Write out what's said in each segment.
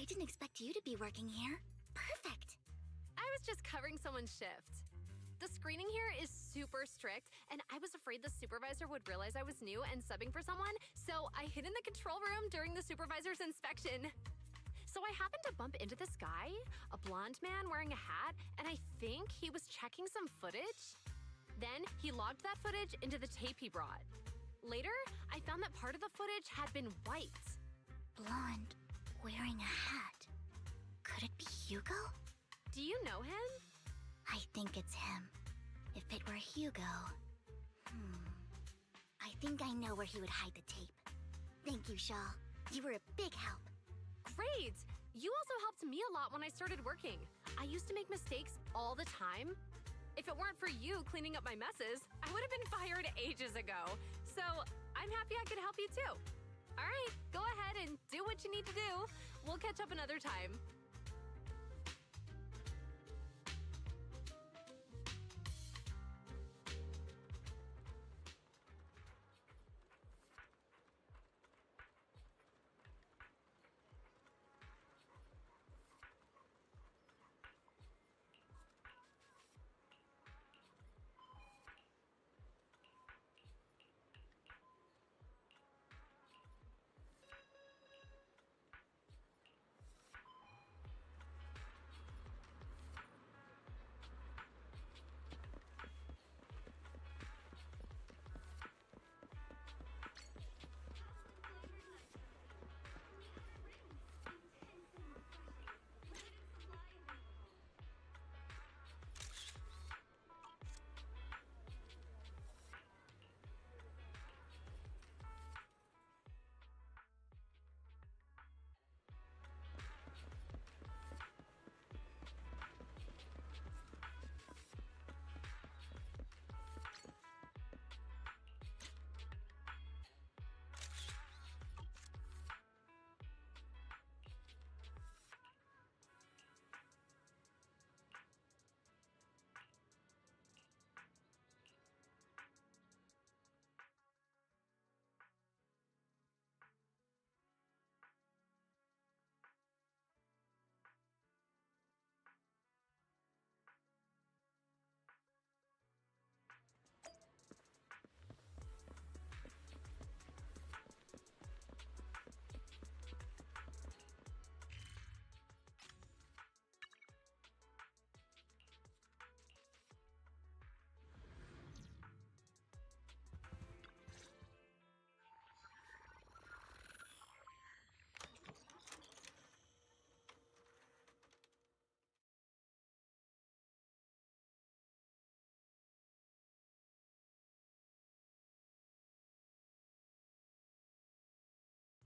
didn't expect you to be working here. Perfect. I was just covering someone's shift. The screening here is super strict, and I was afraid the supervisor would realize I was new and subbing for someone, so I hid in the control room during the supervisor's inspection. So I happened to bump into this guy, a blonde man wearing a hat, and I think he was checking some footage. Then he logged that footage into the tape he brought. Later, I found that part of the footage had been white. Blonde, wearing a hat. Could it be Hugo? Do you know him? I think it's him. If it were Hugo... I think I know where he would hide the tape. Thank you, Shaw. You were a big help. Great! You also helped me a lot when I started working. I used to make mistakes all the time. If it weren't for you cleaning up my messes, I would have been fired ages ago. So I'm happy I could help you too. All right, go ahead and do what you need to do. We'll catch up another time.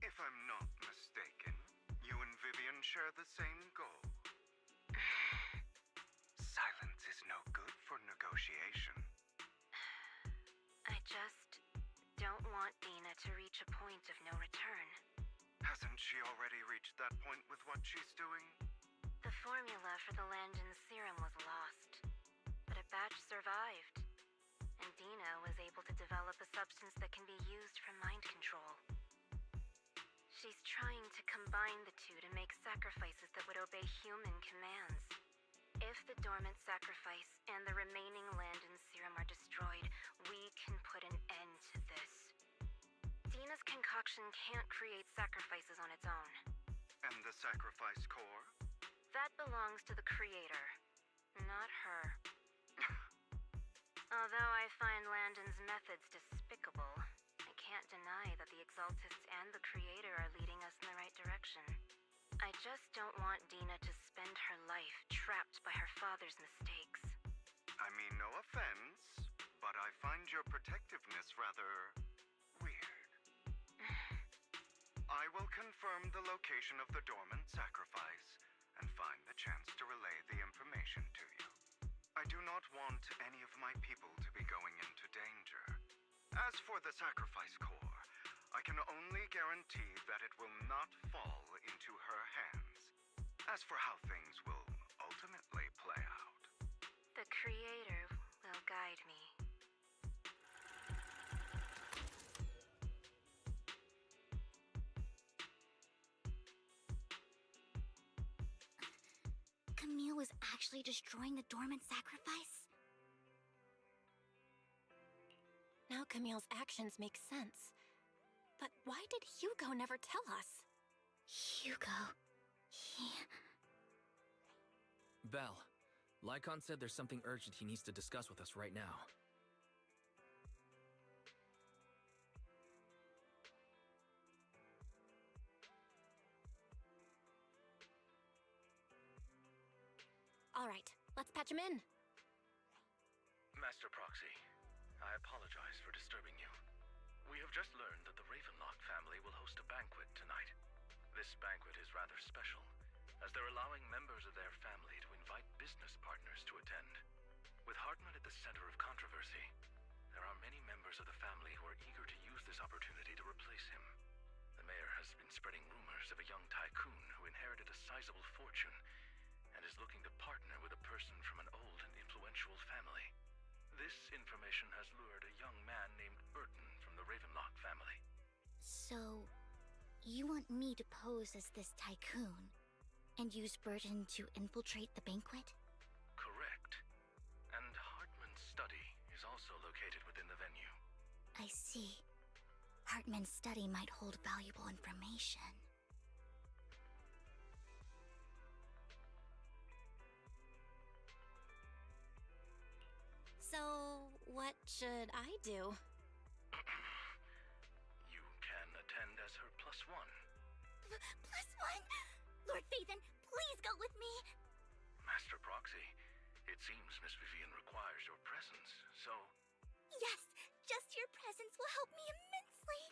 If I'm not mistaken, you and Vivian share the same goal. Silence is no good for negotiation. I just don't want Dina to reach a point of no return. Hasn't she already reached that point with what she's doing? The formula for the Landon serum was lost, but a batch survived, and Dina was able to develop a substance that can be used for mind control. She's trying to combine the two to make sacrifices that would obey human commands. If the dormant sacrifice and the remaining Landon serum are destroyed, we can put an end to this. Dina's concoction can't create sacrifices on its own. And the sacrifice core? That belongs to the creator, not her. Although I find Landon's methods despicable, I can't deny that the Exaltists and the Creator are leading us in the right direction. I just don't want Dina to spend her life trapped by her father's mistakes. I mean, no offense, but I find your protectiveness rather weird. I will confirm the location of the dormant sacrifice and find the chance to relay the information to you. I do not want any of my people to be going into danger. As for the sacrifice core, I can only guarantee that it will not fall into her hands. As for how things will ultimately play out, the Creator will guide me. was actually destroying the dormant sacrifice? Now Camille's actions make sense. But why did Hugo never tell us? Hugo... he... Belle, Lycon said there's something urgent he needs to discuss with us right now. All right, let's patch him in. Master Proxy, I apologize for disturbing you. We have just learned that the Ravenlock family will host a banquet tonight. This banquet is rather special, as they're allowing members of their family to invite business partners to attend. With Hartman at the center of controversy, there are many members of the family who are eager to use this opportunity to replace him. The mayor has been spreading rumors of a young tycoon who inherited a sizable fortune and is looking to partner with a person from an old and influential family. This information has lured a young man named Burton from the Ravenlock family. So, you want me to pose as this tycoon and use Burton to infiltrate the banquet? Correct. And Hartman's study is also located within the venue. I see. Hartman's study might hold valuable information. So, what should I do? You can attend as her +1. +1? Lord Phaethon, please go with me! Master Proxy, it seems Miss Vivian requires your presence, so... Yes, just your presence will help me immensely!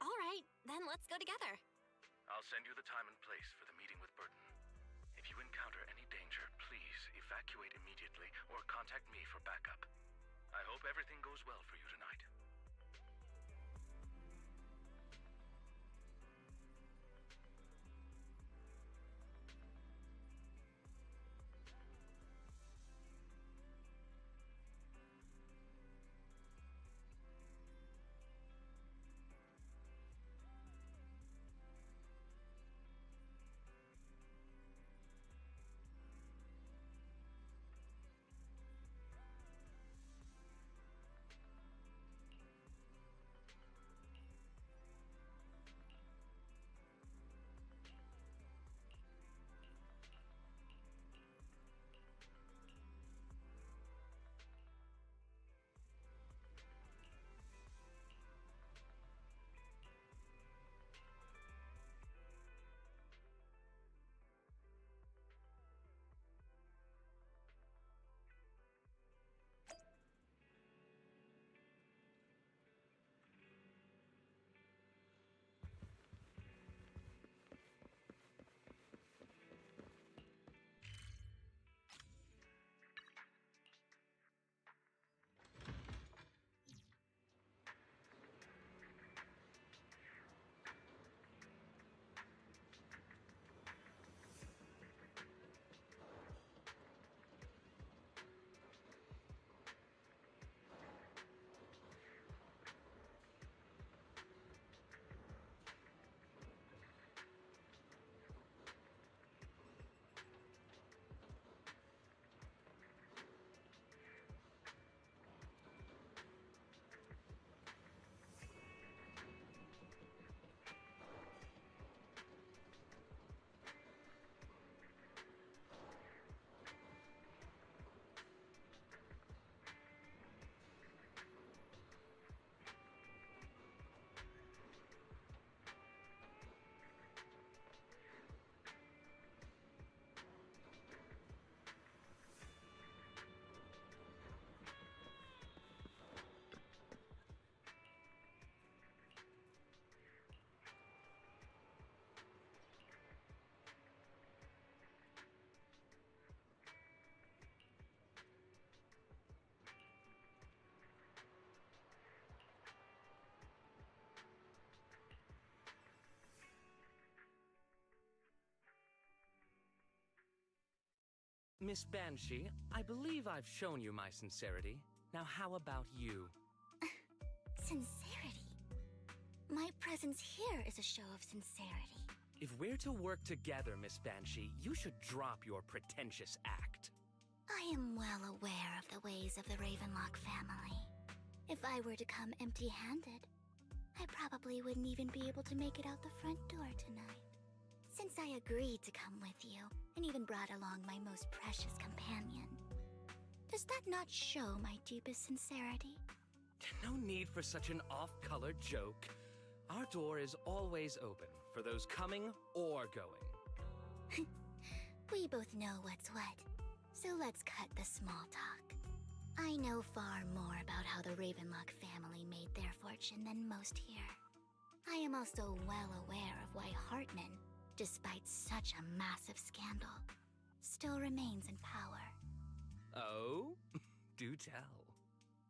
All right, then let's go together. I'll send you the time and place for the meeting with Burton. If you encounter any danger, please evacuate immediately or contact me for backup. I hope everything goes well for you tonight. Miss Banshee, I believe I've shown you my sincerity. Now how about you? Sincerity? My presence here is a show of sincerity. If we're to work together, Miss Banshee, you should drop your pretentious act. I am well aware of the ways of the Ravenlock family. If I were to come empty-handed, I probably wouldn't even be able to make it out the front door tonight. Since I agreed to come with you, and even brought along my most precious companion, does that not show my deepest sincerity? No need for such an off-color joke. Our door is always open for those coming or going. We both know what's what, so let's cut the small talk. I know far more about how the Ravenlock family made their fortune than most here. I am also well aware of why Hartman, despite such a massive scandal, still remains in power. Oh? Do tell.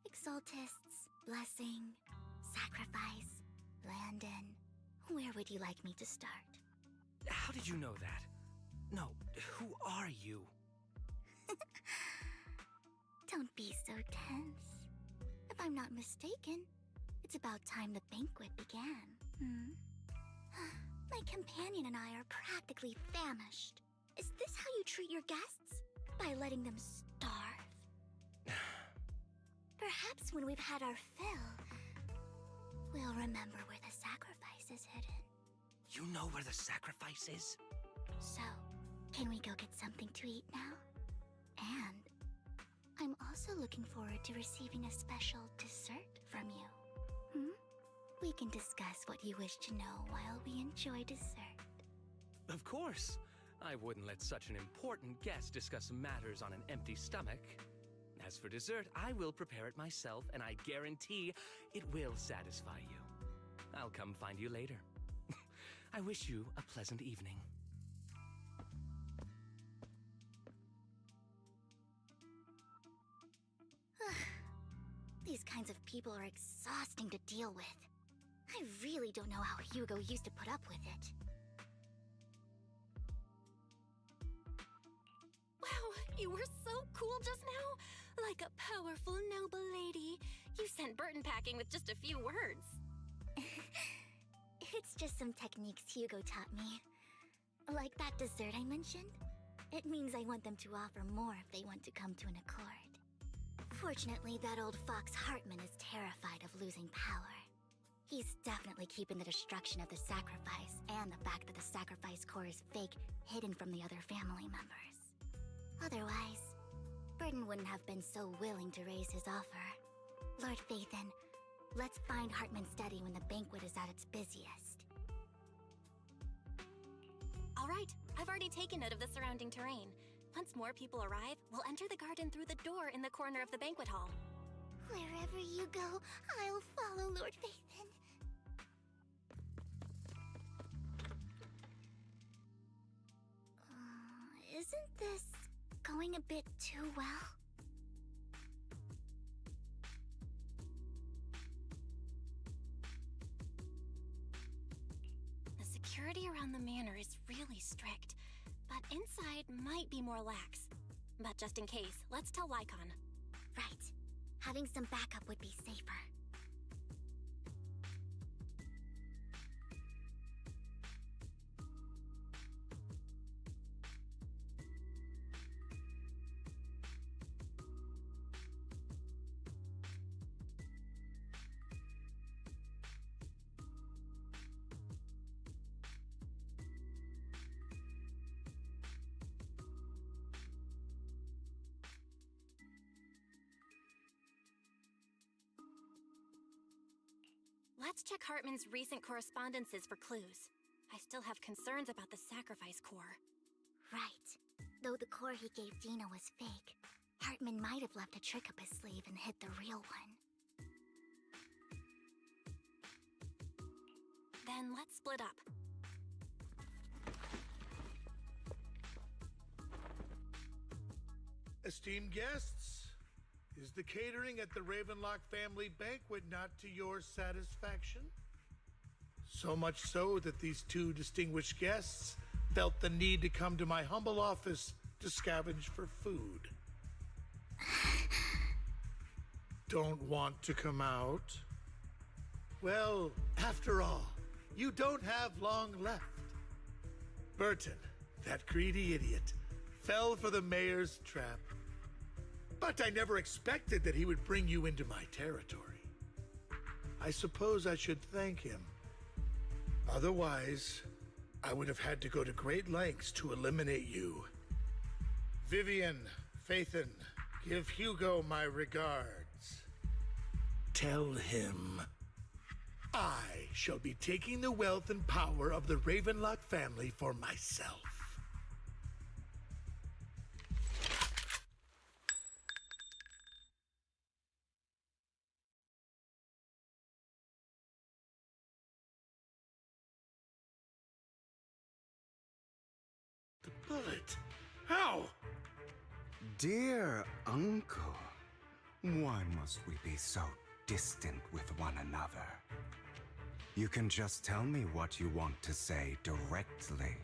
Exaltists, blessing, sacrifice, Landon. Where would you like me to start? How did you know that? No, who are you? Don't be so tense. If I'm not mistaken, it's about time the banquet began. My companion and I are practically famished. Is this how you treat your guests? By letting them starve? Perhaps when we've had our fill, we'll remember where the sacrifice is hidden. You know where the sacrifice is? So, can we go get something to eat now? And I'm also looking forward to receiving a special dessert from you. We can discuss what you wish to know while we enjoy dessert. Of course. I wouldn't let such an important guest discuss matters on an empty stomach. As for dessert, I will prepare it myself, and I guarantee it will satisfy you. I'll come find you later. I wish you a pleasant evening. These kinds of people are exhausting to deal with. I really don't know how Hugo used to put up with it. Wow, you were so cool just now! Like a powerful, noble lady. You sent Burton packing with just a few words. It's just some techniques Hugo taught me. Like that dessert I mentioned. It means I want them to offer more if they want to come to an accord. Fortunately, that old fox Hartman is terrified of losing power. He's definitely keeping the destruction of the sacrifice and the fact that the sacrifice core is fake hidden from the other family members. Otherwise, Burton wouldn't have been so willing to raise his offer. Lord Phaethon, let's find Hartman's study when the banquet is at its busiest. All right, I've already taken note of the surrounding terrain. Once more people arrive, we'll enter the garden through the door in the corner of the banquet hall. Wherever you go, I'll follow, Lord Phaethon. Isn't this going a bit too well? The security around the manor is really strict, but inside might be more lax. But just in case, let's tell Lycon. Right. Having some backup would be safer. Let's check Hartman's recent correspondences for clues. I still have concerns about the sacrifice core. Right. Though the core he gave Dina was fake, Hartman might have left a trick up his sleeve and hid the real one. Then let's split up. Esteemed guests, is the catering at the Ravenlock family banquet not to your satisfaction? So much so that these two distinguished guests felt the need to come to my humble office to scavenge for food. Don't want to come out? Well, after all, you don't have long left. Burton, that greedy idiot, fell for the mayor's trap. But I never expected that he would bring you into my territory. I suppose I should thank him. Otherwise, I would have had to go to great lengths to eliminate you. Vivian, Phaethon, give Hugo my regards. Tell him I shall be taking the wealth and power of the Ravenlock family for myself. The bullet? How? Dear uncle, why must we be so distant with one another? You can just tell me what you want to say directly.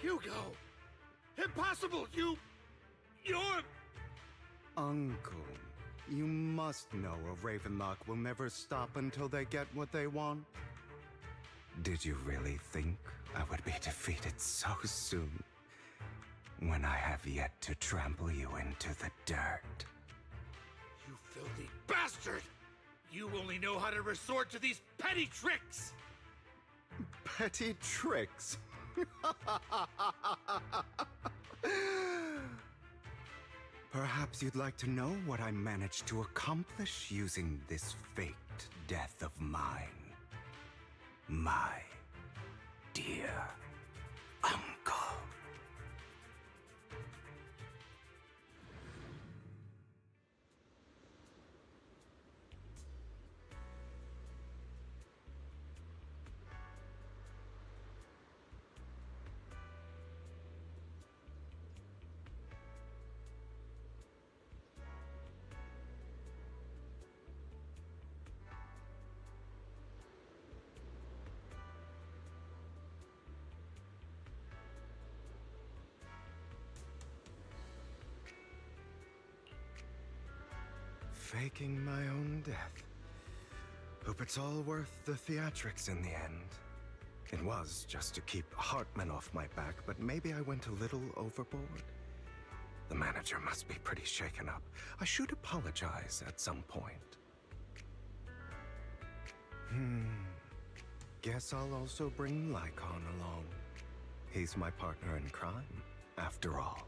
Hugo! Impossible! You're... Uncle, you must know a Ravenlock will never stop until they get what they want. Did you really think I would be defeated so soon, when I have yet to trample you into the dirt? You filthy bastard! You only know how to resort to these petty tricks! Petty tricks? Perhaps you'd like to know what I managed to accomplish using this faked death of mine. My dear uncle. Faking my own death. Hope it's all worth the theatrics in the end. It was just to keep Hartman off my back, but maybe I went a little overboard. The manager must be pretty shaken up. I should apologize at some point. Guess I'll also bring Lycon along. He's my partner in crime, after all.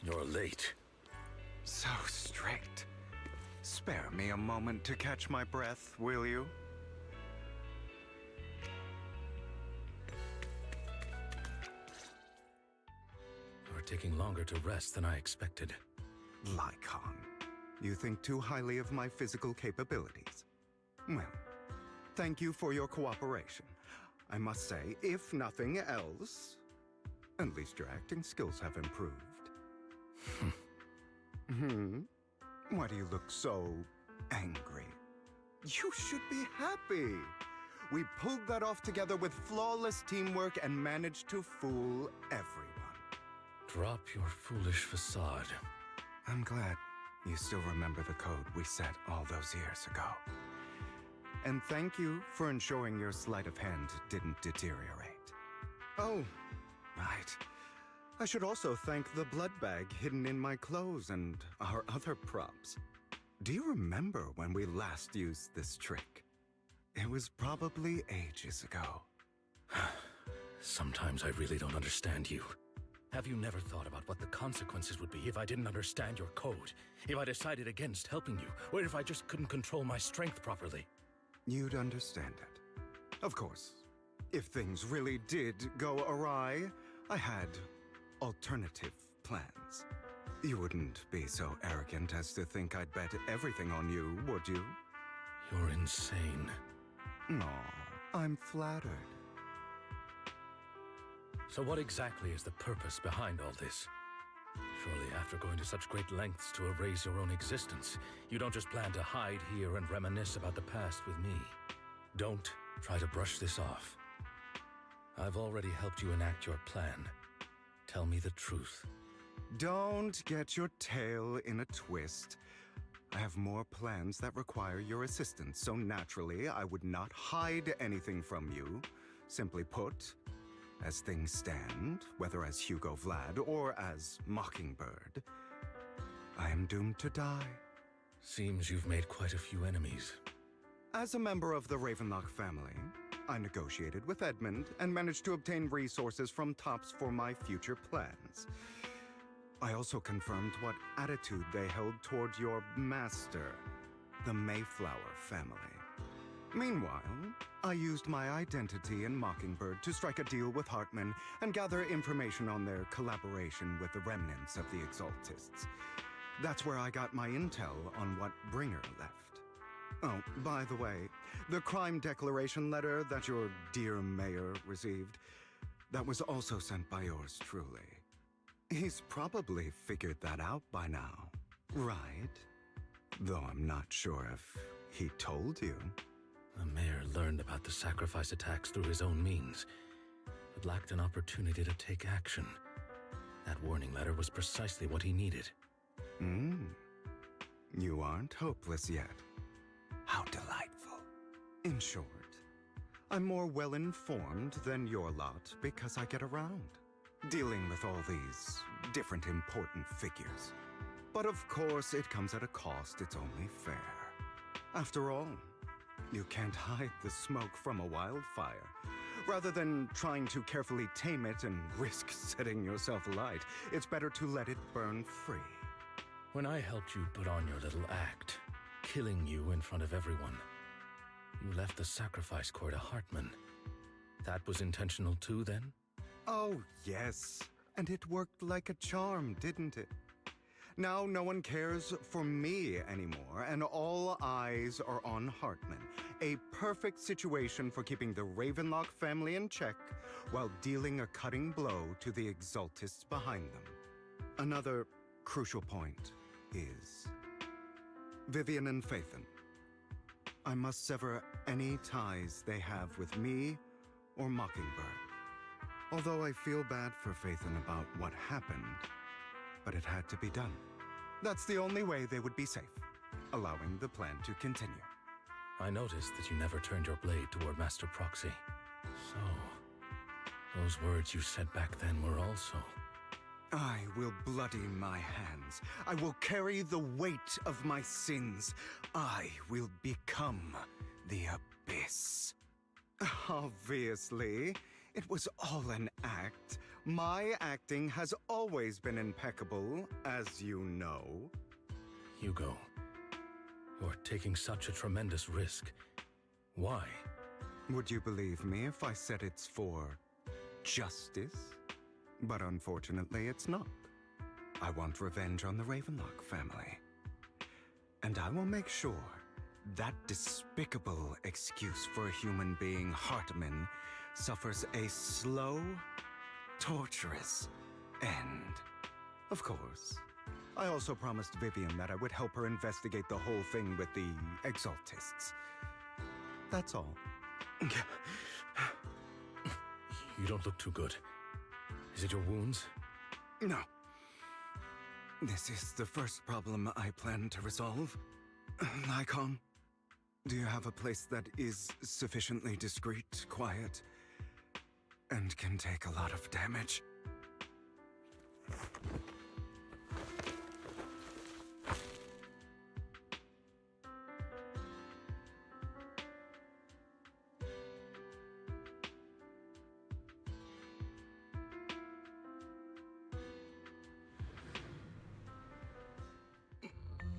You're late. So strict. Spare me a moment to catch my breath, will you? You're taking longer to rest than I expected. Lycon, you think too highly of my physical capabilities. Well, thank you for your cooperation. I must say, if nothing else, at least your acting skills have improved. Why do you look so angry? You should be happy. We pulled that off together with flawless teamwork and managed to fool everyone. Drop your foolish facade. I'm glad you still remember the code we set all those years ago. And thank you for ensuring your sleight of hand didn't deteriorate. Oh, right. I should also thank the blood bag hidden in my clothes and our other props. Do you remember when we last used this trick? It was probably ages ago. Sometimes I really don't understand you. Have you never thought about what the consequences would be if I didn't understand your code? If I decided against helping you? Or if I just couldn't control my strength properly? You'd understand it. Of course, if things really did go awry, I had alternative plans. You wouldn't be so arrogant as to think I'd bet everything on you, would you? You're insane. Aw, I'm flattered. So what exactly is the purpose behind all this? Surely after going to such great lengths to erase your own existence, you don't just plan to hide here and reminisce about the past with me. Don't try to brush this off. I've already helped you enact your plan. Tell me the truth. Don't get your tail in a twist. I have more plans that require your assistance, so naturally I would not hide anything from you. Simply put, as things stand, whether as Hugo Vlad or as Mockingbird, I am doomed to die. Seems you've made quite a few enemies. As a member of the Ravenlock family, I negotiated with Edmund and managed to obtain resources from Tops for my future plans. I also confirmed what attitude they held toward your master, the Mayflower family. Meanwhile, I used my identity in Mockingbird to strike a deal with Hartman and gather information on their collaboration with the remnants of the Exaltists. That's where I got my intel on what Bringer left. Oh, by the way, the crime declaration letter that your dear mayor received, that was also sent by yours truly. He's probably figured that out by now, right? Though I'm not sure if he told you. The mayor learned about the sacrifice attacks through his own means, but lacked an opportunity to take action. That warning letter was precisely what he needed. You aren't hopeless yet. How delightful. In short, I'm more well-informed than your lot because I get around, dealing with all these different important figures. But of course, it comes at a cost. It's only fair. After all, you can't hide the smoke from a wildfire. Rather than trying to carefully tame it and risk setting yourself alight, it's better to let it burn free. When I helped you put on your little act, killing you in front of everyone, you left the sacrifice core to Hartman. That was intentional too, then? Oh, yes. And it worked like a charm, didn't it? Now no one cares for me anymore, and all eyes are on Hartman. A perfect situation for keeping the Ravenlock family in check while dealing a cutting blow to the Exaltists behind them. Another crucial point is Vivian and Phaethon. I must sever any ties they have with me or Mockingbird. Although I feel bad for Phaethon about what happened, but it had to be done. That's the only way they would be safe, allowing the plan to continue. I noticed that you never turned your blade toward Master Proxy. So, those words you said back then were also... I will bloody my hands. I will carry the weight of my sins. I will become the Abyss. Obviously, it was all an act. My acting has always been impeccable, as you know. Hugo, you're taking such a tremendous risk. Why? Would you believe me if I said it's for justice? But unfortunately, it's not. I want revenge on the Ravenlock family. And I will make sure that despicable excuse for a human being, Hartman, suffers a slow, torturous end. Of course, I also promised Vivian that I would help her investigate the whole thing with the Exaltists. That's all. You don't look too good. Is it your wounds? No. This is the first problem I plan to resolve. Lycon, do you have a place that is sufficiently discreet, quiet, and can take a lot of damage?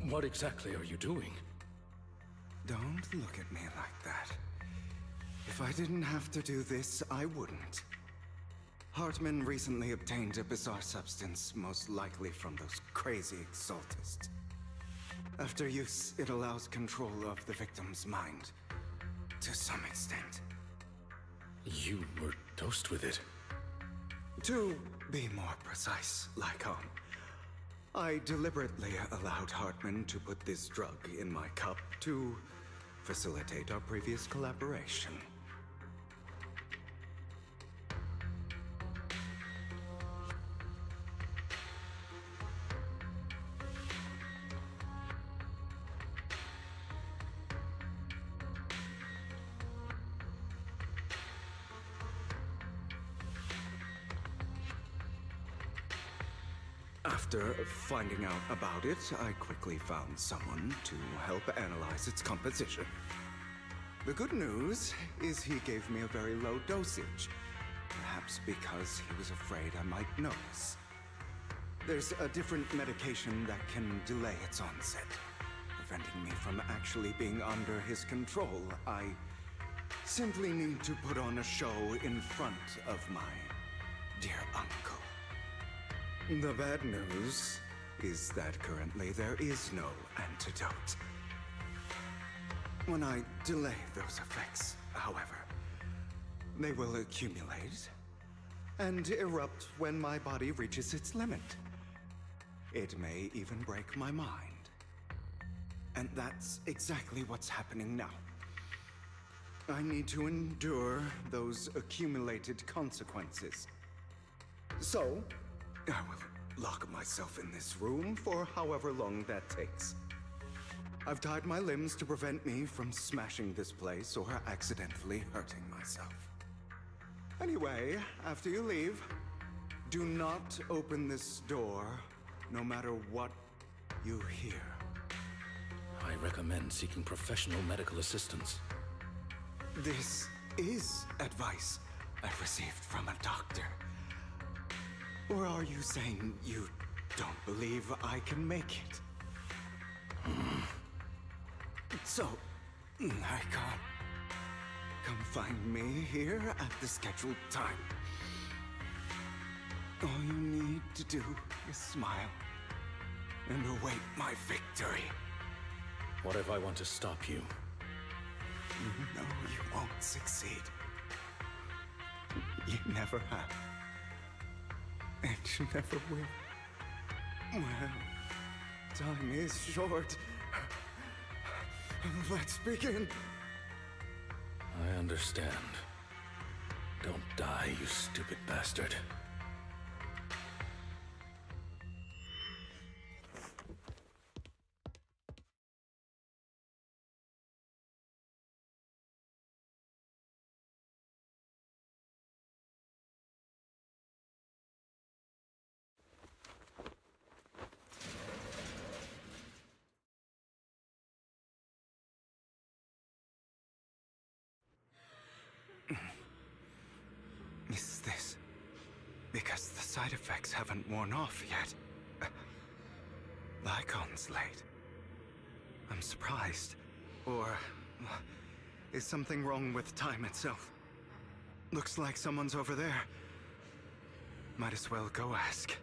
What exactly are you doing? Don't look at me like that. If I didn't have to do this, I wouldn't. Hartman recently obtained a bizarre substance, most likely from those crazy Exaltists. After use, it allows control of the victim's mind. To some extent. You were dosed with it. To be more precise, Lycon, I deliberately allowed Hartman to put this drug in my cup to facilitate our previous collaboration. After finding out about it, I quickly found someone to help analyze its composition. The good news is he gave me a very low dosage, perhaps because he was afraid I might notice. There's a different medication that can delay its onset, preventing me from actually being under his control. I simply need to put on a show in front of my dear uncle. The bad news is that currently there is no antidote. When I delay those effects, however, they will accumulate and erupt when my body reaches its limit. It may even break my mind. And that's exactly what's happening now. I need to endure those accumulated consequences. So, I will lock myself in this room for however long that takes. I've tied my limbs to prevent me from smashing this place or accidentally hurting myself. Anyway, after you leave, do not open this door, no matter what you hear. I recommend seeking professional medical assistance. This is advice I received from a doctor. Or are you saying you don't believe I can make it? So, I can't. Come find me here at the scheduled time. All you need to do is smile and await my victory. What if I want to stop you? You know you won't succeed. You never have. And you never will. Well, time is short. Let's begin. I understand. Don't die, you stupid bastard. Is this because the side effects haven't worn off yet? Lycon's late. I'm surprised. Or is something wrong with time itself? Looks like someone's over there. Might as well go ask.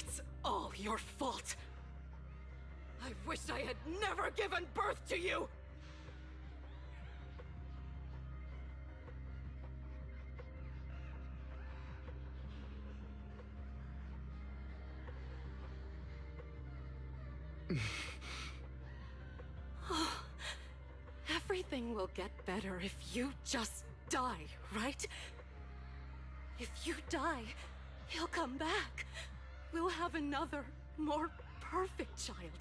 It's all your fault. I wish I had never given birth to you! Everything will get better if you just die, right? If you die, he'll come back. We'll have another, more perfect child.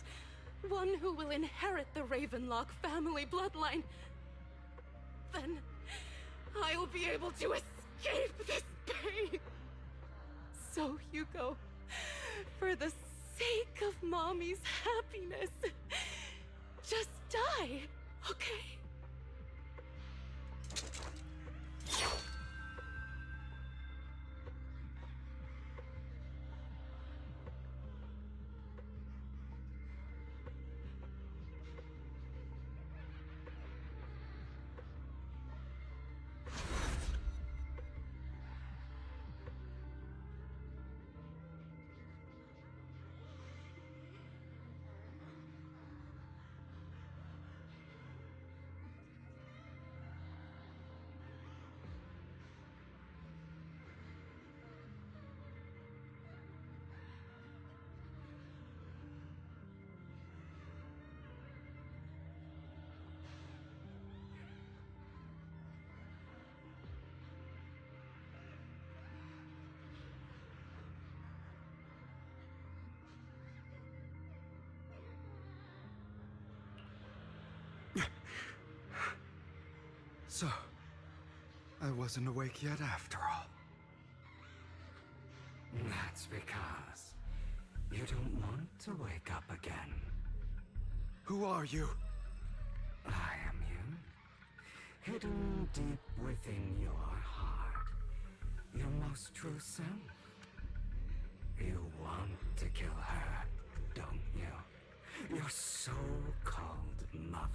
One who will inherit the Ravenlock family bloodline. Then I'll be able to escape this pain. So, Hugo, for the sake of Mommy's happiness, just die, okay? So, I wasn't awake yet after all. That's because you don't want to wake up again. Who are you? I am you. Hidden deep within your heart. Your most true self. You want to kill her, don't you? Your so-called mother.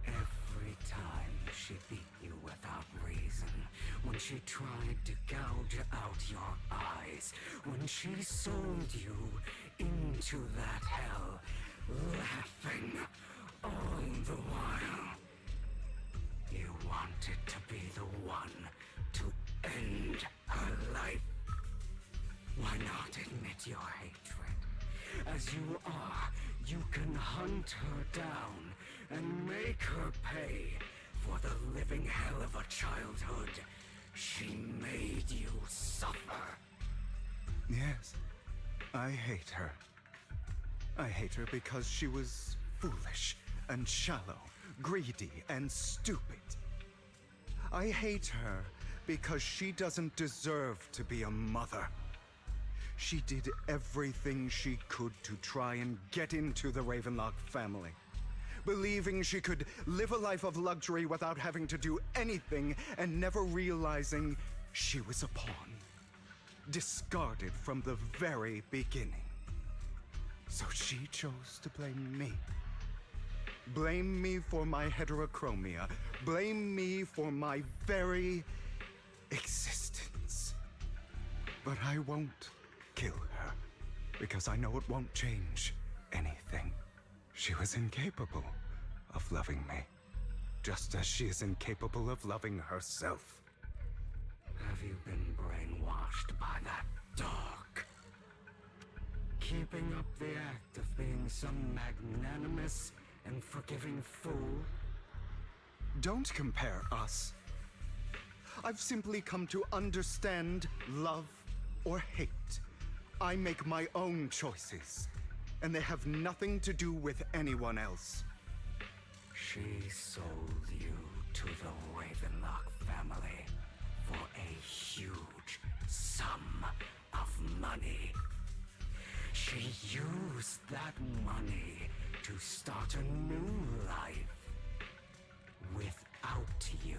Every time she beat you without reason, when she tried to gouge out your eyes, when she sold you into that hell, laughing all the while. You wanted to be the one to end her life. Why not admit your hatred? As you are, you can hunt her down and make her pay for the living hell of a childhood she made you suffer. Yes, I hate her. I hate her because she was foolish and shallow, greedy and stupid. I hate her because she doesn't deserve to be a mother. She did everything she could to try and get into the Ravenlock family, believing she could live a life of luxury without having to do anything and never realizing she was a pawn, discarded from the very beginning. So she chose to blame me. Blame me for my heterochromia. Blame me for my very existence. But I won't kill her, because I know it won't change anything. She was incapable of loving me, just as she is incapable of loving herself. Have you been brainwashed by that dog? Keeping up the act of being some magnanimous and forgiving fool? Don't compare us. I've simply come to understand love or hate. I make my own choices, and they have nothing to do with anyone else. She sold you to the Ravenlock family for a huge sum of money. She used that money to start a new life without you.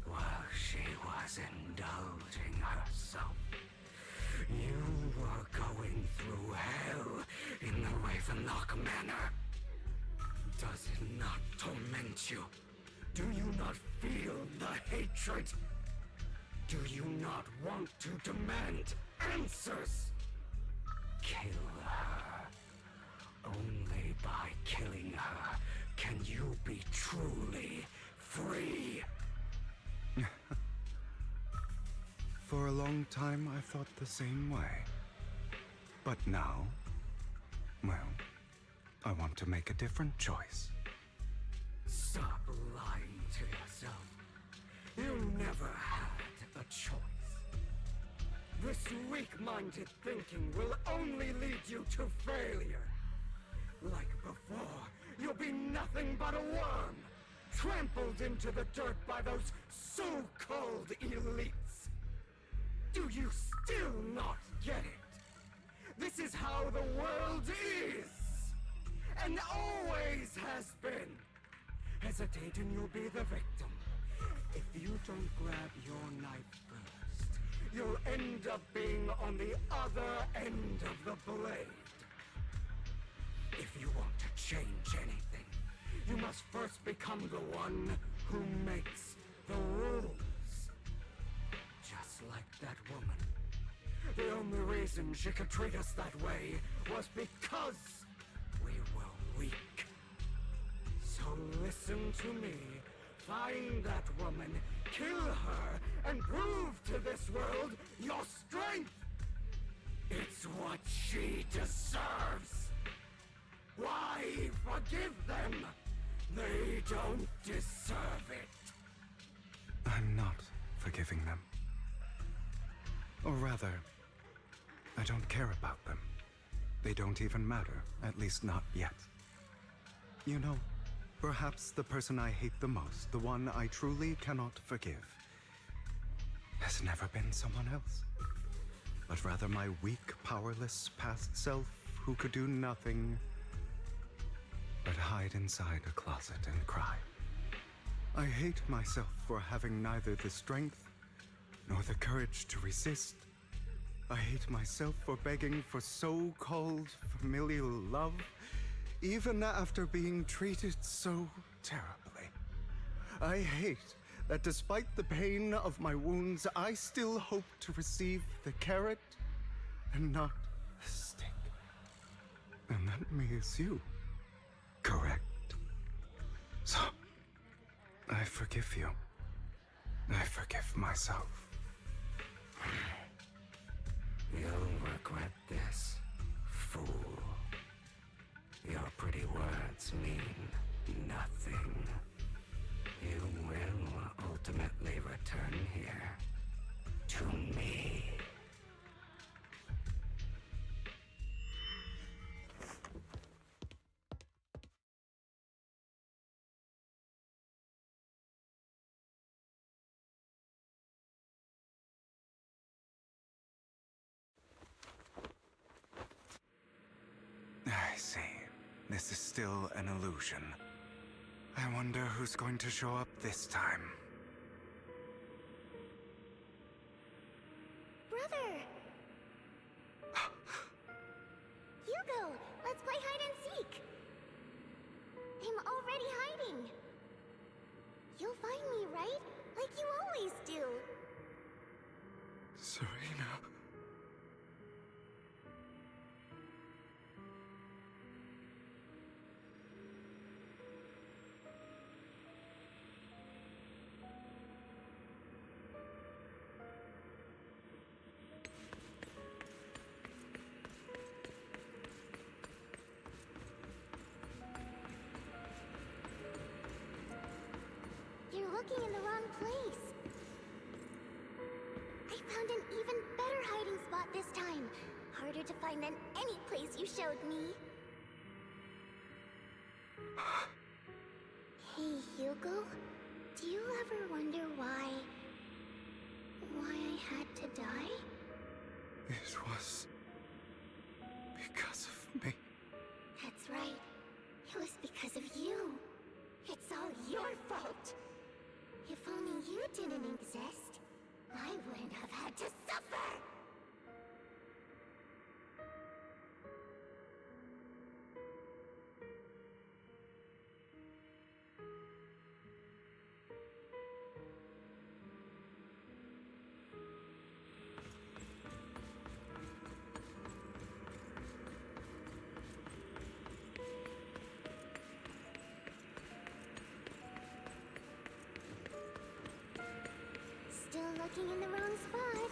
While she was indulging herself, you were going through hell in the Ravenlock Manor. Does it not torment you? Do you not feel the hatred? Do you not want to demand answers. Kill her. Only by killing her can you be truly free. For a long time, I thought the same way. But now, well, I want to make a different choice. Stop lying to yourself. You never had a choice. This weak-minded thinking will only lead you to failure. Like before, you'll be nothing but a worm, trampled into the dirt by those so-called elites. Do you still not get it? This is how the world is, and always has been. Hesitate and you'll be the victim. If you don't grab your knife first, you'll end up being on the other end of the blade. If you want to change anything, you must first become the one who makes the rules. Just like that woman. The only reason she could treat us that way was because we were weak. So listen to me. Find that woman, kill her, and prove to this world your strength. It's what she deserves. Why forgive them? They don't deserve it. I'm not forgiving them. Or rather, I don't care about them. They don't even matter, at least not yet. You know, perhaps the person I hate the most, the one I truly cannot forgive, has never been someone else, but rather my weak, powerless past self who could do nothing but hide inside a closet and cry. I hate myself for having neither the strength nor the courage to resist. I hate myself for begging for so-called familial love, even after being treated so terribly. I hate that despite the pain of my wounds, I still hope to receive the carrot and not the stick. And that means you. Correct. So, I forgive you. I forgive myself. You'll regret this, fool. Your pretty words mean nothing. You will ultimately return here to me. I see. This is still an illusion. I wonder who's going to show up this time. Brother! Hugo, let's play hide and seek! I'm already hiding! You'll find me, right? Like you always do! Serena. You're looking in the wrong place. I found an even better hiding spot this time. Harder to find than any place you showed me. Hey, Hugo. Do you ever wonder why I had to die? It was because of me. That's right. It was because of you. It's all your fault. If only you didn't exist, I wouldn't have had to suffer! looking in the wrong spot.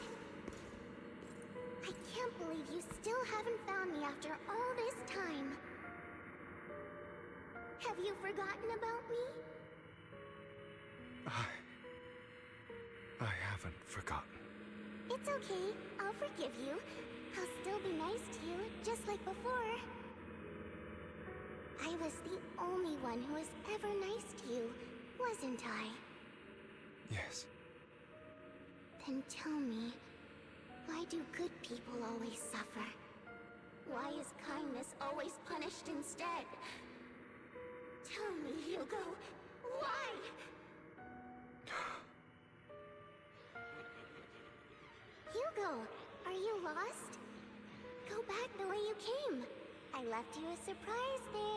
I can't believe you still haven't found me after all this time. Have you forgotten about me? I haven't forgotten. It's okay. I'll forgive you. I'll still be nice to you, just like before. I was the only one who was ever nice to you, wasn't I? Yes. Then tell me, why do good people always suffer? Why is kindness always punished instead? Tell me, Hugo, why? Hugo, are you lost? Go back the way you came. I left you a surprise there.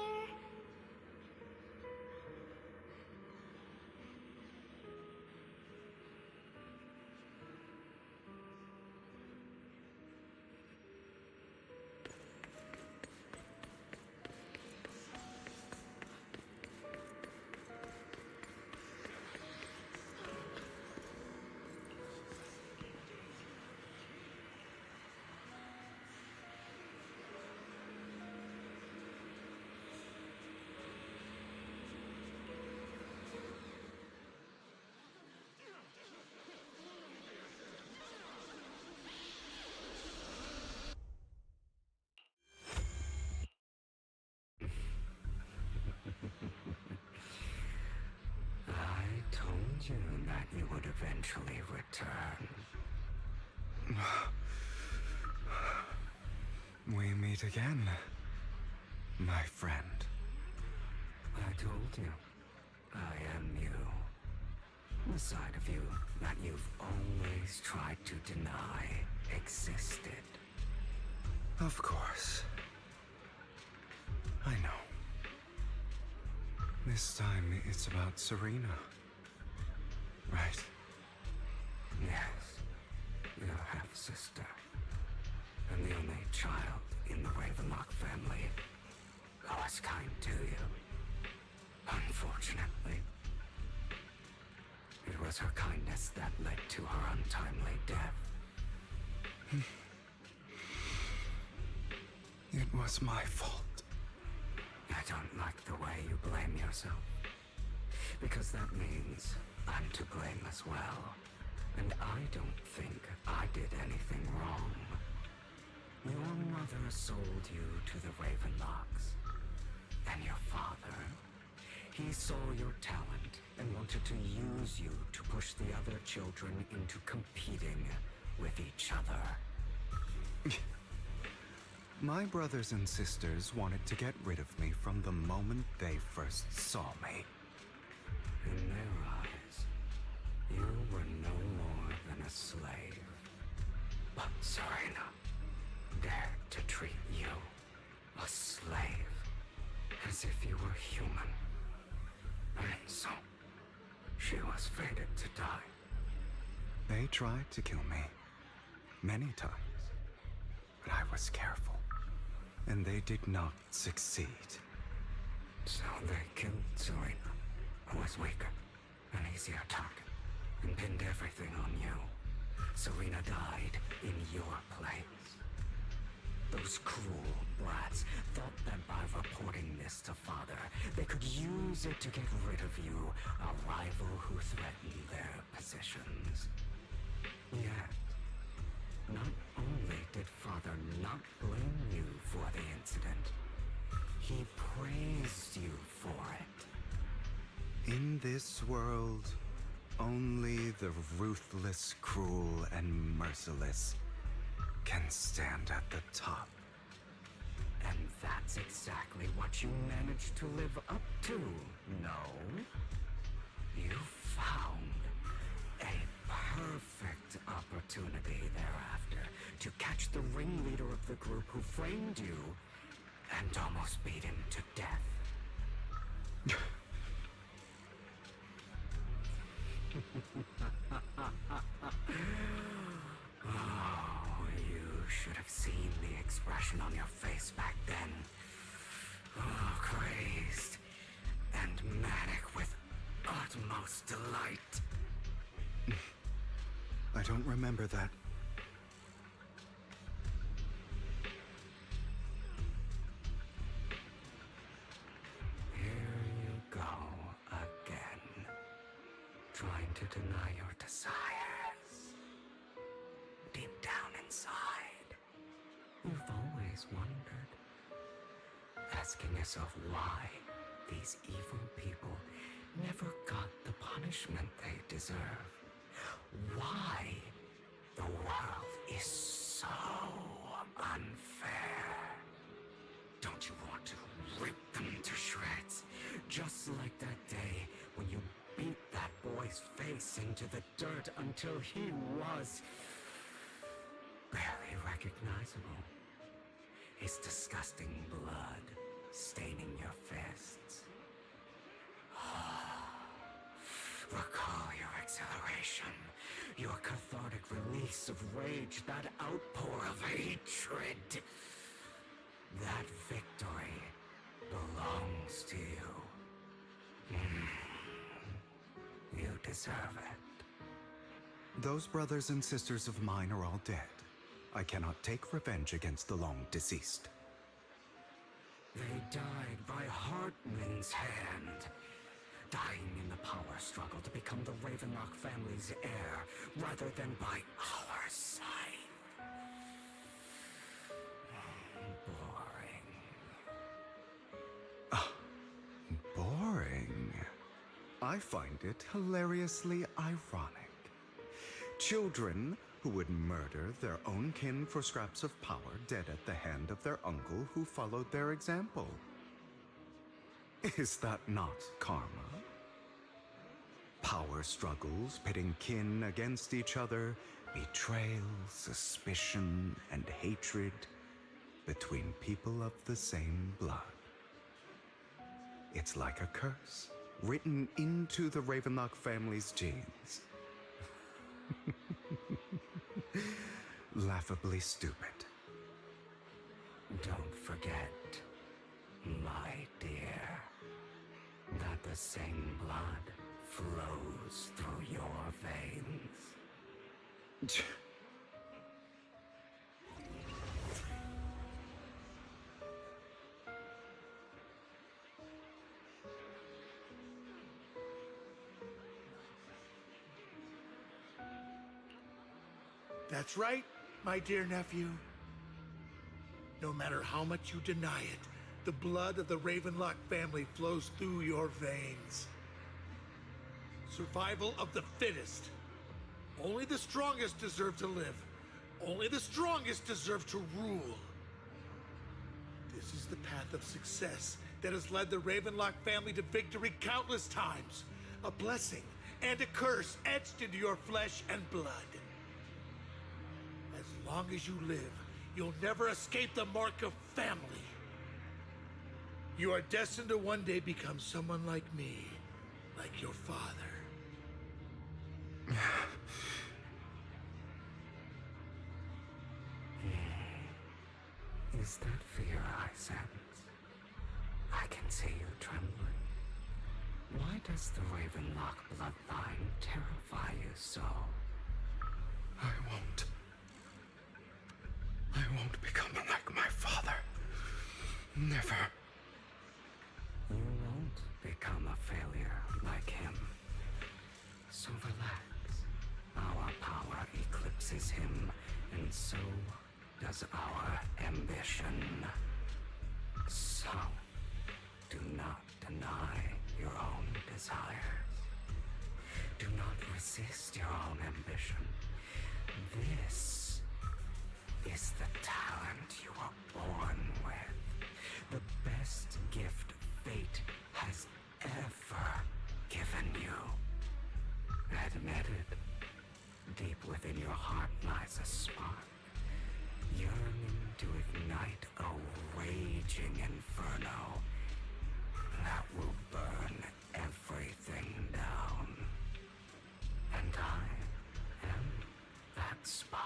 You that you would eventually return. We meet again, my friend. I told you, I am you. The side of you that you've always tried to deny existed. Of course. I know. This time it's about Serena. Right. Yes. Your half-sister. And the only child in the Ravenlock family who was kind to you. Unfortunately, it was her kindness that led to her untimely death. It was my fault. I don't like the way you blame yourself. Because that means I'm to blame as well. And I don't think I did anything wrong. Your mother sold you to the Ravenlocks. And your father, he saw your talent and wanted to use you to push the other children into competing with each other. My brothers and sisters wanted to get rid of me from the moment they first saw me. In their eyes, you were no more than a slave. But Serena dared to treat you, a slave, as if you were human. And so, she was fated to die. They tried to kill me many times, but I was careful, and they did not succeed. So they killed Serena, who was weaker, an easier target, and pinned everything on you. Serena died in your place. Those cruel brats thought that by reporting this to Father, they could use it to get rid of you, a rival who threatened their positions. Yet, not only did Father not blame you for the incident, he praised you for it. In this world, only the ruthless, cruel, and merciless can stand at the top. And that's exactly what you managed to live up to, no? You found a perfect opportunity thereafter to catch the ringleader of the group who framed you and almost beat him to death. Oh, you should have seen the expression on your face back then. Oh, crazed and manic with utmost delight. don't remember that. Here you go again, trying to deny your desires. Deep down inside, you've always wondered, asking yourself why these evil people never got the punishment they deserve. Why the world is so unfair. Don't you want to rip them to shreds? Just like that day when you beat that boy's face into the dirt until he was barely recognizable. His disgusting blood staining your fists. Recall your exhilaration, your cathartic release of rage, that outpour of hatred. That victory belongs to you. You deserve it. Those brothers and sisters of mine are all dead. I cannot take revenge against the long deceased. They died by Hartman's hand. Dying in the power struggle to become the Ravenlock family's heir, rather than by our side. Boring. Boring? I find it hilariously ironic. Children who would murder their own kin for scraps of power dead at the hand of their uncle who followed their example. Is that not karma? Power struggles pitting kin against each other, betrayal, suspicion, and hatred between people of the same blood. It's like a curse written into the Ravenlock family's genes. Laughably stupid. Don't forget, my dear, that the same blood flows through your veins. That's right, my dear nephew. No matter how much you deny it, the blood of the Ravenlock family flows through your veins. Survival of the fittest. Only the strongest deserve to live. Only the strongest deserve to rule. This is the path of success that has led the Ravenlock family to victory countless times. A blessing and a curse etched into your flesh and blood. As long as you live, you'll never escape the mark of family. You are destined to one day become someone like me, like your father. Is that fear I sense? I can see you trembling. Why does the Ravenlock bloodline terrify you so? I won't become like my father. Never. You won't become a failure like him. So relax. Our power eclipses him, and so does our ambition. So, do not deny your own desires. Do not resist your own ambition. This is the talent you were born with. The best gift fate has ever given you. Admit it. Deep within your heart lies a spark, yearning to ignite a raging inferno that will burn everything down. And I am that spark.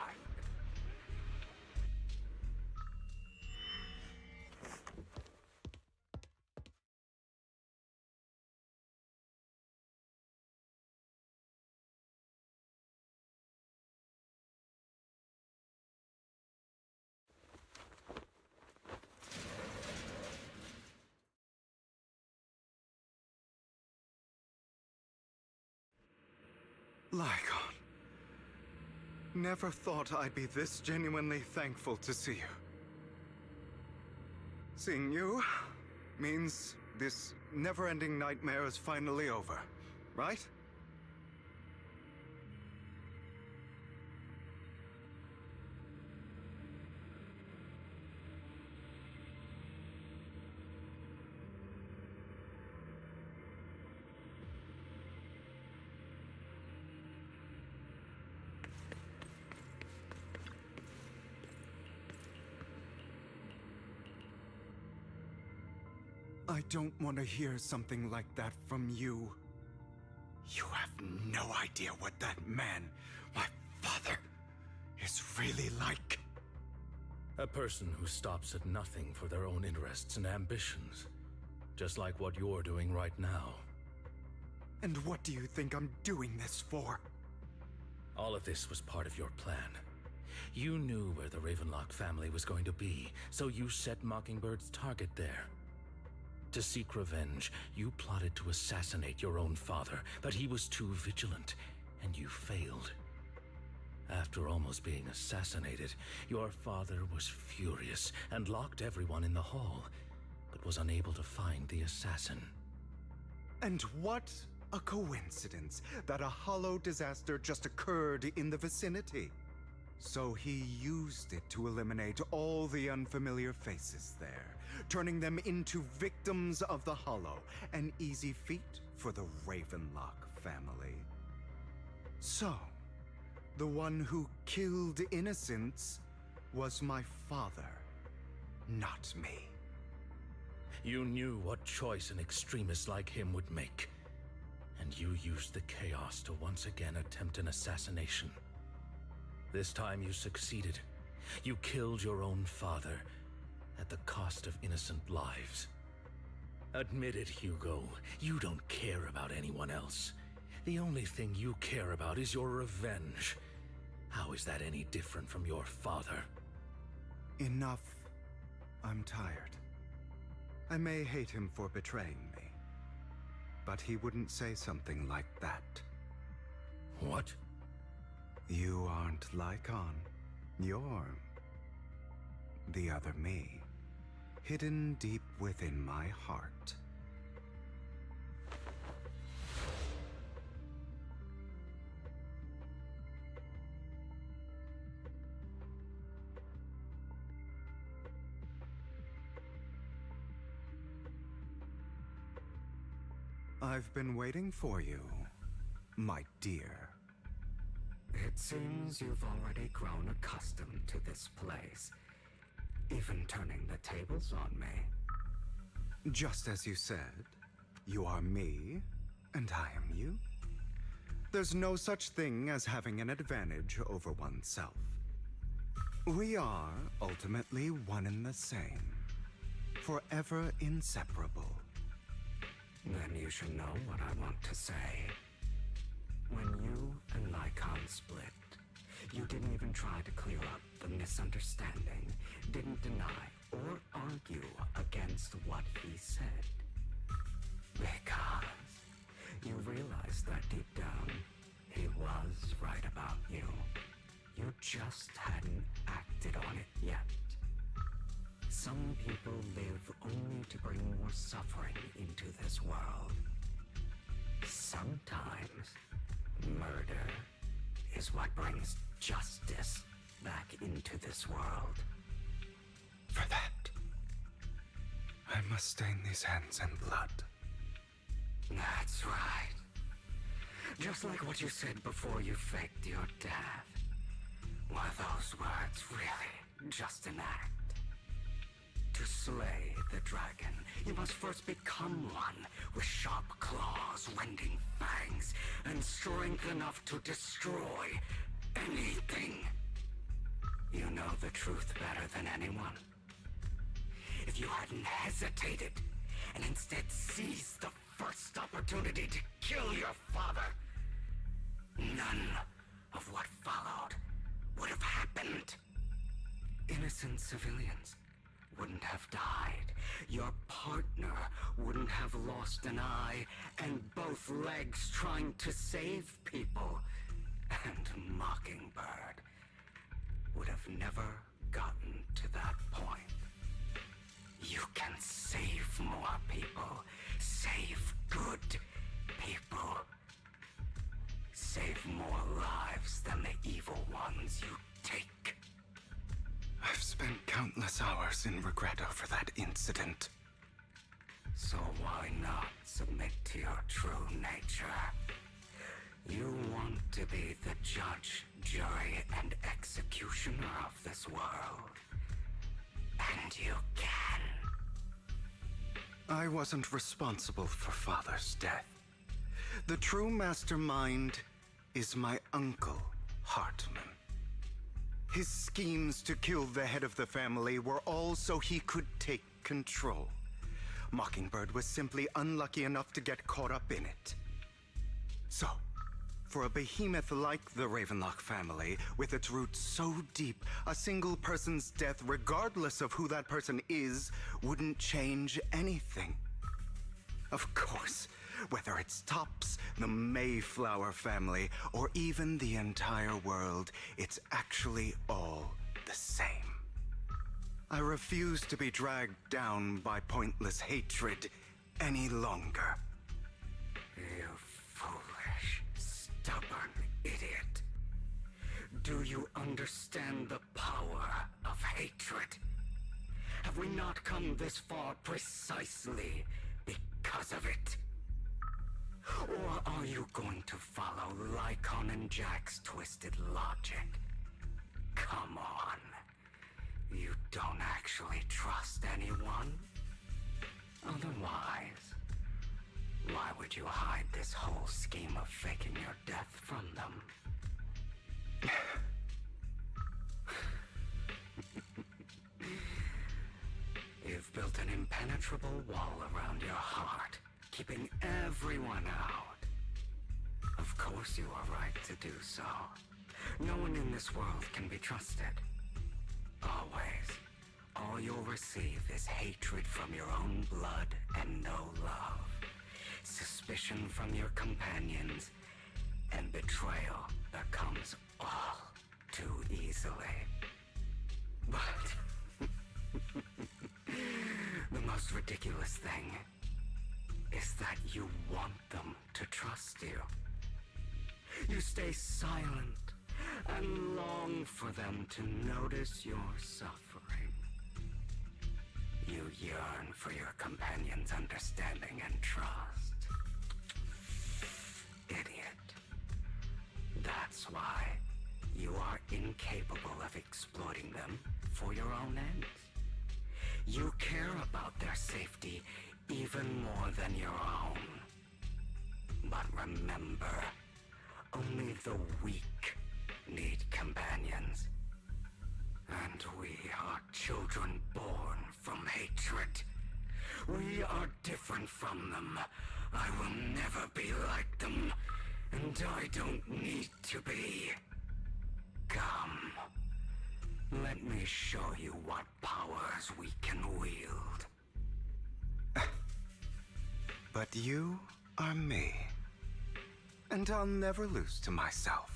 Lygon. Never thought I'd be this genuinely thankful to see you. Seeing you means this never-ending nightmare is finally over, right? I don't want to hear something like that from you. You have no idea what that man, my father, is really like. A person who stops at nothing for their own interests and ambitions. Just like what you're doing right now. And what do you think I'm doing this for? All of this was part of your plan. You knew where the Ravenlock family was going to be, so you set Mockingbird's target there. To seek revenge, you plotted to assassinate your own father, but he was too vigilant, and you failed. After almost being assassinated, your father was furious and locked everyone in the hall, but was unable to find the assassin. And what a coincidence that a hollow disaster just occurred in the vicinity. So he used it to eliminate all the unfamiliar faces there, turning them into victims of the Hollow, an easy feat for the Ravenlock family. So, the one who killed innocents was my father, not me. You knew what choice an extremist like him would make, and you used the chaos to once again attempt an assassination. This time you succeeded. You killed your own father, at the cost of innocent lives. Admit it, Hugo. You don't care about anyone else. The only thing you care about is your revenge. How is that any different from your father? Enough. I'm tired. I may hate him for betraying me, but he wouldn't say something like that. What? You aren't Lygon. You're the other me, hidden deep within my heart. I've been waiting for you, my dear. It seems you've already grown accustomed to this place, even turning the tables on me. Just as you said, you are me, and I am you. There's no such thing as having an advantage over oneself. We are ultimately one and the same, forever inseparable. Then you should know what I want to say. When you and Lygon split, you didn't even try to clear up the misunderstanding, didn't deny or argue against what he said. Because you realized that deep down, he was right about you. You just hadn't acted on it yet. Some people live only to bring more suffering into this world. Sometimes, murder is what brings justice back into this world. For that, I must stain these hands in blood. That's right. Just like what you said before you faked your death. Were those words really just an act? To slay the dragon, you must first become one with sharp claws, rending fangs, and strength enough to destroy anything. You know the truth better than anyone. If you hadn't hesitated and instead seized the first opportunity to kill your father, none of what followed would have happened. Innocent civilians wouldn't have died. Your partner wouldn't have lost an eye and both legs trying to save people. never gotten to that point. You can save more people. Save good people. Save more lives than the evil ones you take. I've spent countless hours in regret over that incident. So why not submit to your true nature? You want to be the judge, jury, and executioner of this world. And you can. I wasn't responsible for Father's death. The true mastermind is my uncle, Hartman. His schemes to kill the head of the family were all so he could take control. Mockingbird was simply unlucky enough to get caught up in it. So, for a behemoth like the Ravenlock family, with its roots so deep, a single person's death, regardless of who that person is, wouldn't change anything. Of course, whether it's Tops, the Mayflower family, or even the entire world, it's actually all the same. I refuse to be dragged down by pointless hatred any longer. You foolish, stubborn idiot. Do you understand the power of hatred? Have we not come this far precisely because of it? Or are you going to follow Lycon and Jack's twisted logic? Come on. You don't actually trust anyone? Otherwise, why would you hide this whole scheme of faking your death from them? You've built an impenetrable wall around your heart, keeping everyone out. Of course you are right to do so. No one in this world can be trusted. Always. All you'll receive is hatred from your own blood and no love. Suspicion from your companions, and betrayal that comes all too easily. But the most ridiculous thing is that you want them to trust you. You stay silent and long for them to notice your suffering. You yearn for your companion's understanding and trust. Idiot. That's why you are incapable of exploiting them for your own ends. You care about their safety even more than your own. But remember, only the weak need companions. And we are children born from hatred. We are different from them. I will never be like them, and I don't need to be. Come, let me show you what powers we can wield. But you are me, and I'll never lose to myself.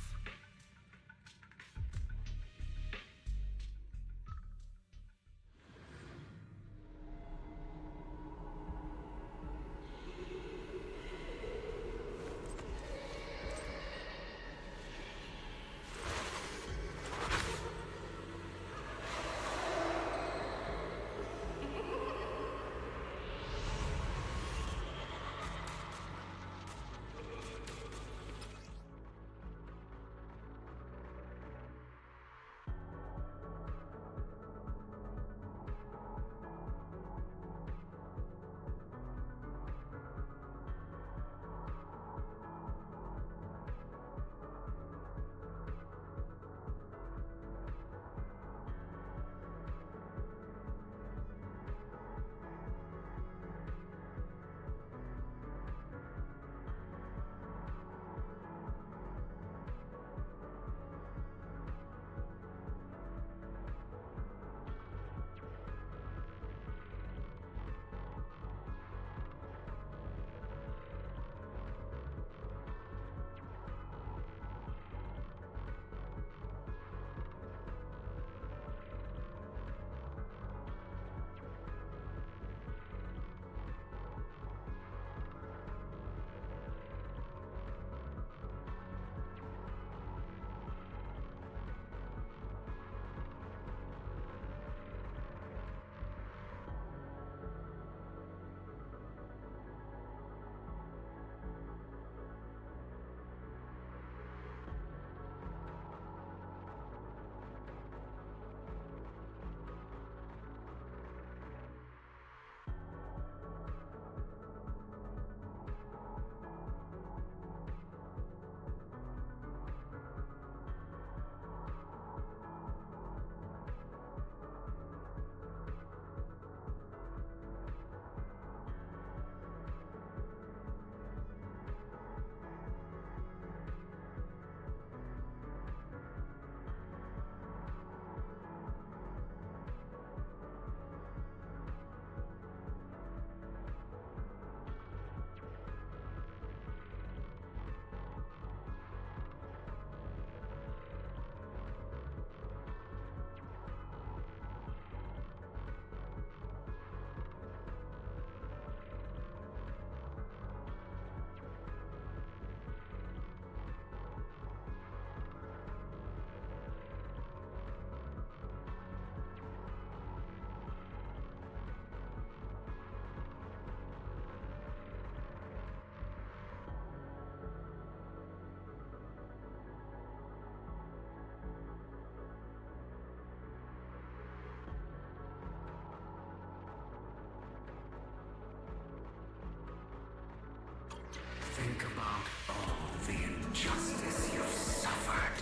Think about all the injustice you've suffered.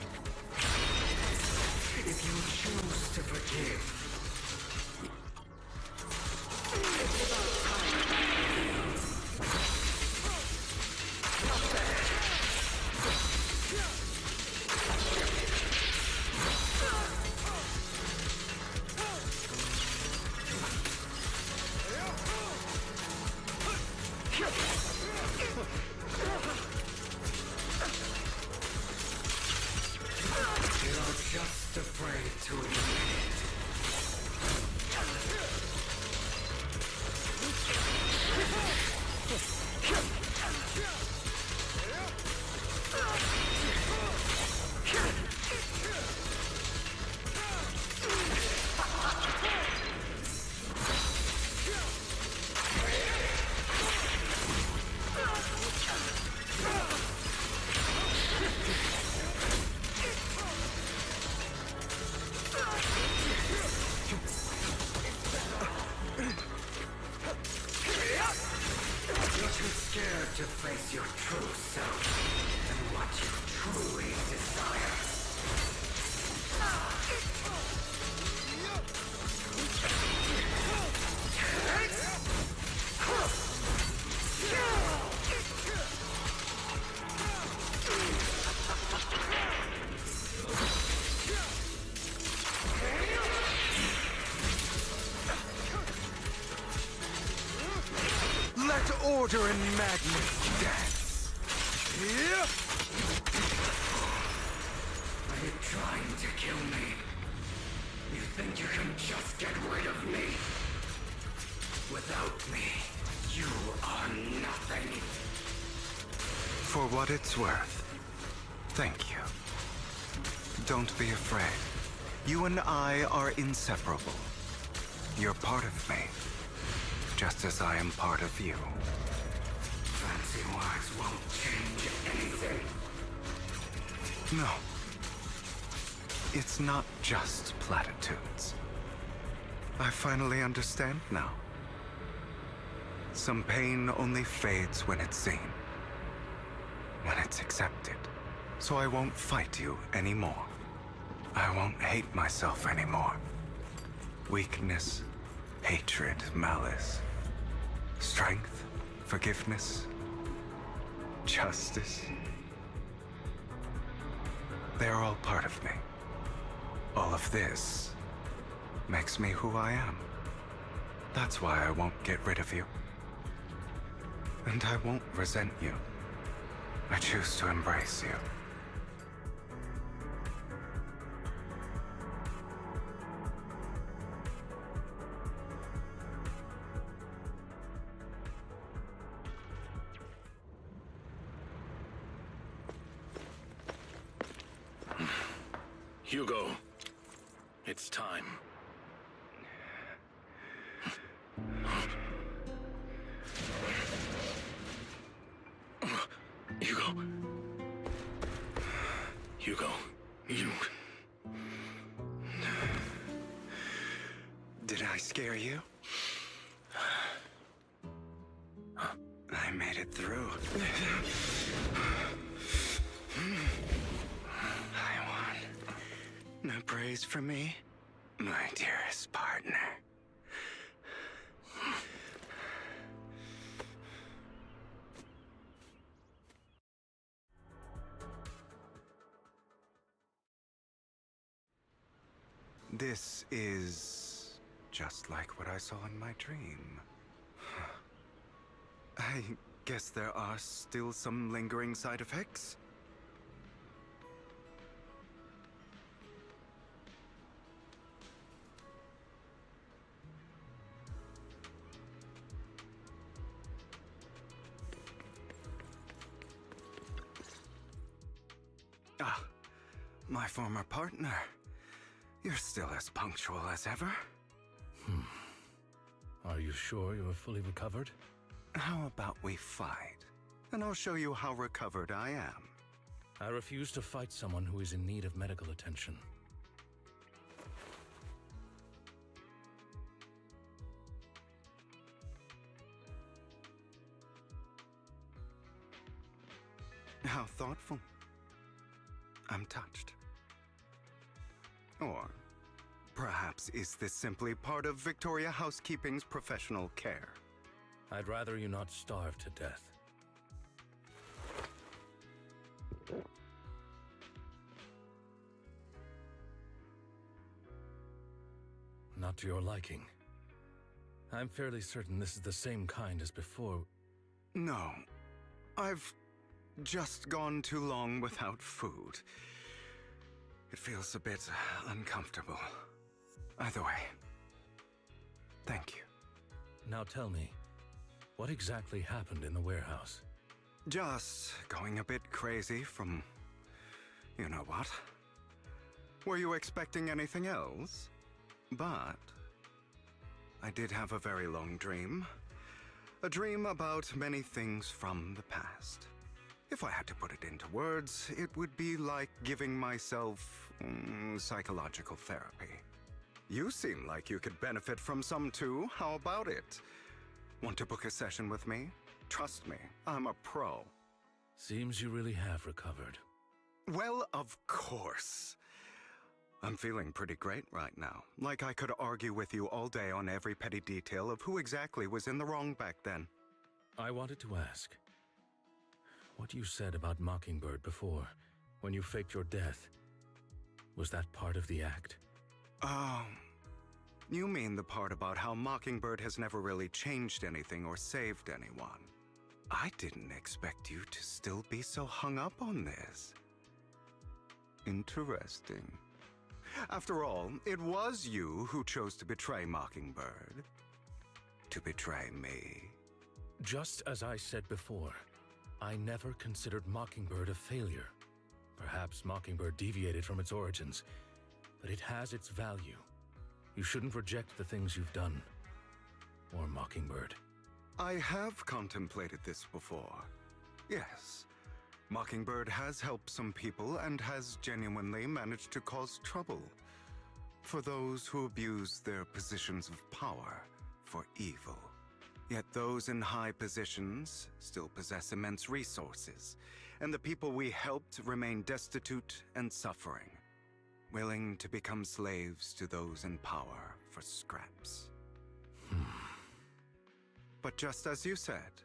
If you choose to forgive, it's about time. You're just afraid to admit it. You're too scared to face your true self and what you truly desire. Let order and madness dance. Are you trying to kill me? You think you can just get rid of me? Without me, you are nothing. For what it's worth, thank you. Don't be afraid. You and I are inseparable. You're part of me, just as I am part of you. Fancy words won't change anything. No. It's not just platitudes. I finally understand now. Some pain only fades when it's seen, when it's accepted. So I won't fight you anymore. I won't hate myself anymore. Weakness, hatred, malice, strength, forgiveness, justice. They're all part of me. All of this makes me who I am. That's why I won't get rid of you. And I won't resent you. I choose to embrace you. Hugo, it's time. Hugo, you... Did I scare you? I made it through. I won. No praise for me, my dearest partner. This is just like what I saw in my dream. I guess there are still some lingering side effects. Ah, my former partner. You're still as punctual as ever. Are you sure you're fully recovered? How about we fight? And I'll show you how recovered I am. I refuse to fight someone who is in need of medical attention. thoughtful. I'm touched. Or perhaps is this simply part of Victoria Housekeeping's professional care? I'd rather you not starve to death. Not to your liking. I'm fairly certain this is the same kind as before. No. I've just gone too long without food. It feels a bit uncomfortable. Either way, thank you. Now tell me, what exactly happened in the warehouse? Just going a bit crazy from... you know what? Were you expecting anything else? But I did have a very long dream. A dream about many things from the past. If I had to put it into words, it would be like giving myself psychological therapy. You seem like you could benefit from some too. How about it? Want to book a session with me? Trust me, I'm a pro. Seems you really have recovered. Well, of course. I'm feeling pretty great right now. Like I could argue with you all day on every petty detail of who exactly was in the wrong back then. I wanted to ask, what you said about Mockingbird before, when you faked your death, was that part of the act? Oh, you mean the part about how Mockingbird has never really changed anything or saved anyone. I didn't expect you to still be so hung up on this. Interesting. After all, it was you who chose to betray Mockingbird. To betray me. Just as I said before, I never considered Mockingbird a failure. Perhaps Mockingbird deviated from its origins, but it has its value. You shouldn't reject the things you've done. Or Mockingbird. I have contemplated this before. Yes. Mockingbird has helped some people and has genuinely managed to cause trouble for those who abuse their positions of power for evil. Yet those in high positions still possess immense resources, and the people we helped remain destitute and suffering, willing to become slaves to those in power for scraps. But just as you said,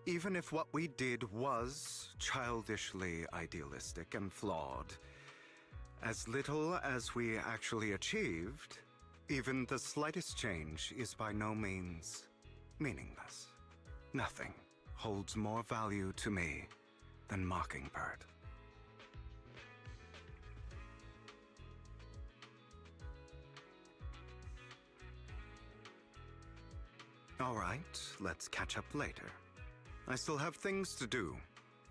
even if what we did was childishly idealistic and flawed, as little as we actually achieved, even the slightest change is by no means meaningless. Nothing holds more value to me than Mockingbird. All right, let's catch up later. I still have things to do,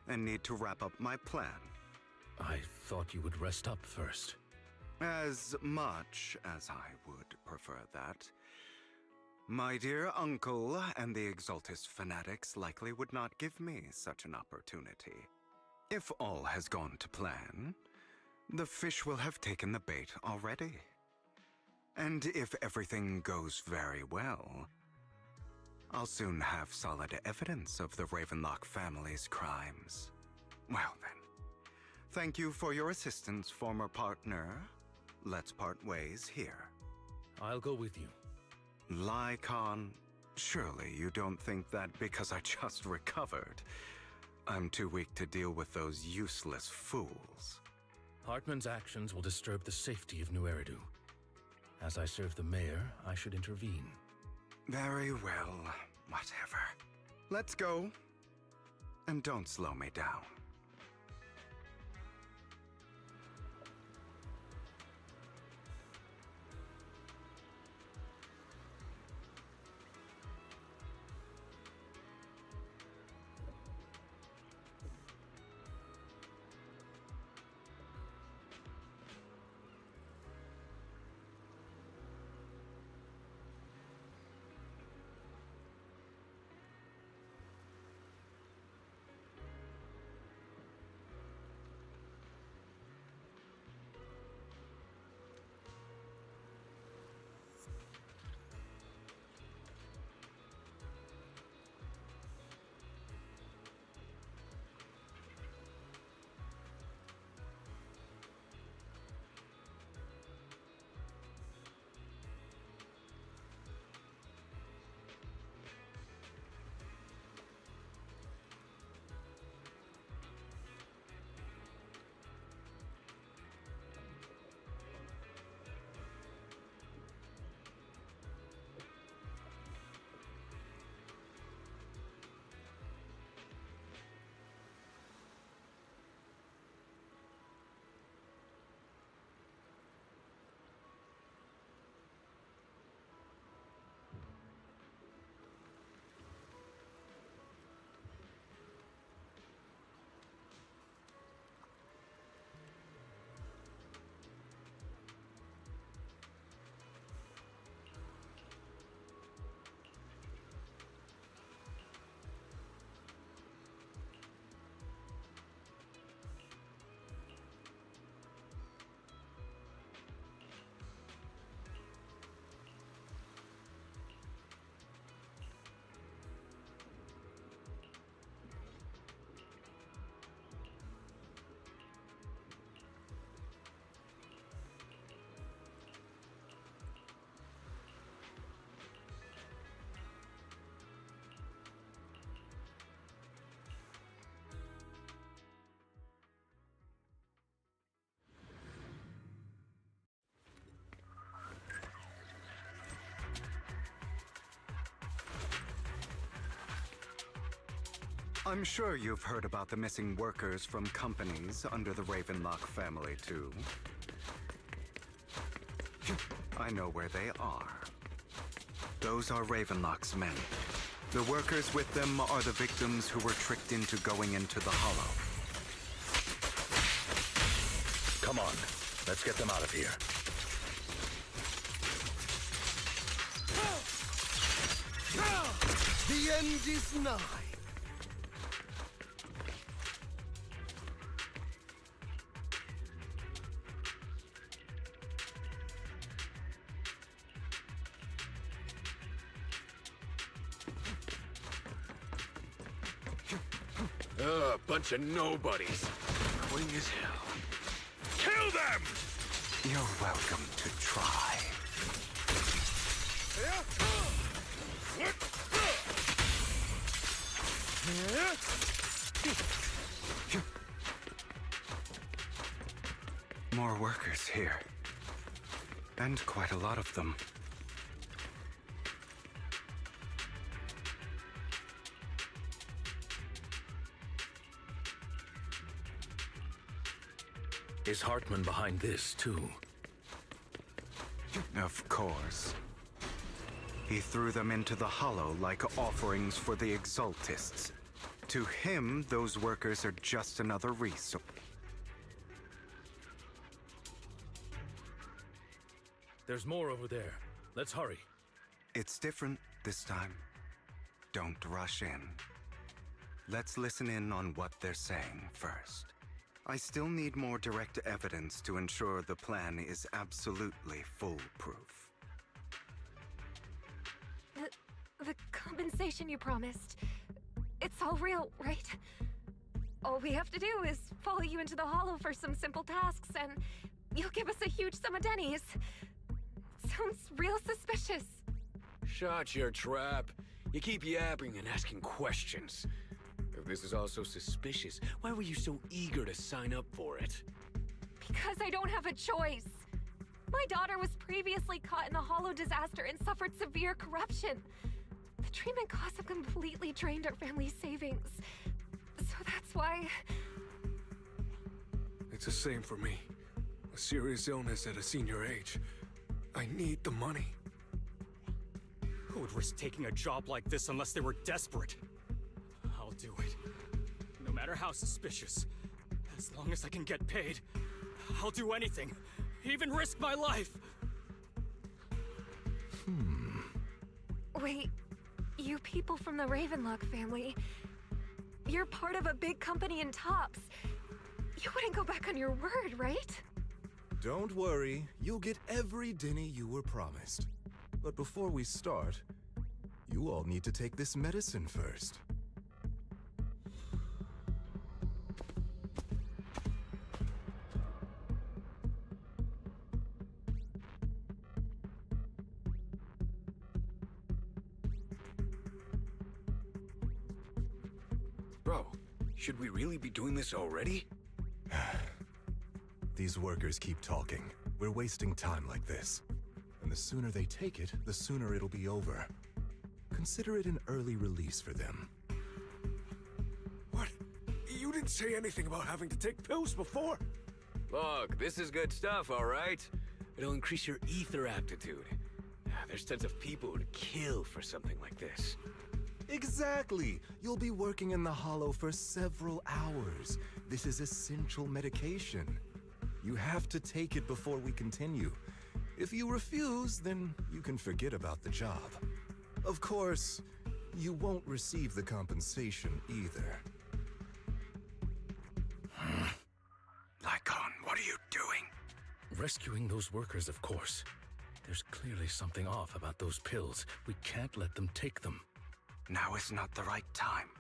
and need to wrap up my plan. I thought you would rest up first. As much as I would prefer that. My dear uncle and the Exaltus fanatics likely would not give me such an opportunity. If all has gone to plan, the fish will have taken the bait already. And if everything goes very well, I'll soon have solid evidence of the Ravenlock family's crimes. Well then, thank you for your assistance, former partner. Let's part ways here. I'll go with you. Lycon, surely you don't think that because I just recovered, I'm too weak to deal with those useless fools. Hartman's actions will disturb the safety of New Eridu. As I serve the mayor, I should intervene. Very well, whatever. Let's go. And don't slow me down. I'm sure you've heard about the missing workers from companies under the Ravenlock family, too. I know where they are. Those are Ravenlock's men. The workers with them are the victims who were tricked into going into the Hollow. Come on, let's get them out of here. The end is nigh. Bunch of nobodies. Cling as hell. Kill them! You're welcome to try. More workers here. And quite a lot of them. Is Hartman behind this, too? Of course. He threw them into the Hollow like offerings for the Exaltists. To him, those workers are just another resource. There's more over there. Let's hurry. It's different this time. Don't rush in. Let's listen in on what they're saying first. I still need more direct evidence to ensure the plan is absolutely foolproof. The compensation you promised, it's all real, right? All we have to do is follow you into the Hollow for some simple tasks, and you'll give us a huge sum of dennies. Sounds real suspicious. Shut your trap. You keep yapping and asking questions. If this is all so suspicious, why were you so eager to sign up for it? Because I don't have a choice. My daughter was previously caught in the Hollow disaster and suffered severe corruption. The treatment costs have completely drained our family's savings. So that's why... It's the same for me. A serious illness at a senior age. I need the money. Who would risk taking a job like this unless they were desperate? I'll do it. No matter how suspicious. As long as I can get paid, I'll do anything. Even risk my life! Wait, you people from the Ravenlock family, you're part of a big company in Tops. You wouldn't go back on your word, right? Don't worry, you'll get every denny you were promised. But before we start, you all need to take this medicine first. Bro, should we really be doing this already? These workers keep talking. We're wasting time like this. And the sooner they take it, the sooner it'll be over. Consider it an early release for them. What? You didn't say anything about having to take pills before. Look, this is good stuff, all right? It'll increase your ether aptitude. There's tons of people who'd kill for something like this. Exactly! You'll be working in the Hollow for several hours. This is essential medication. You have to take it before we continue. If you refuse, then you can forget about the job. Of course, you won't receive the compensation either. Lycon, what are you doing? Rescuing those workers, of course. There's clearly something off about those pills. We can't let them take them. Now is not the right time.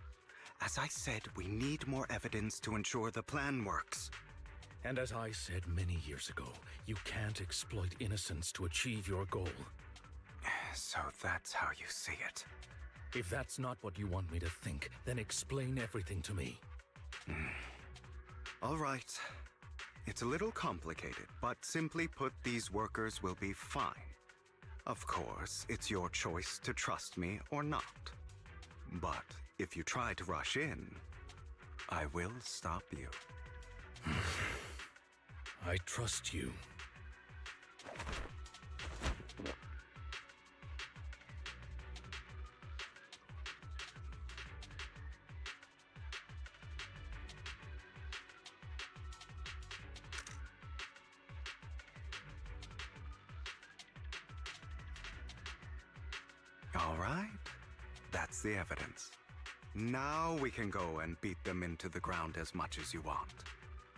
As I said, we need more evidence to ensure the plan works. And as I said many years ago, you can't exploit innocence to achieve your goal. So that's how you see it. If that's not what you want me to think, then explain everything to me. All right. It's a little complicated, but simply put, these workers will be fine. Of course, it's your choice to trust me or not. But if you try to rush in, I will stop you. I trust you. All right. That's the evidence. Now we can go and beat them into the ground as much as you want.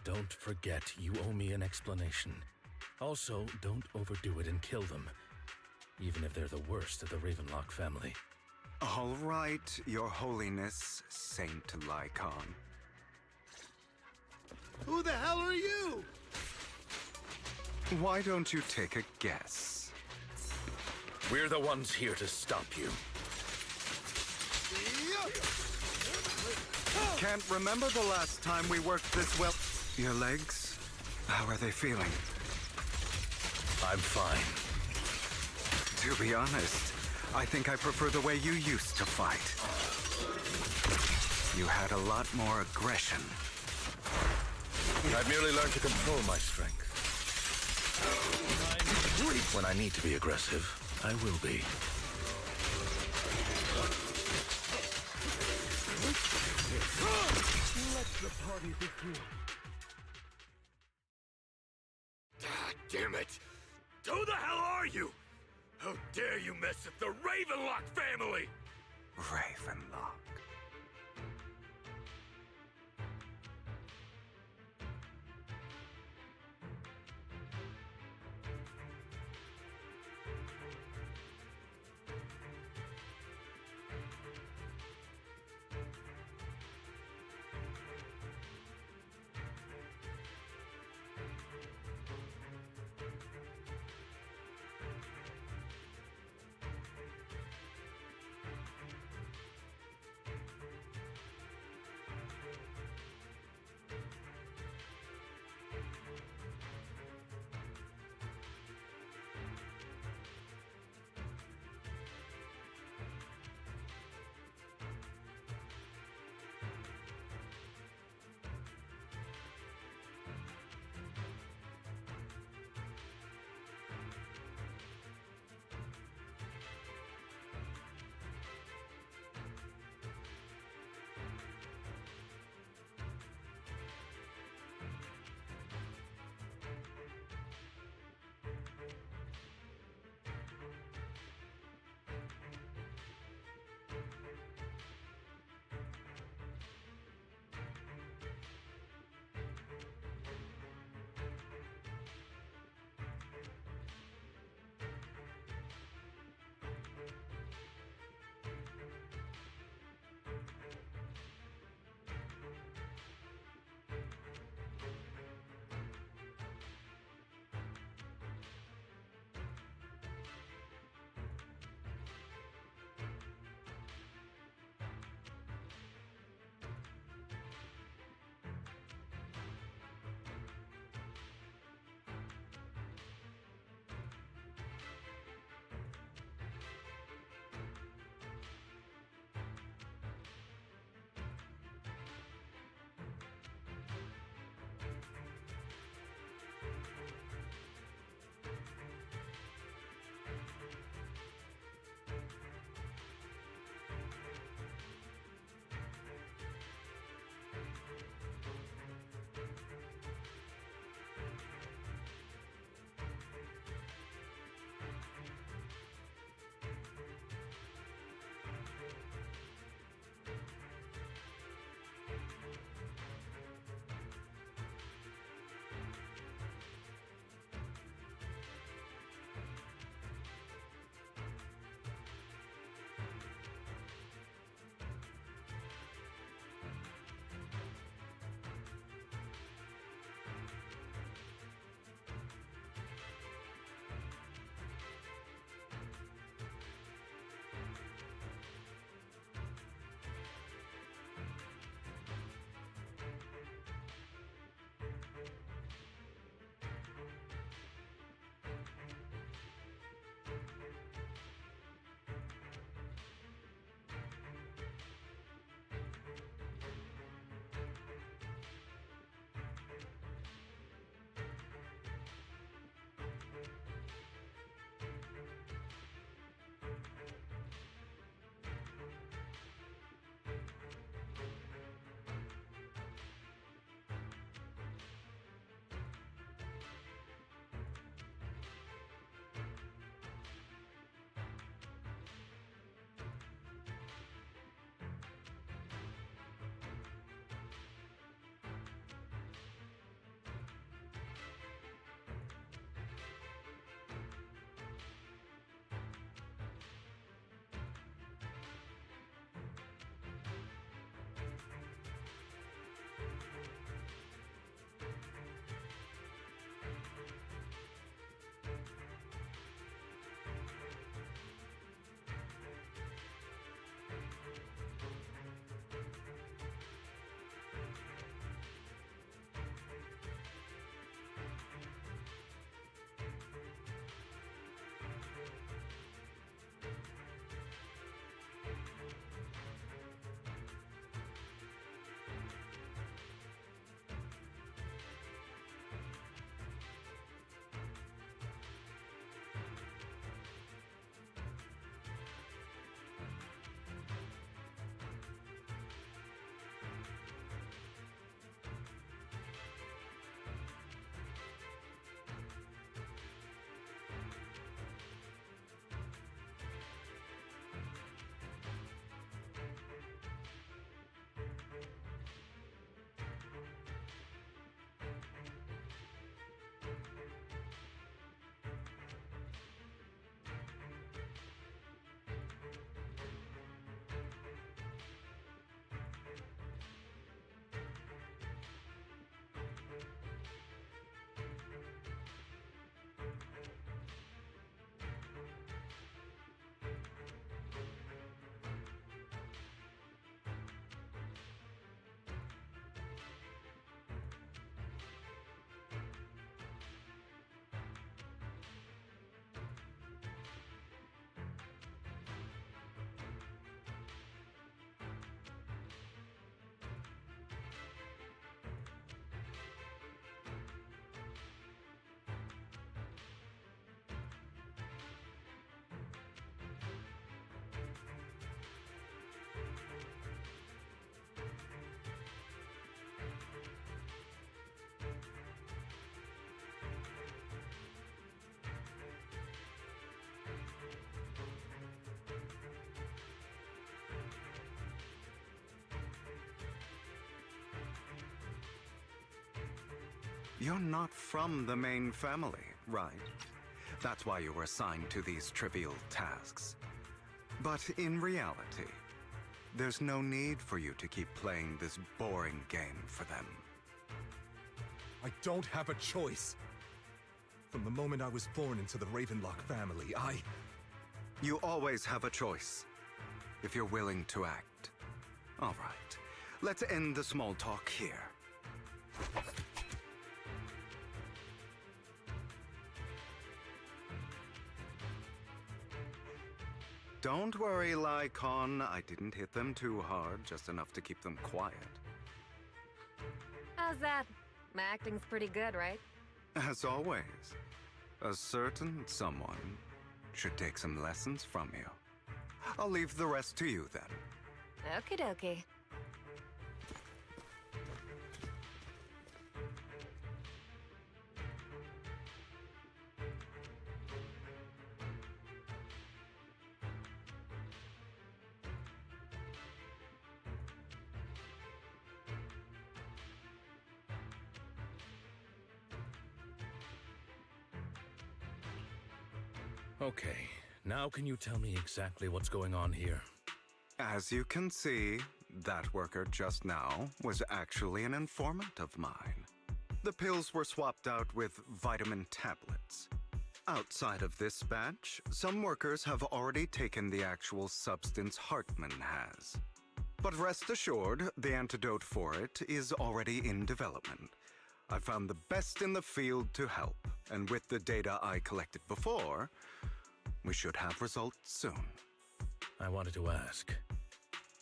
Don't forget, you owe me an explanation. Also, don't overdo it and kill them, even if they're the worst of the Ravenlock family. All right, Your Holiness, Saint Lycon. Who the hell are you? Why don't you take a guess? We're the ones here to stop you. Can't remember the last time we worked this well. Your legs? How are they feeling? I'm fine. To be honest, I think I prefer the way you used to fight. You had a lot more aggression. I've merely learned to control my strength. When I need to be aggressive, I will be. Let the party begin. Ah, damn it! Who the hell are you? How dare you mess with the Ravenlock family? Ravenlock. You're not from the main family, right? That's why you were assigned to these trivial tasks. But in reality, there's no need for you to keep playing this boring game for them. I don't have a choice. From the moment I was born into the Ravenlock family, You always have a choice, if you're willing to act. All right, let's end the small talk here. Don't worry, Lycon. I didn't hit them too hard, just enough to keep them quiet. How's that? My acting's pretty good, right? As always, a certain someone should take some lessons from you. I'll leave the rest to you then. Okie dokie. Okay, now can you tell me exactly what's going on here? As you can see, that worker just now was actually an informant of mine. The pills were swapped out with vitamin tablets. Outside of this batch, some workers have already taken the actual substance Hartman has. But rest assured, the antidote for it is already in development. I found the best in the field to help, and with the data I collected before, we should have results soon. I wanted to ask.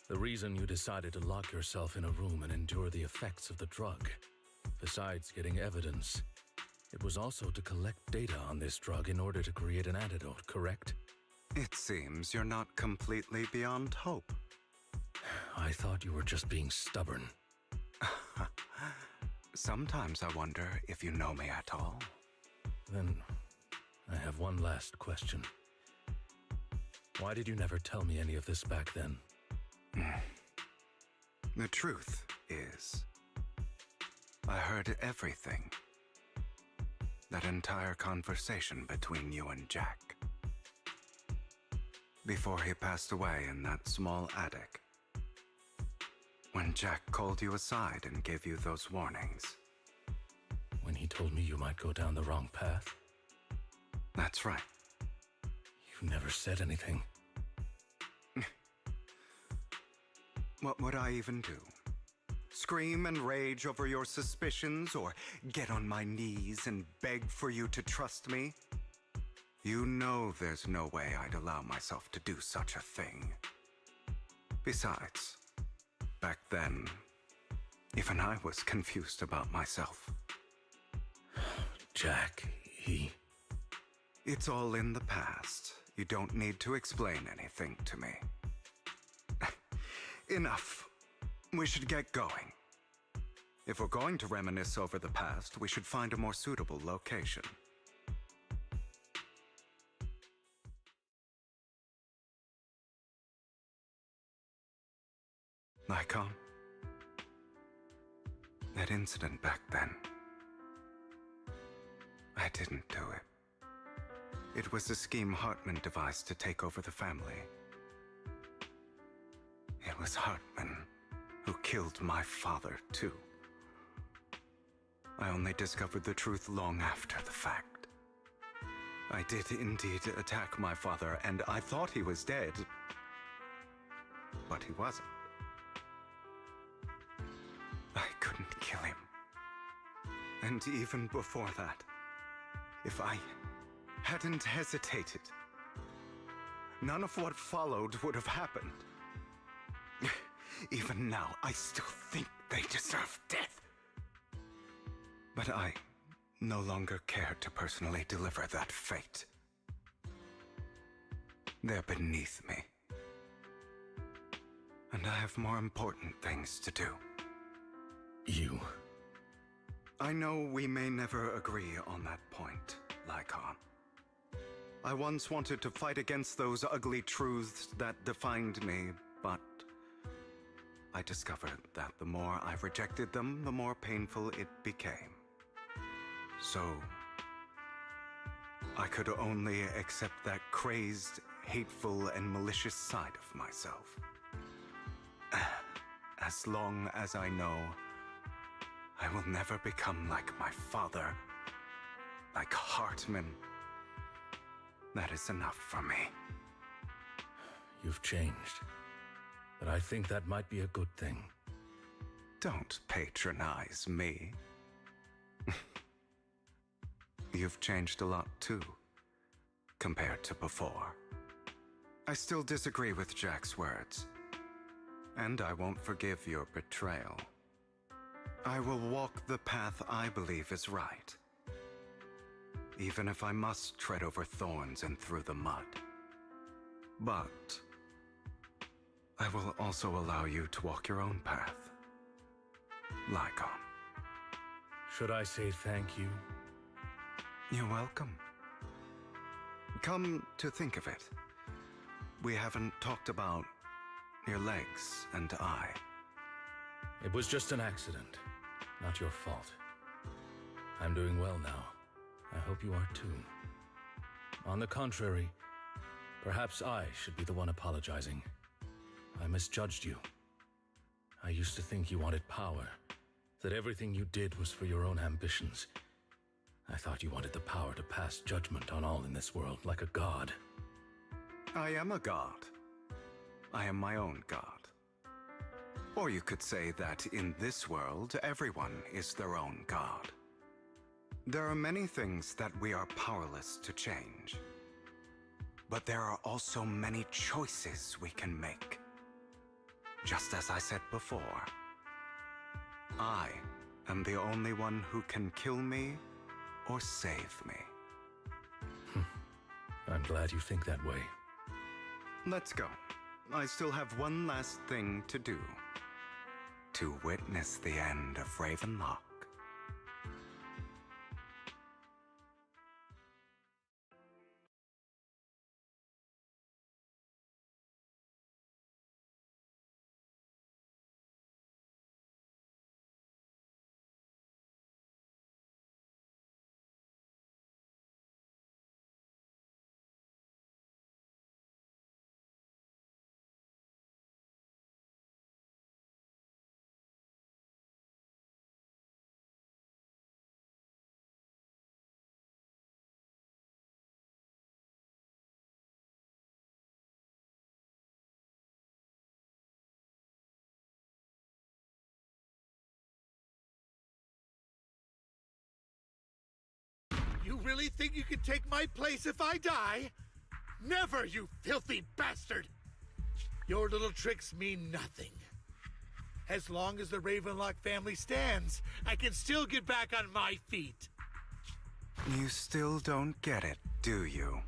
The reason you decided to lock yourself in a room and endure the effects of the drug, besides getting evidence, it was also to collect data on this drug in order to create an antidote, correct? It seems you're not completely beyond hope. I thought you were just being stubborn. Sometimes I wonder if you know me at all. Then, I have one last question. Why did you never tell me any of this back then? The truth is, I heard everything. That entire conversation between you and Jack. Before he passed away in that small attic. When Jack called you aside and gave you those warnings. When he told me you might go down the wrong path? That's right. You never said anything. What would I even do? Scream and rage over your suspicions, or get on my knees and beg for you to trust me? You know there's no way I'd allow myself to do such a thing. Besides, back then, even I was confused about myself. Jack, It's all in the past. You don't need to explain anything to me. Enough. We should get going. If we're going to reminisce over the past, we should find a more suitable location. Lycon, that incident back then, I didn't do it. It was a scheme Hartman devised to take over the family. It was Hartman who killed my father, too. I only discovered the truth long after the fact. I did indeed attack my father, and I thought he was dead. But he wasn't. I couldn't kill him. And even before that, if I hadn't hesitated, none of what followed would have happened. Even now, I still think they deserve death. But I no longer care to personally deliver that fate. They're beneath me. And I have more important things to do. I know we may never agree on that point, Lycon. I once wanted to fight against those ugly truths that defined me, but I discovered that the more I rejected them, the more painful it became. So I could only accept that crazed, hateful, and malicious side of myself. As long as I know I will never become like my father, like Hartman, that is enough for me. You've changed, but I think that might be a good thing. Don't patronize me. You've changed a lot too, compared to before. I still disagree with Jack's words, and I won't forgive your betrayal. I will walk the path I believe is right, even if I must tread over thorns and through the mud. But I will also allow you to walk your own path. Lycon. Should I say thank you? You're welcome. Come to think of it, we haven't talked about your legs and eye. It was just an accident, not your fault. I'm doing well now. I hope you are too. On the contrary, perhaps I should be the one apologizing. I misjudged you. I used to think you wanted power, that everything you did was for your own ambitions. I thought you wanted the power to pass judgment on all in this world like a god. I am a god. I am my own god. Or you could say that in this world, everyone is their own god. There are many things that we are powerless to change. But there are also many choices we can make. Just as I said before, I am the only one who can kill me or save me. I'm glad you think that way. Let's go. I still have one last thing to do. To witness the end of Ravenlock. You really think you can take my place if I die? Never, you filthy bastard! Your little tricks mean nothing. As long as the Ravenlock family stands, I can still get back on my feet. You still don't get it, do you?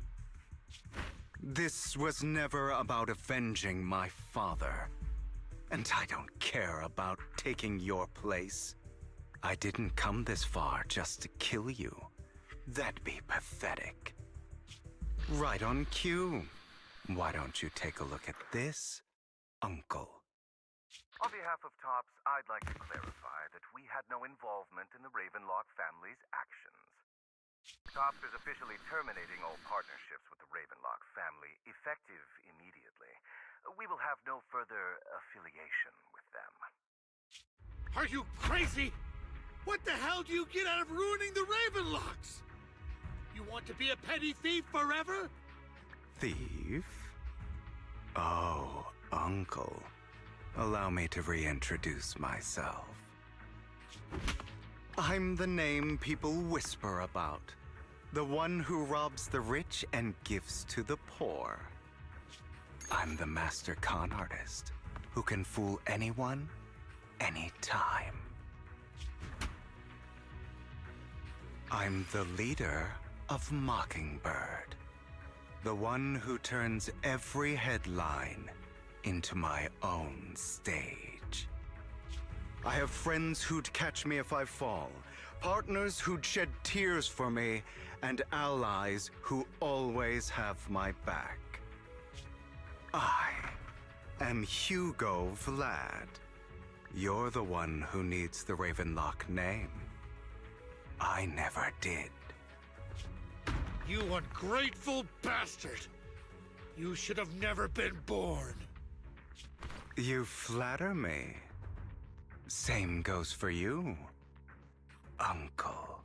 This was never about avenging my father. And I don't care about taking your place. I didn't come this far just to kill you. That'd be pathetic. Right on cue. Why don't you take a look at this, Uncle? On behalf of TOPS, I'd like to clarify that we had no involvement in the Ravenlock family's actions. TOPS is officially terminating all partnerships with the Ravenlock family, effective immediately. We will have no further affiliation with them. Are you crazy? What the hell do you get out of ruining the Ravenlocks? You want to be a petty thief forever? Thief? Oh, Uncle. Allow me to reintroduce myself. I'm the name people whisper about. The one who robs the rich and gives to the poor. I'm the master con artist who can fool anyone, anytime. I'm the leader of Mockingbird. The one who turns every headline into my own stage. I have friends who'd catch me if I fall, partners who'd shed tears for me, and allies who always have my back. I am Hugo Vlad. You're the one who needs the Ravenlock name. I never did. You ungrateful bastard! You should have never been born. You flatter me. Same goes for you, Uncle.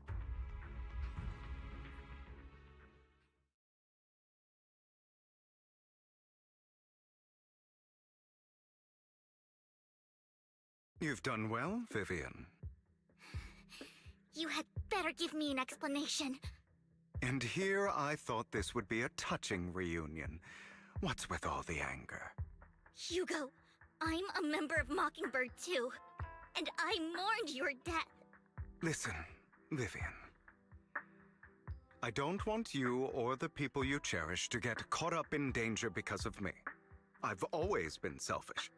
You've done well, Vivian. You had better give me an explanation. And here I thought this would be a touching reunion. What's with all the anger? Hugo, I'm a member of Mockingbird too, and I mourned your death. Listen, Vivian. I don't want you or the people you cherish to get caught up in danger because of me. I've always been selfish,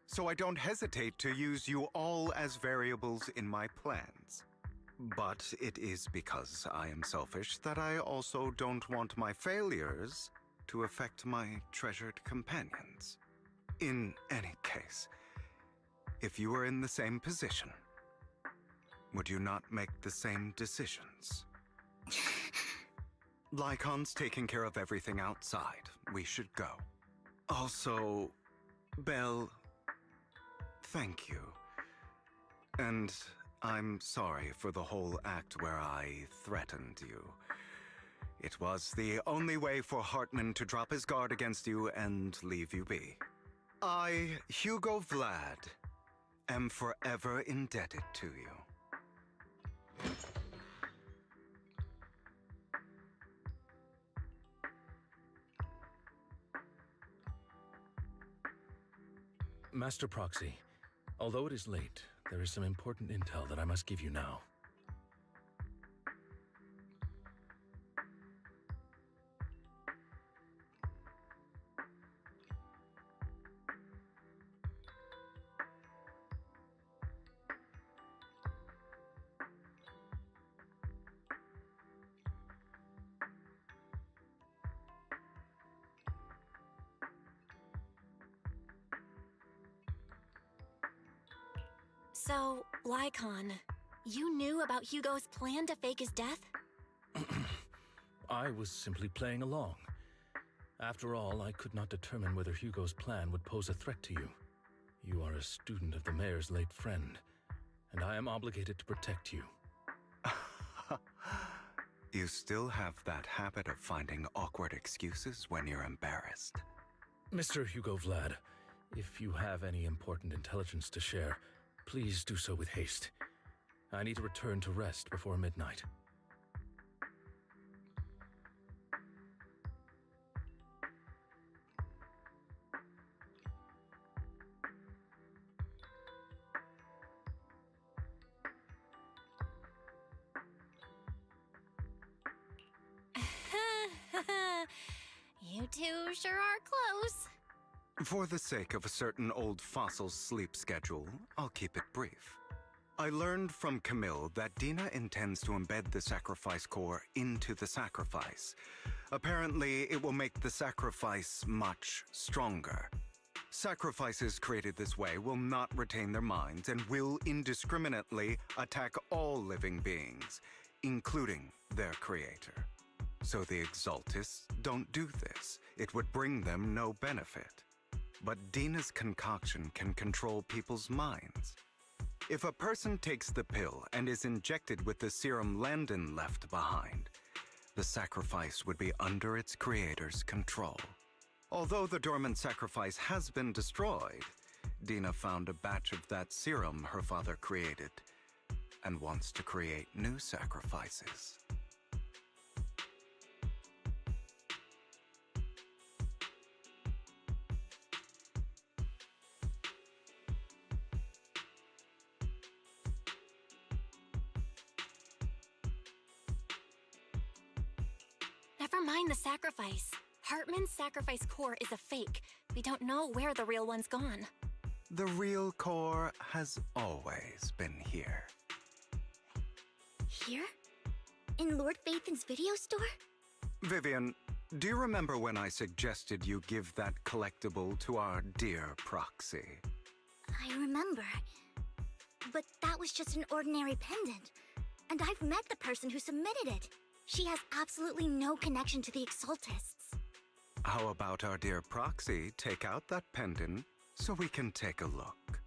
so I don't hesitate to use you all as variables in my plans. But it is because I am selfish that I also don't want my failures to affect my treasured companions. In any case, if you were in the same position, would you not make the same decisions? Lycon's taking care of everything outside. We should go. Also, Belle, thank you. And I'm sorry for the whole act where I threatened you. It was the only way for Hartman to drop his guard against you and leave you be. I, Hugo Vlad, am forever indebted to you. Master Proxy, although it is late, there is some important intel that I must give you now. So, Lycon, you knew about Hugo's plan to fake his death? I was simply playing along. After all, I could not determine whether Hugo's plan would pose a threat to you. You are a student of the mayor's late friend, and I am obligated to protect you. You still have that habit of finding awkward excuses when you're embarrassed. Mr. Hugo Vlad, if you have any important intelligence to share, please do so with haste. I need to return to rest before midnight. You two sure are close. For the sake of a certain old fossil's sleep schedule, I'll keep it brief. I learned from Camille that Dina intends to embed the sacrifice core into the sacrifice. Apparently, it will make the sacrifice much stronger. Sacrifices created this way will not retain their minds and will indiscriminately attack all living beings, including their creator. So the Exaltists don't do this. It would bring them no benefit. But Dina's concoction can control people's minds. If a person takes the pill and is injected with the serum Landon left behind, the sacrifice would be under its creator's control. Although the dormant sacrifice has been destroyed, Dina found a batch of that serum her father created and wants to create new sacrifices. Never mind the sacrifice. Hartman's sacrifice core is a fake. We don't know where the real one's gone. The real core has always been here. Here? In Lord Phaethon's video store? Vivian, do you remember when I suggested you give that collectible to our dear Proxy? I remember. But that was just an ordinary pendant. And I've met the person who submitted it. She has absolutely no connection to the Exaltists. How about our dear Proxy take out that pendant so we can take a look?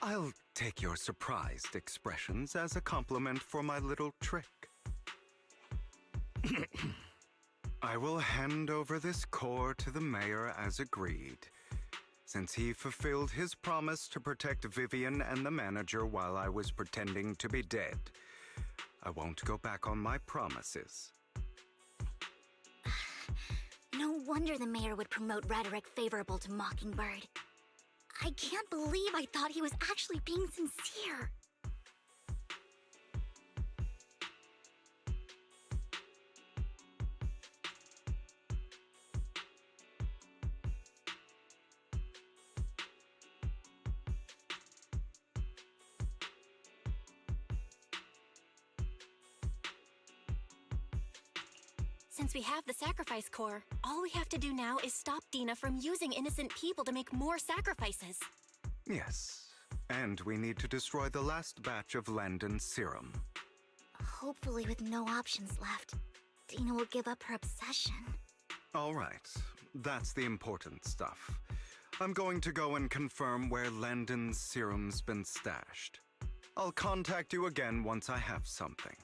I'll take your surprised expressions as a compliment for my little trick. I will hand over this core to the mayor as agreed. Since he fulfilled his promise to protect Vivian and the manager while I was pretending to be dead, I won't go back on my promises. No wonder the mayor would promote rhetoric favorable to Mockingbird. I can't believe I thought he was actually being sincere. Since we have the sacrifice core, all we have to do now is stop Dina from using innocent people to make more sacrifices. Yes, and we need to destroy the last batch of Landon's serum. Hopefully with no options left, Dina will give up her obsession. All right, that's the important stuff. I'm going to go and confirm where Landon's serum's been stashed. I'll contact you again once I have something.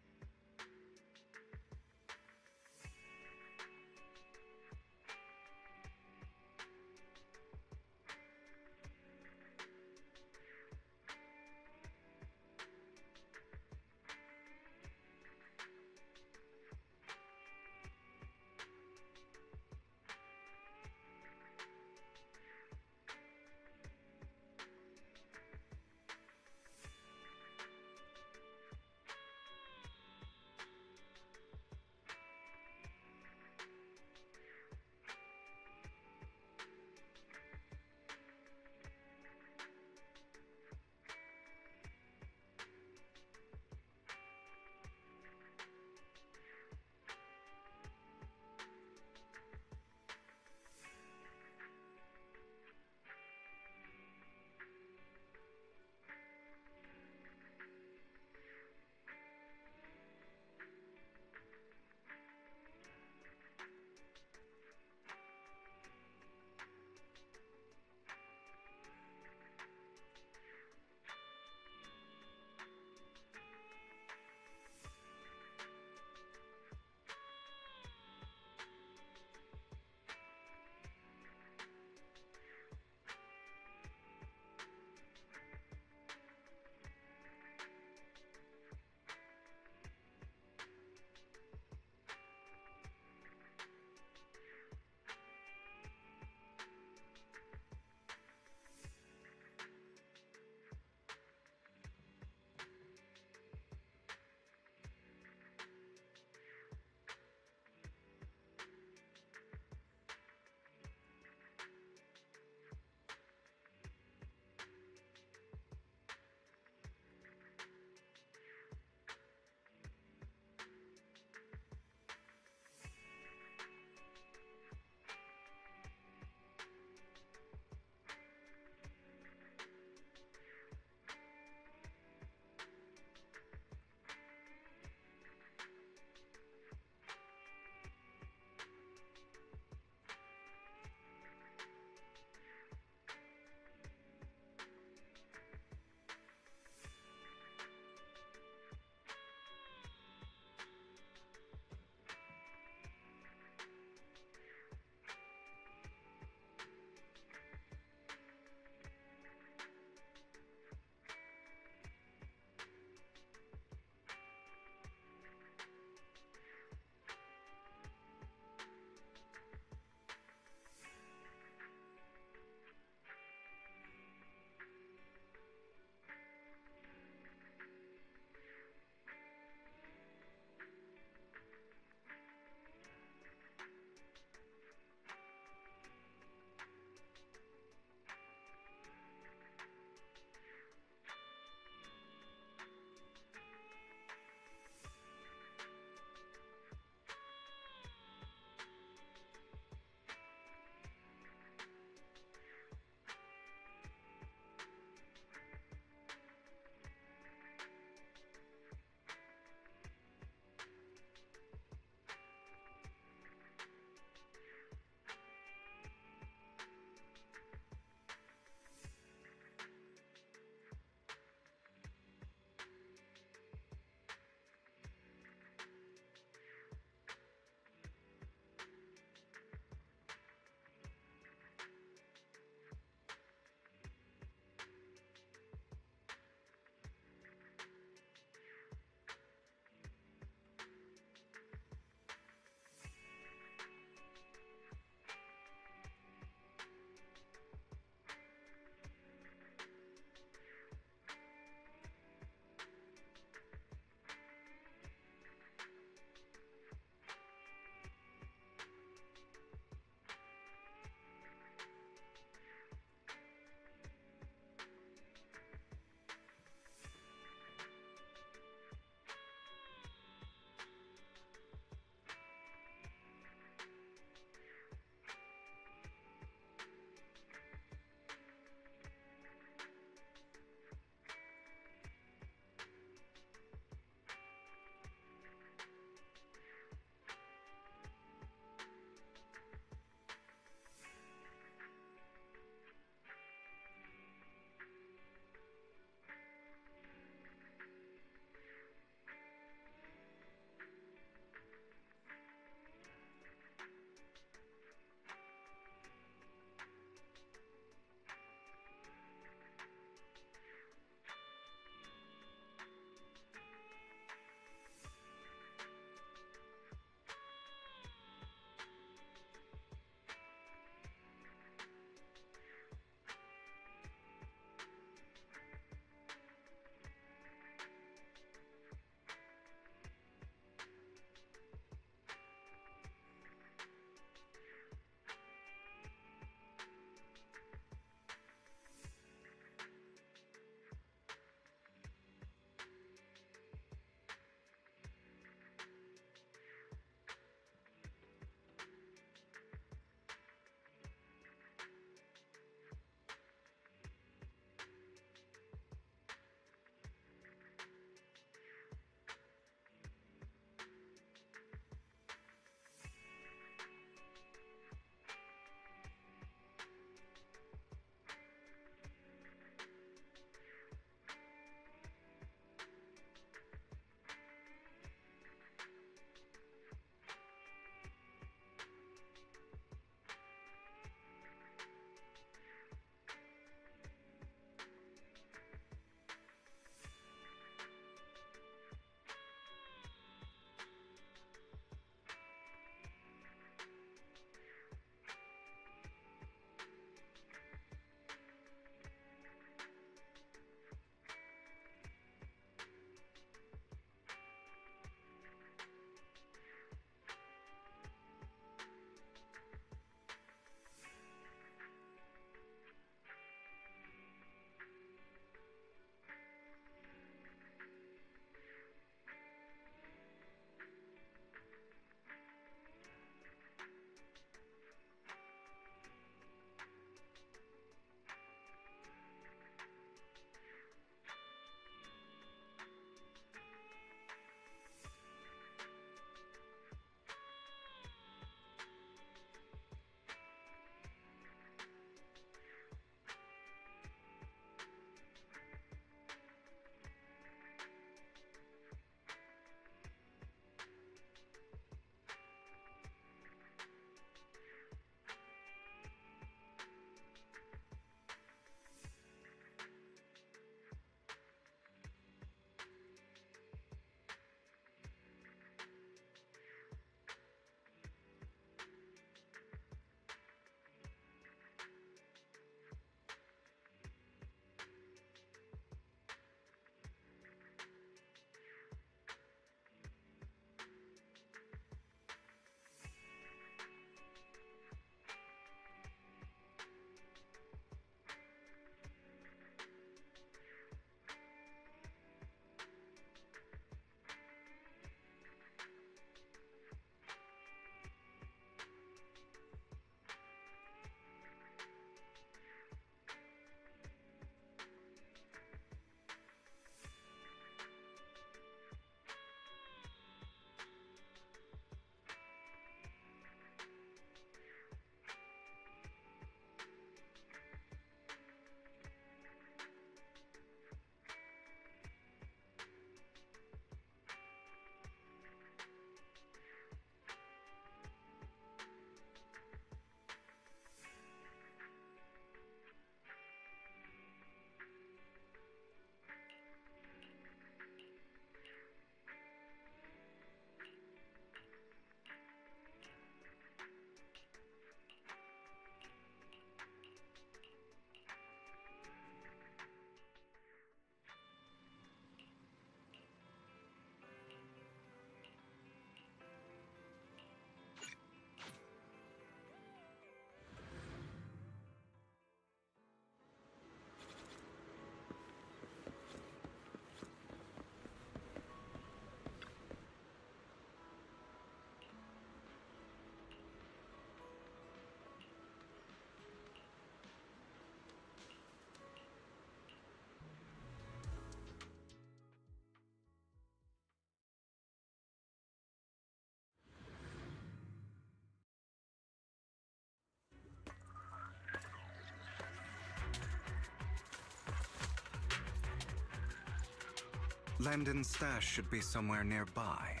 Landon's stash should be somewhere nearby.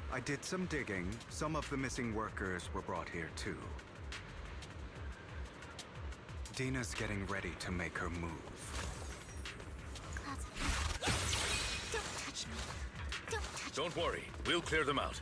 I did some digging. Some of the missing workers were brought here too. Dina's getting ready to make her move. Don't touch me. Don't touch me. Don't worry, we'll clear them out.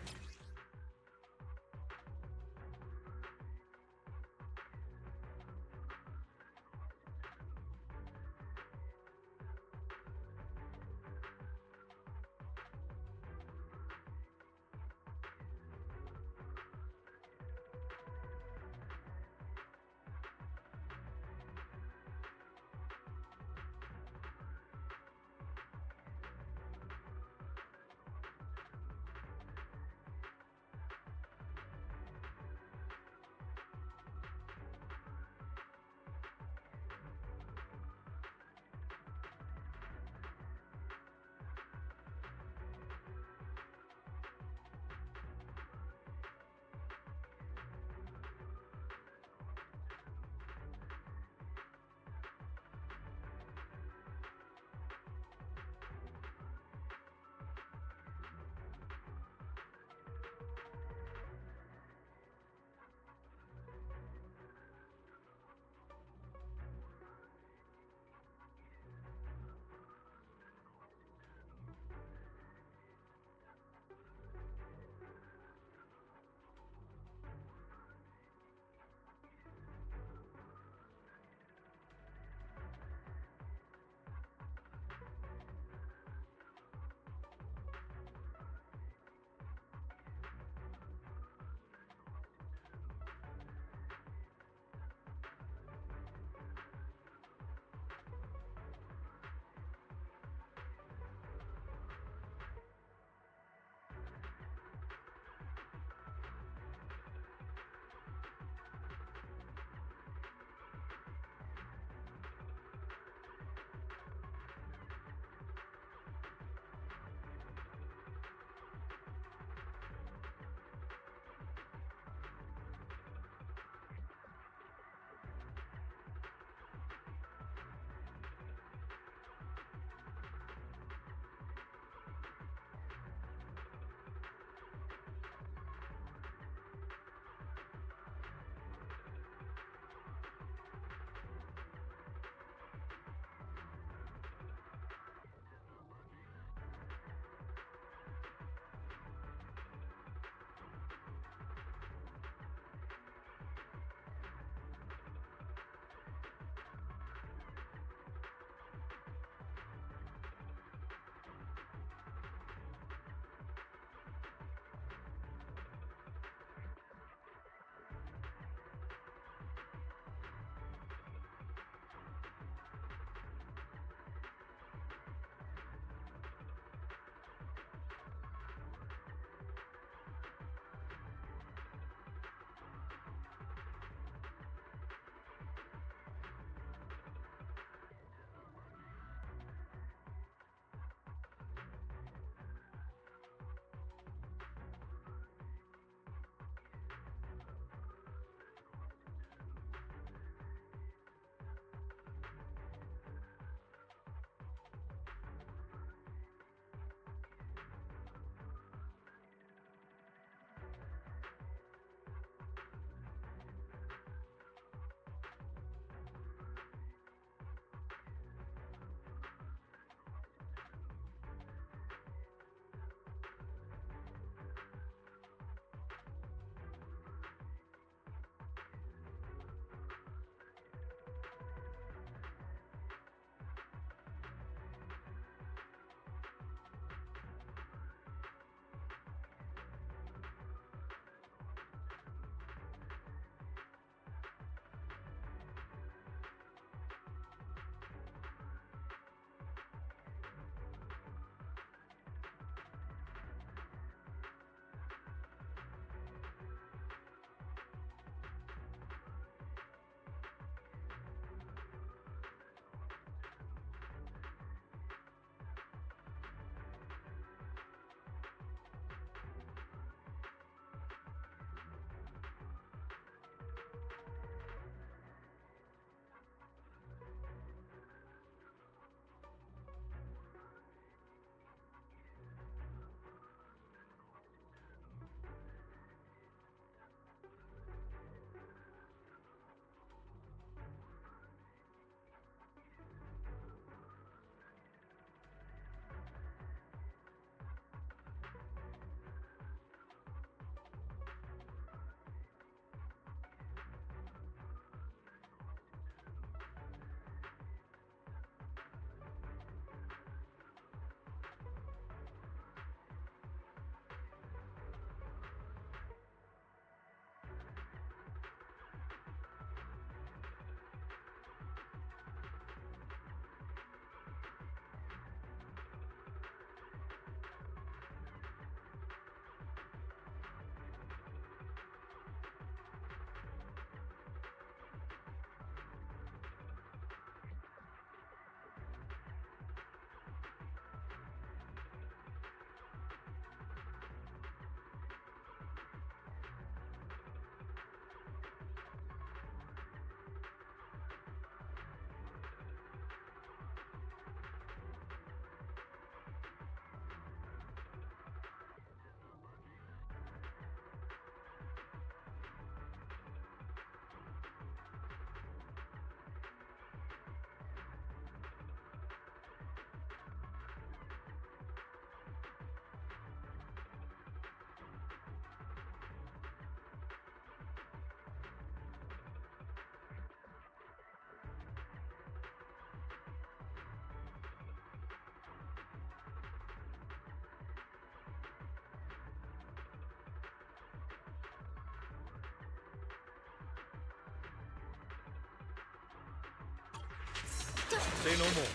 Say no more.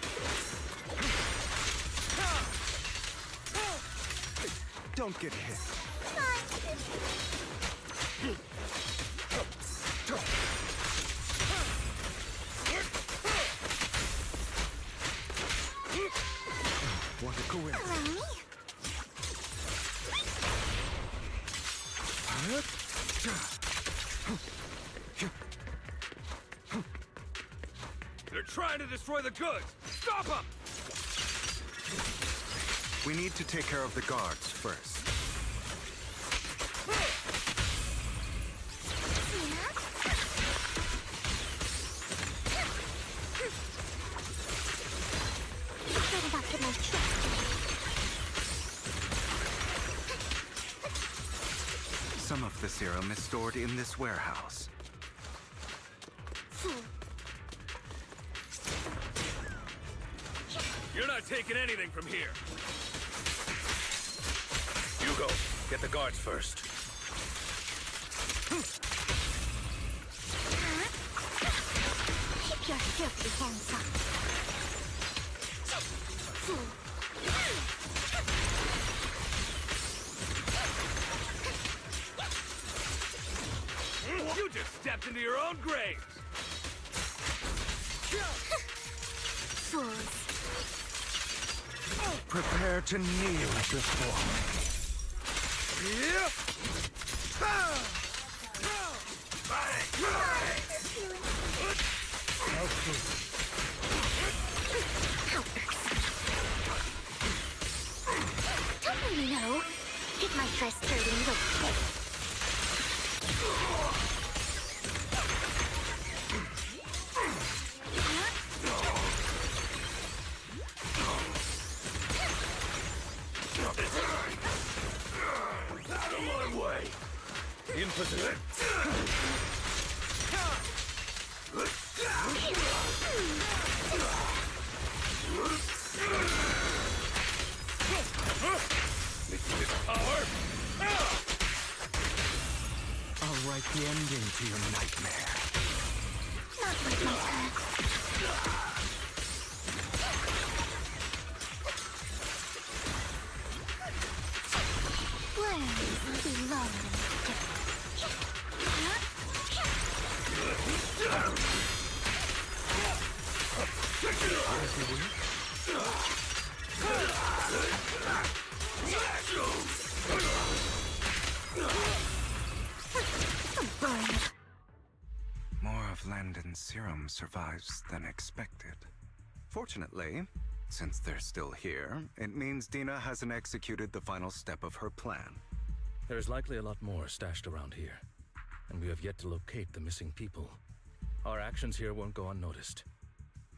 Don't get hit. What a coincidence. They're trying to destroy the goods! Stop them! We need to take care of the guards first. Some of the serum is stored in this warehouse. You're not taking anything from here. Hugo, get the guards first. Keep your filthy hands up. You just stepped into your own grave! Fools. Prepare to kneel before me. Don't really know. Get my dress dirty and you'll pay. In position. This power. I'll write the ending to your nightmare. Not with my hands. Where belong More of Landon's serum survives than expected. Fortunately, since they're still here, it means Dina hasn't executed the final step of her plan. There's likely a lot more stashed around here, and we have yet to locate the missing people. Our actions here won't go unnoticed.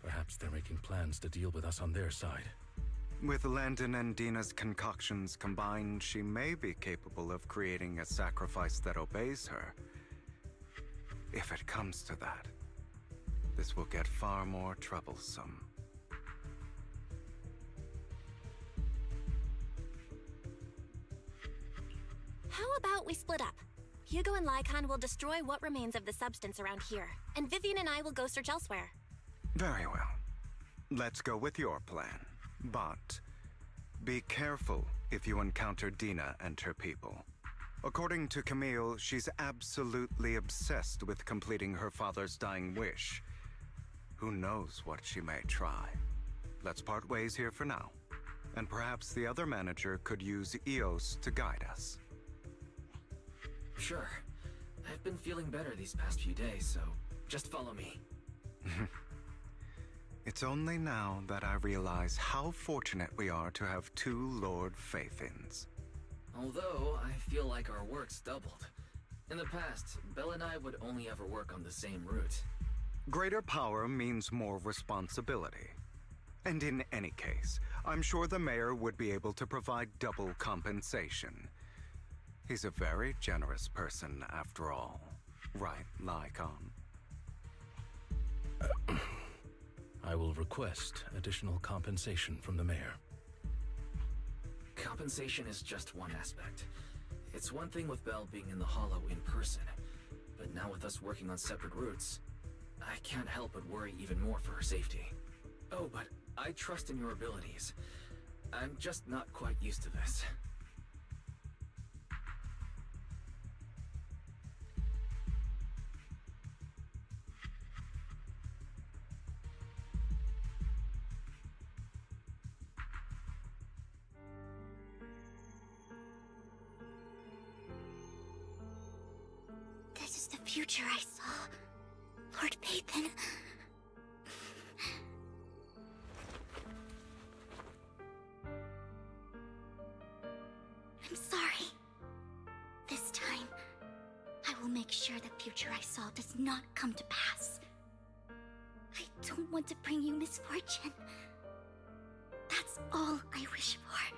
Perhaps they're making plans to deal with us on their side. With Landon and Dina's concoctions combined, she may be capable of creating a sacrifice that obeys her. If it comes to that, this will get far more troublesome. How about we split up? Hugo and Lycon will destroy what remains of the substance around here, and Vivian and I will go search elsewhere. Very well. Let's go with your plan. But be careful if you encounter Dina and her people. According to Camille, she's absolutely obsessed with completing her father's dying wish. Who knows what she may try? Let's part ways here for now. And perhaps the other manager could use EOS to guide us. Sure. I've been feeling better these past few days, so just follow me. It's only now that I realize how fortunate we are to have two Lord Phaethons. Although, I feel like our work's doubled. In the past, Belle and I would only ever work on the same route. Greater power means more responsibility. And in any case, I'm sure the mayor would be able to provide double compensation. He's a very generous person, after all. Right, Lycon? I will request additional compensation from the mayor. Compensation is just one aspect. It's one thing with Belle being in the Hollow in person, but now with us working on separate routes, I can't help but worry even more for her safety. Oh, but I trust in your abilities. I'm just not quite used to this. This is the future I saw. Lord Phaethon. I'm sorry. This time, I will make sure the future I saw does not come to pass. I don't want to bring you misfortune. That's all I wish for.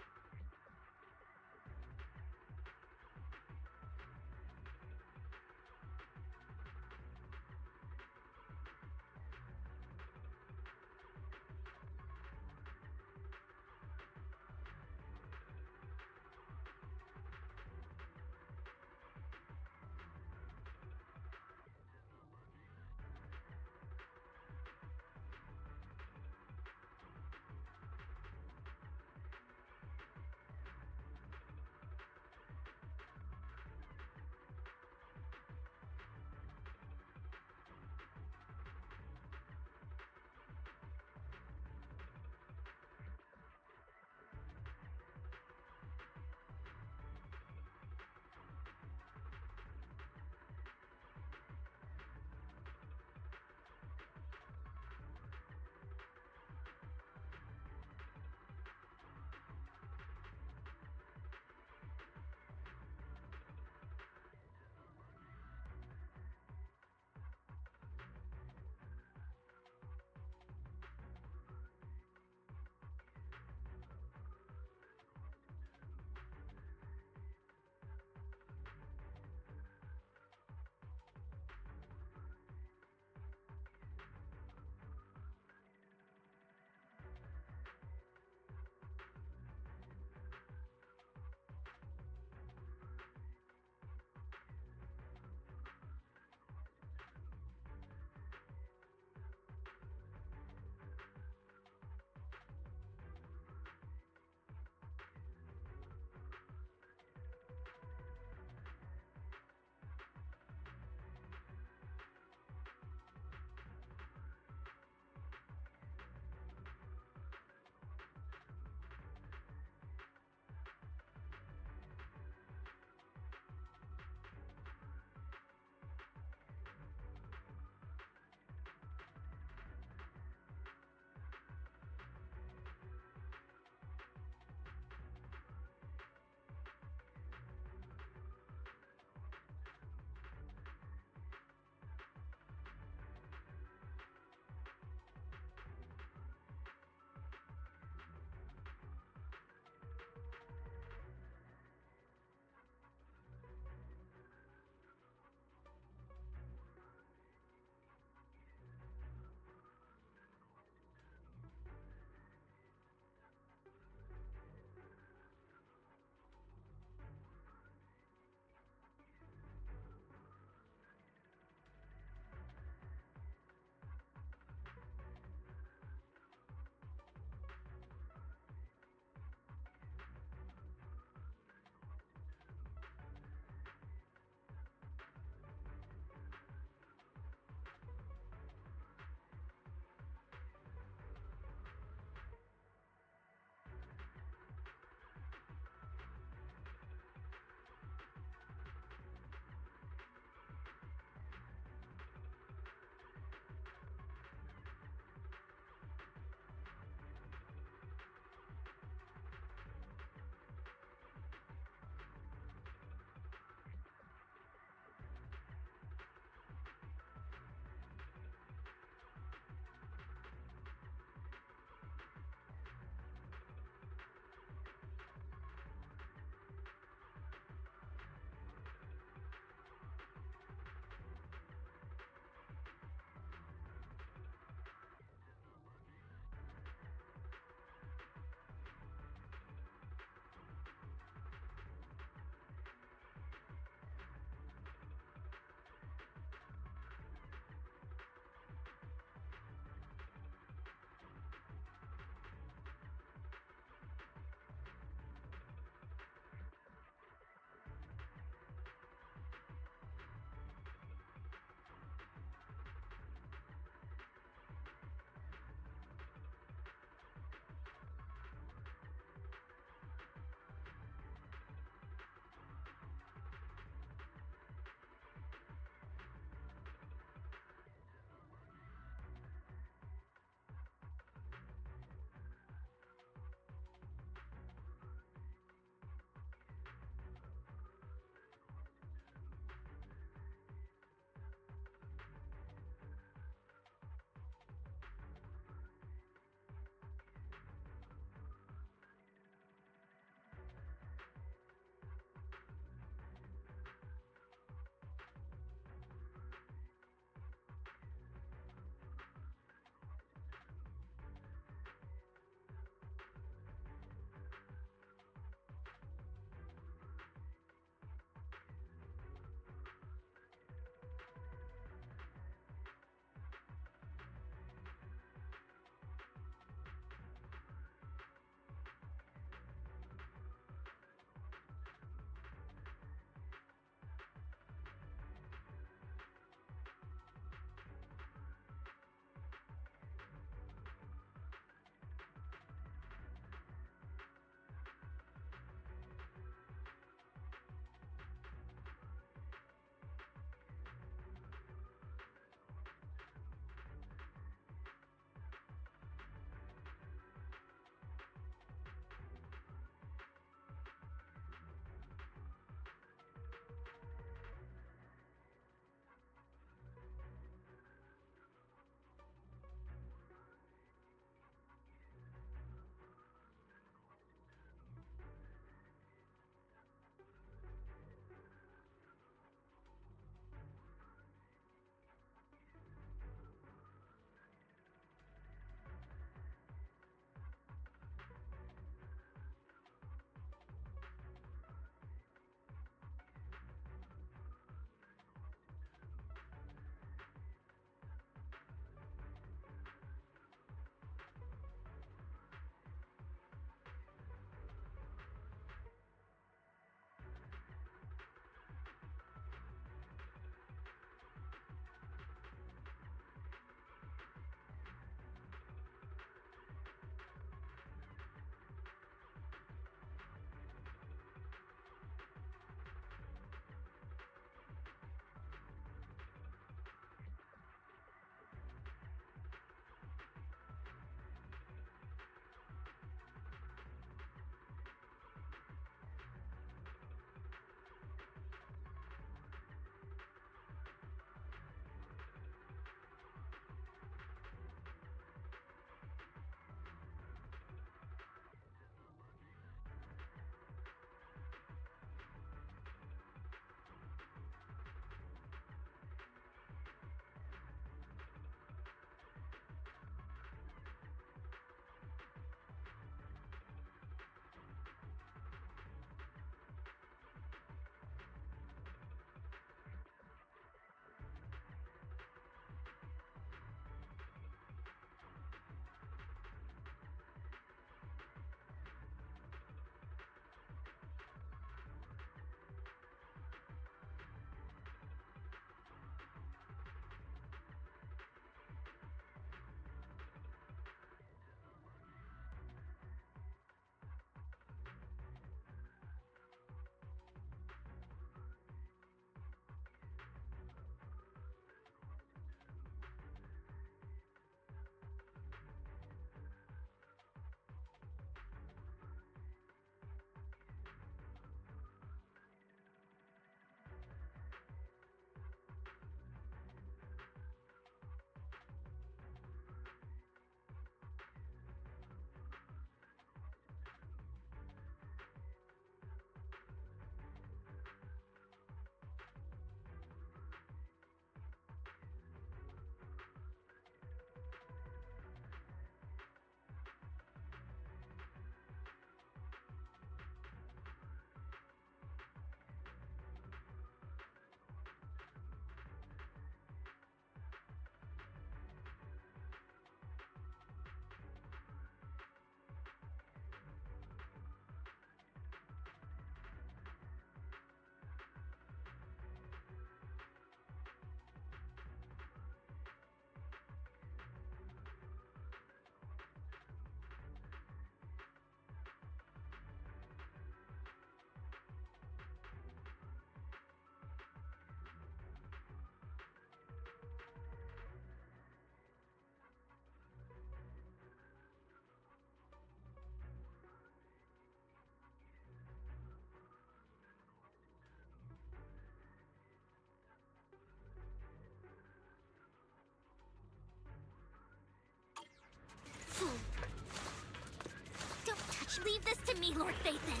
Leave this to me, Lord Phaethon.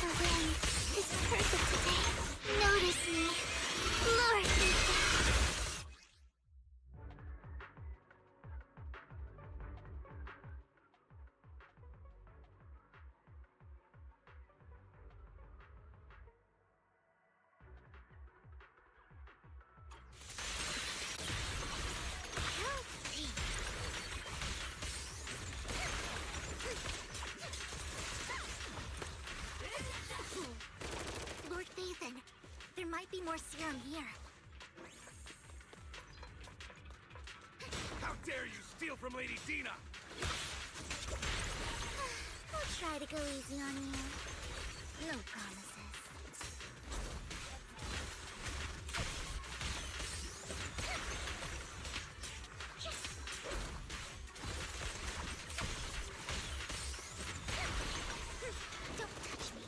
The wind is perfect today. Notice me, Lord Phaethon. Lord Phaethon, there might be more serum here. How dare you steal from Lady Dina! I'll try to go easy on you. No promises. Don't touch me.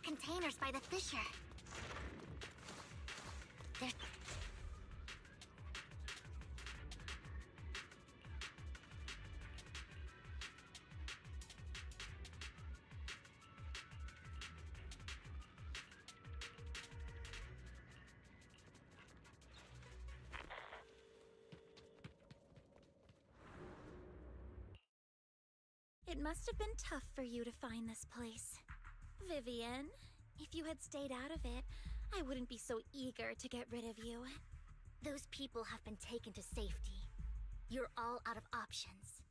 containers by the fissure. There's... It must have been tough for you to find this place. Vivian, if you had stayed out of it, I wouldn't be so eager to get rid of you. Those people have been taken to safety. You're all out of options.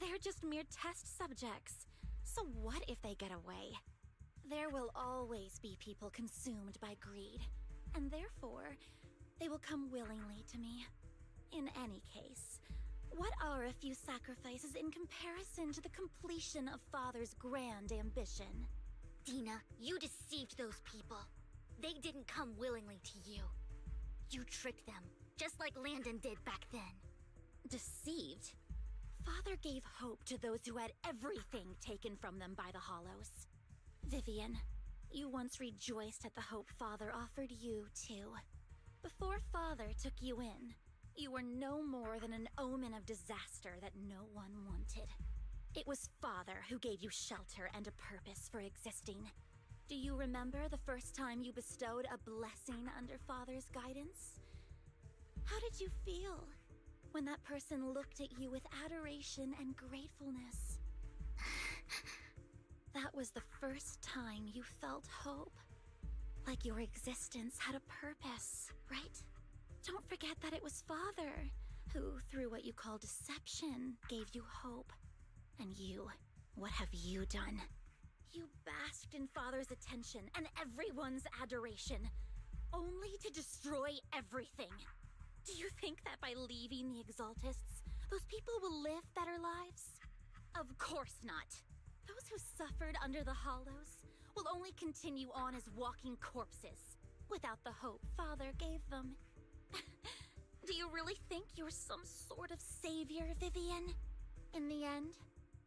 They're just mere test subjects. So what if they get away? There will always be people consumed by greed, and therefore, they will come willingly to me. In any case, what are a few sacrifices in comparison to the completion of Father's grand ambition? Dina, you deceived those people. They didn't come willingly to you. You tricked them, just like Landon did back then. Deceived? Father gave hope to those who had everything taken from them by the Hollows. Vivian, you once rejoiced at the hope Father offered you, too. Before Father took you in, you were no more than an omen of disaster that no one wanted. It was Father who gave you shelter and a purpose for existing. Do you remember the first time you bestowed a blessing under Father's guidance? How did you feel when that person looked at you with adoration and gratefulness? That was the first time you felt hope. Like your existence had a purpose, right? Don't forget that it was Father who, through what you call deception, gave you hope. And you, what have you done? You basked in Father's attention and everyone's adoration, only to destroy everything. Do you think that by leaving the Exaltists, those people will live better lives? Of course not. Those who suffered under the Hollows will only continue on as walking corpses, without the hope Father gave them. Do you really think you're some sort of savior, Vivian? In the end,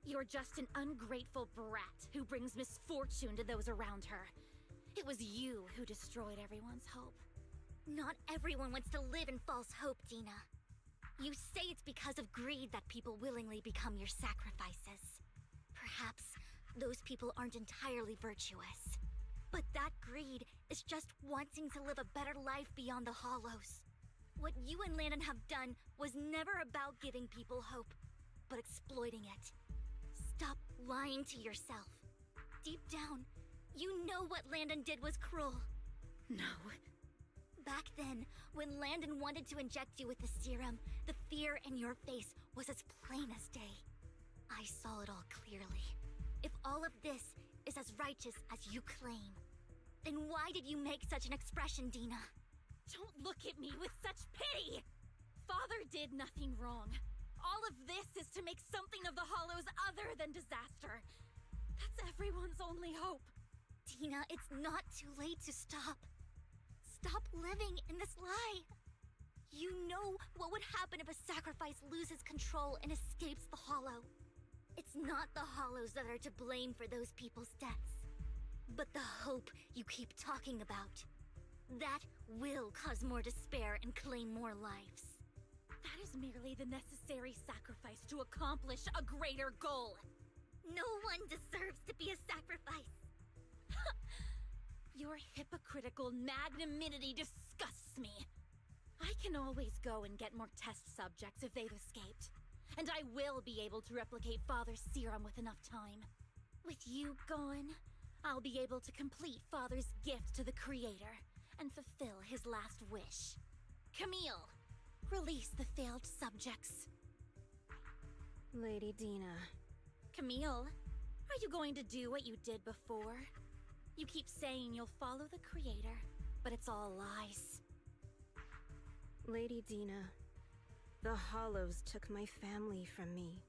you're just an ungrateful brat who brings misfortune to those around her. It was you who destroyed everyone's hope. Not everyone wants to live in false hope, Dina. You say it's because of greed that people willingly become your sacrifices. Perhaps those people aren't entirely virtuous. But that greed is just wanting to live a better life beyond the Hollows. What you and Landon have done was never about giving people hope, but exploiting it. Stop lying to yourself. Deep down, you know what Landon did was cruel. No. Back then, when Landon wanted to inject you with the serum, the fear in your face was as plain as day. I saw it all clearly. If all of this is as righteous as you claim, then why did you make such an expression, Dina? Don't look at me with such pity! Father did nothing wrong. All of this is to make something of the Hollows other than disaster. That's everyone's only hope. Dina, it's not too late to stop. Stop living in this lie. You know what would happen if a sacrifice loses control and escapes the Hollow. It's not the Hollows that are to blame for those people's deaths, but the hope you keep talking about. That will cause more despair and claim more lives. That is merely the necessary sacrifice to accomplish a greater goal. No one deserves to be a sacrifice. Your hypocritical magnanimity disgusts me. I can always go and get more test subjects if they've escaped. And I will be able to replicate Father's serum with enough time. With you gone, I'll be able to complete Father's gift to the Creator and fulfill his last wish. Camille, release the failed subjects. Lady Dina. Camille, are you going to do what you did before? You keep saying you'll follow the Creator, but it's all lies. Lady Dina, the Hollows took my family from me.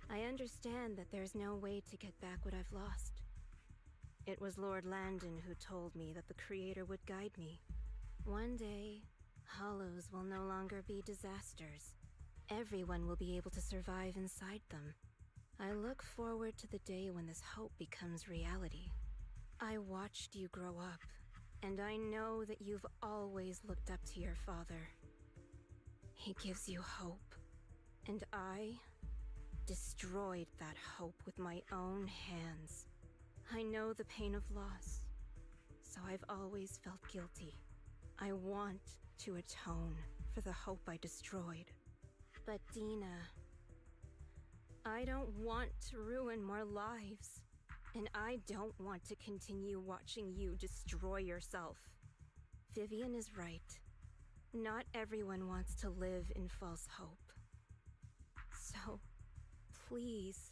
I understand that there's no way to get back what I've lost. It was Lord Landon who told me that the Creator would guide me. One day, Hollows will no longer be disasters. Everyone will be able to survive inside them. I look forward to the day when this hope becomes reality. I watched you grow up, and I know that you've always looked up to your father. He gives you hope, and I destroyed that hope with my own hands. I know the pain of loss, so I've always felt guilty. I want to atone for the hope I destroyed. But Dina, I don't want to ruin more lives, and I don't want to continue watching you destroy yourself. Vivian is right. Not everyone wants to live in false hope. So, please,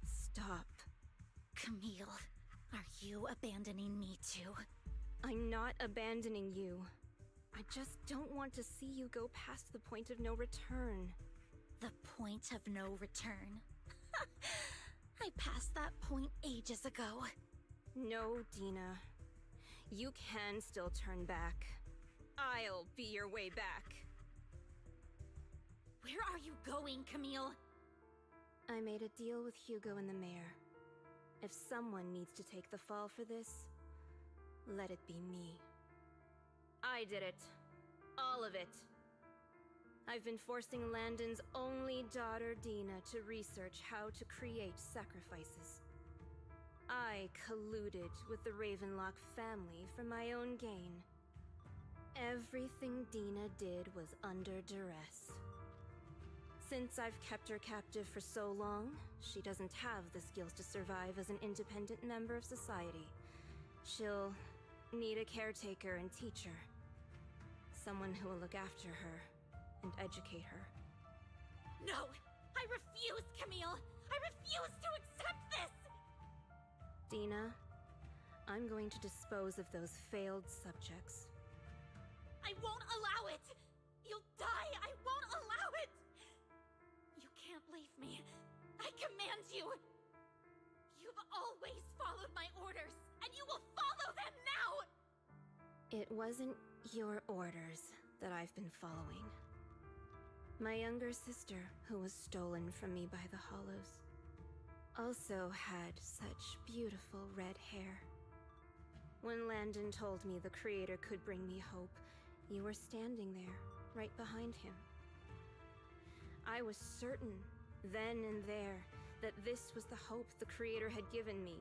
stop. Camille, are you abandoning me too? I'm not abandoning you. I just don't want to see you go past the point of no return. The point of no return? I passed that point ages ago. No, Dina. You can still turn back. I'll be your way back. Where are you going, Camille? I made a deal with Hugo and the mayor. If someone needs to take the fall for this, let it be me. I did it. All of it. I've been forcing Landon's only daughter, Dina, to research how to create sacrifices. I colluded with the Ravenlock family for my own gain. Everything Dina did was under duress. Since I've kept her captive for so long, she doesn't have the skills to survive as an independent member of society. She'll need a caretaker and teacher. Someone who will look after her and educate her. No! I refuse, Camille! I refuse to accept this! Dina, I'm going to dispose of those failed subjects. I won't allow it! You'll die! I won't allow it! You can't leave me. I command you! You've always followed my orders, and you will follow them now! It wasn't your orders that I've been following. My younger sister, who was stolen from me by the Hollows, also had such beautiful red hair. When Landon told me the Creator could bring me hope, you were standing there, right behind him. I was certain, then and there, that this was the hope the Creator had given me.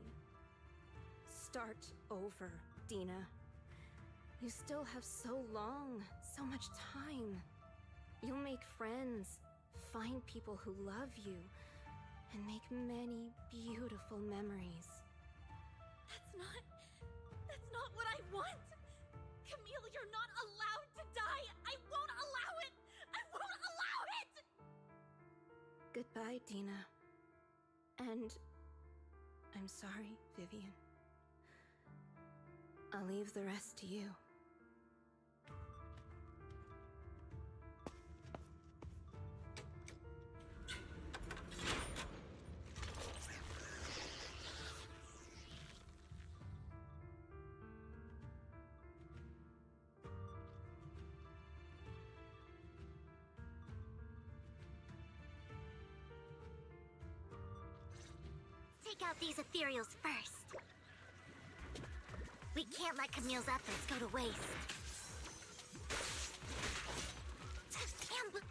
Start over, Dina. You still have so long, so much time. You'll make friends, find people who love you, and make many beautiful memories. That's not what I want! Camille, you're not allowed to die! I won't allow it! I won't allow it! Goodbye, Dina. And I'm sorry, Vivian. I'll leave the rest to you. Take out these ethereals first. We can't let Camille's efforts go to waste. Damn!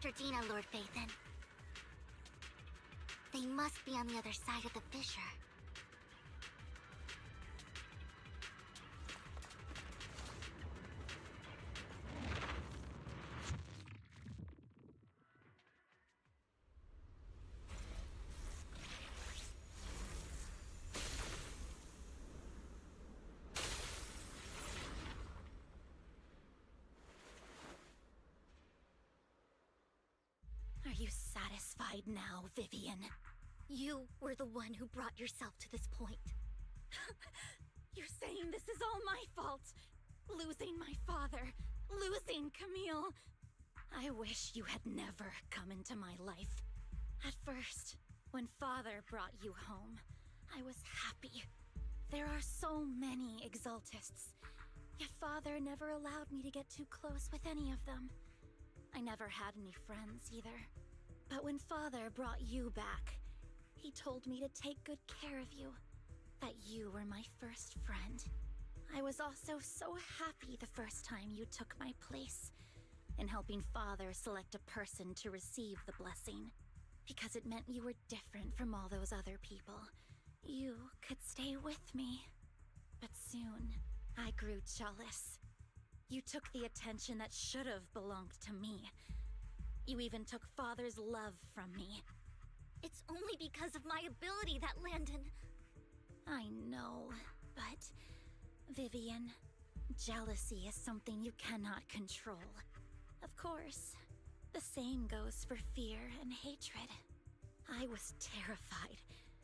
after Dina, Lord Phaethon. They must be on the other side of the fissure. Are you satisfied now, Vivian? You were the one who brought yourself to this point. You're saying this is all my fault? Losing my father, losing Camille. I wish you had never come into my life. At first, when father brought you home, I was happy. There are so many Exaltists, yet father never allowed me to get too close with any of them. I never had any friends either. But when father brought you back, he told me to take good care of you, that you were my first friend. I was also so happy the first time you took my place in helping father select a person to receive the blessing, because it meant you were different from all those other people. You could stay with me. But soon, I grew jealous. You took the attention that should have belonged to me. You even took father's love from me. It's only because of my ability that Landon... I know, but... Vivian, jealousy is something you cannot control. Of course, the same goes for fear and hatred. I was terrified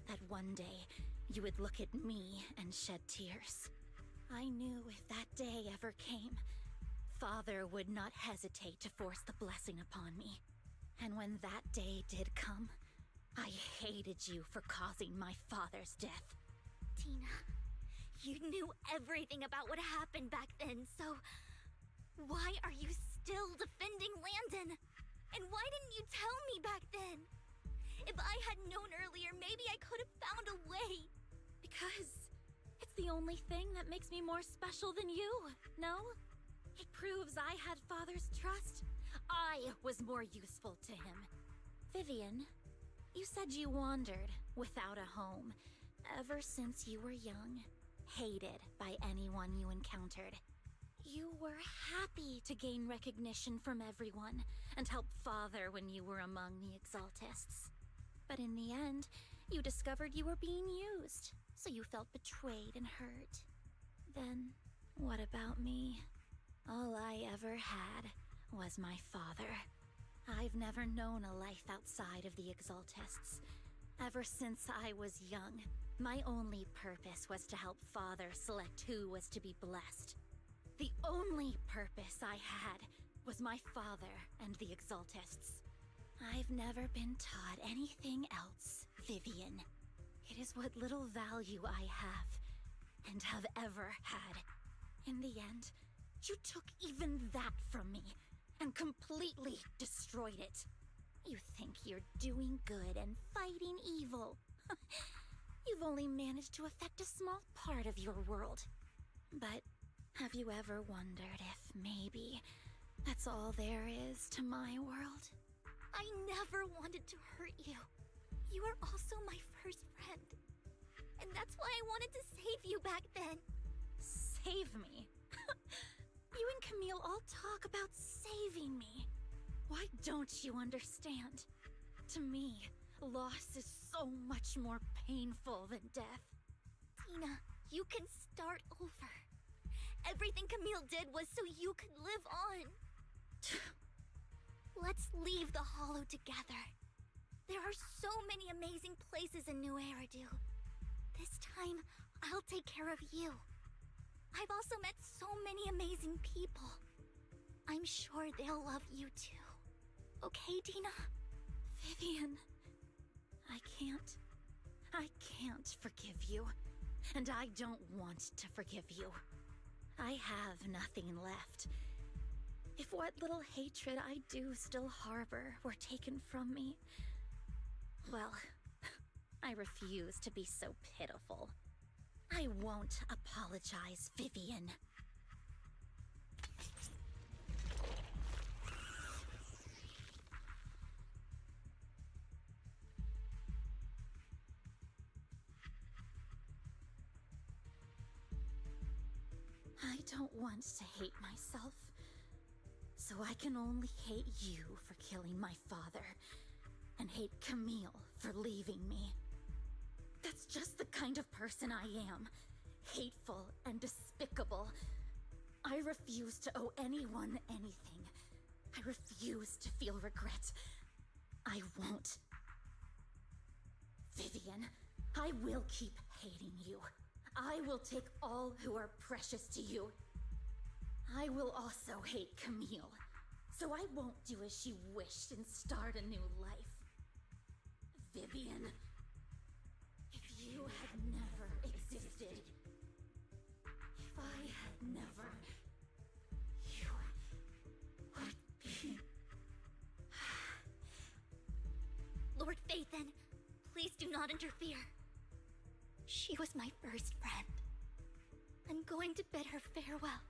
that one day you would look at me and shed tears. I knew if that day ever came, father would not hesitate to force the blessing upon me. And when that day did come, I hated you for causing my father's death. Tina, you knew everything about what happened back then, so... why are you still defending Landon? And why didn't you tell me back then? If I had known earlier, maybe I could have found a way. Because it's the only thing that makes me more special than you, no? It proves I had father's trust. I was more useful to him. Vivian, you said you wandered without a home ever since you were young, hated by anyone you encountered. You were happy to gain recognition from everyone and help father when you were among the Exaltists. But in the end, you discovered you were being used, so you felt betrayed and hurt. Then, what about me? All I ever had was my father. I've never known a life outside of the Exaltists. Ever since I was young, my only purpose was to help father select who was to be blessed. The only purpose I had was my father and the Exaltists. I've never been taught anything else, Vivian. It is what little value I have, and have ever had. In the end, you took even that from me, and completely destroyed it. You think you're doing good and fighting evil. You've only managed to affect a small part of your world. But have you ever wondered if maybe that's all there is to my world? I never wanted to hurt you. You were also my first friend. And that's why I wanted to save you back then. Save me? You and Camille all talk about saving me. Why don't you understand? To me, loss is so much more painful than death. Tina, you can start over. Everything Camille did was so you could live on. Let's leave the Hollow together. There are so many amazing places in New Eridu. This time, I'll take care of you. I've also met so many amazing people. I'm sure they'll love you too. Okay, Dina? Vivian, I can't forgive you. And I don't want to forgive you. I have nothing left. If what little hatred I do still harbor were taken from me, well, I refuse to be so pitiful. I won't apologize, Vivian. don't want to hate myself. So I can only hate you for killing my father, and hate Camille for leaving me. That's just the kind of person I am. Hateful and despicable. I refuse to owe anyone anything. I refuse to feel regret. I won't. Vivian, I will keep hating you. I will take all who are precious to you. I will also hate Camille, so I won't do as she wished and start a new life. Vivian, if you had never existed, if I had never, you would be... Lord Phaethon, please do not interfere. She was my first friend. I'm going to bid her farewell.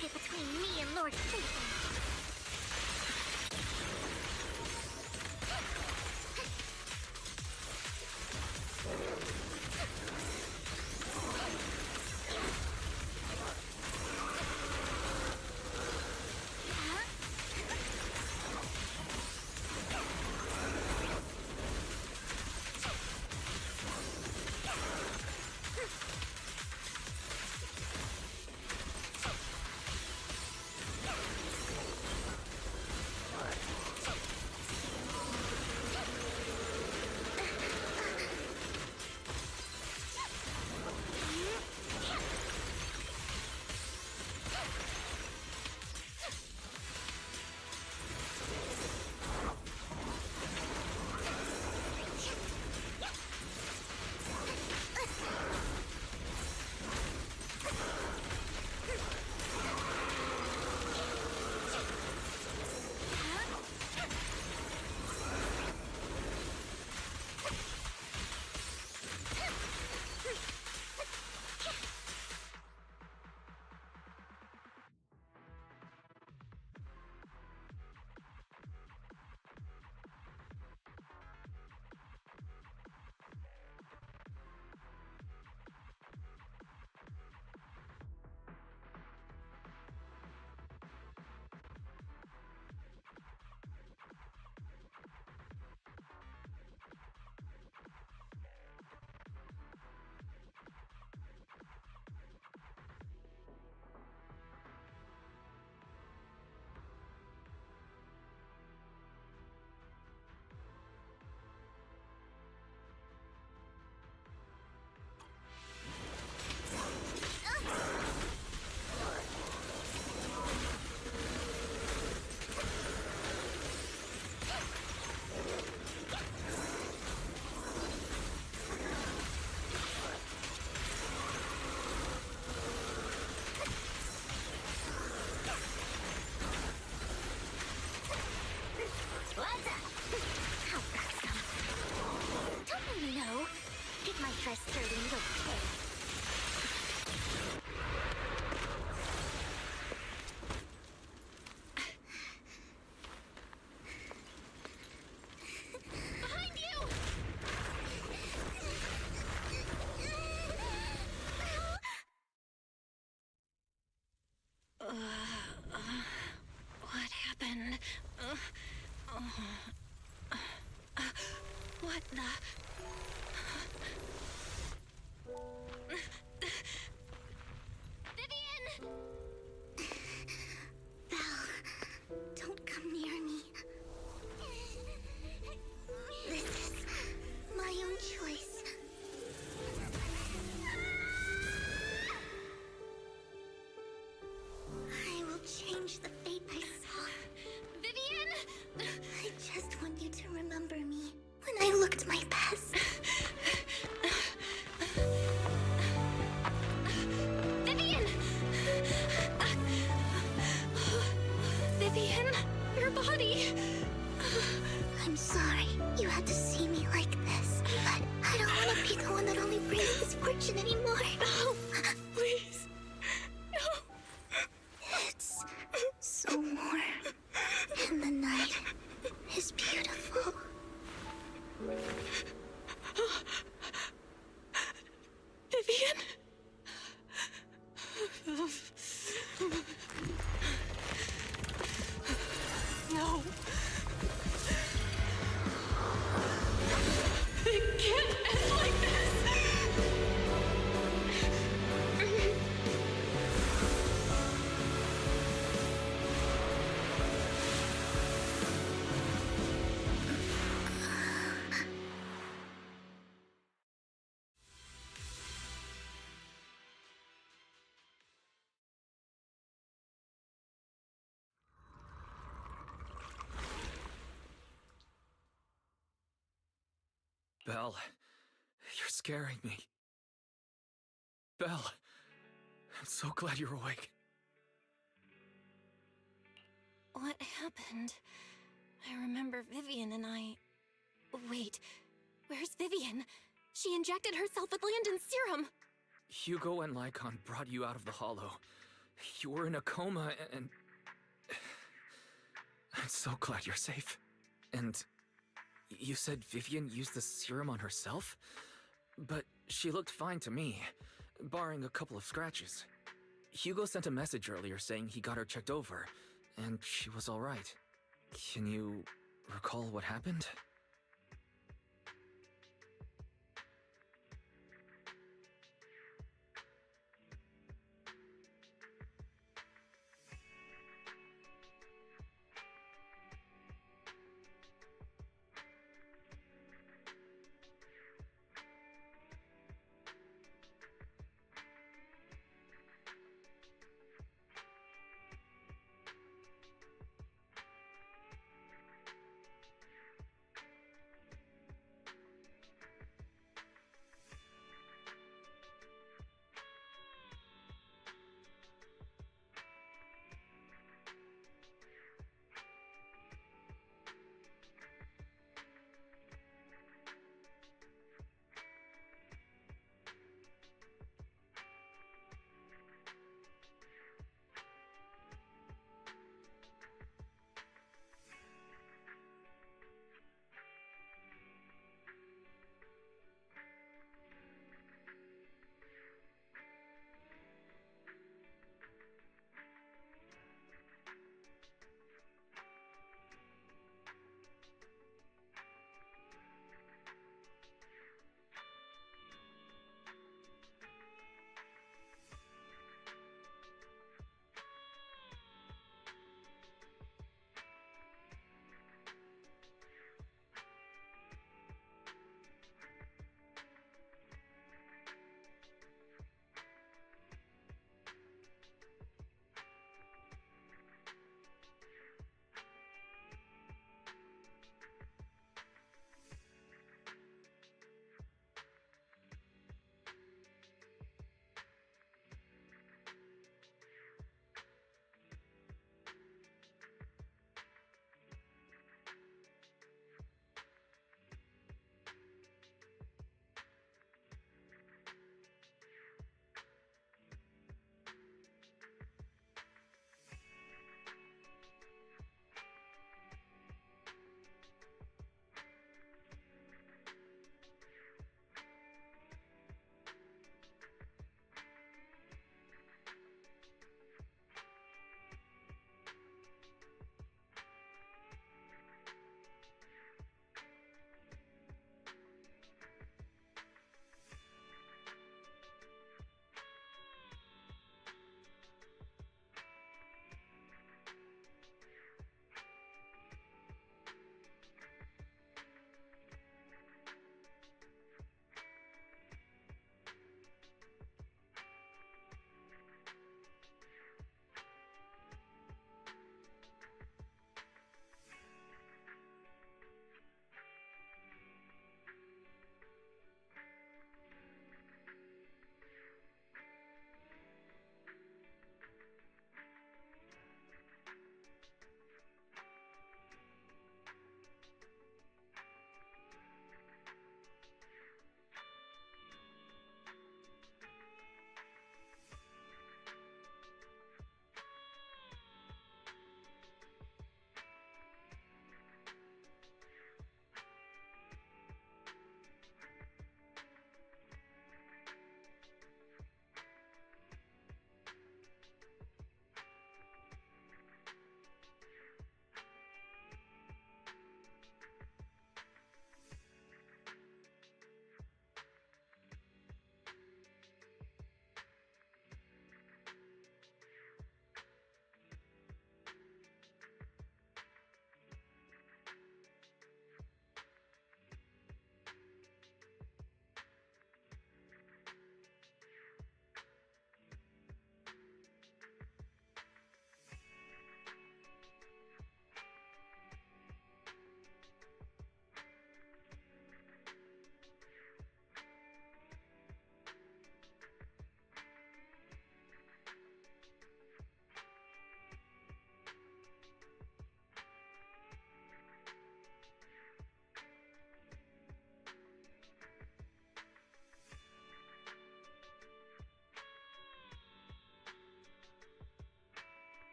get between me and Lord Phaethon. Trust her little kid. Behind you! What happened? What the? Vivian! Belle, don't come near me. This is my own choice. I will change the fate I saw. Vivian! I just want you to remember me when I looked my best. Vivian! Vivian, your body! I'm sorry you had to see me like this, but I don't want to be the one that only brings misfortune anymore. No, please. No. It's so warm, and the night is beautiful. Vivian? No. It can't end like this. Belle, you're scaring me. Belle, I'm so glad you're awake. What happened? I remember Vivian and I... Wait, where's Vivian? She injected herself with Landon's serum. Hugo and Lycon brought you out of the hollow. You were in a coma and... I'm so glad you're safe. And you said Vivian used the serum on herself? But she looked fine to me, barring a couple of scratches. Hugo sent a message earlier saying he got her checked over, and she was alright. Can you recall what happened?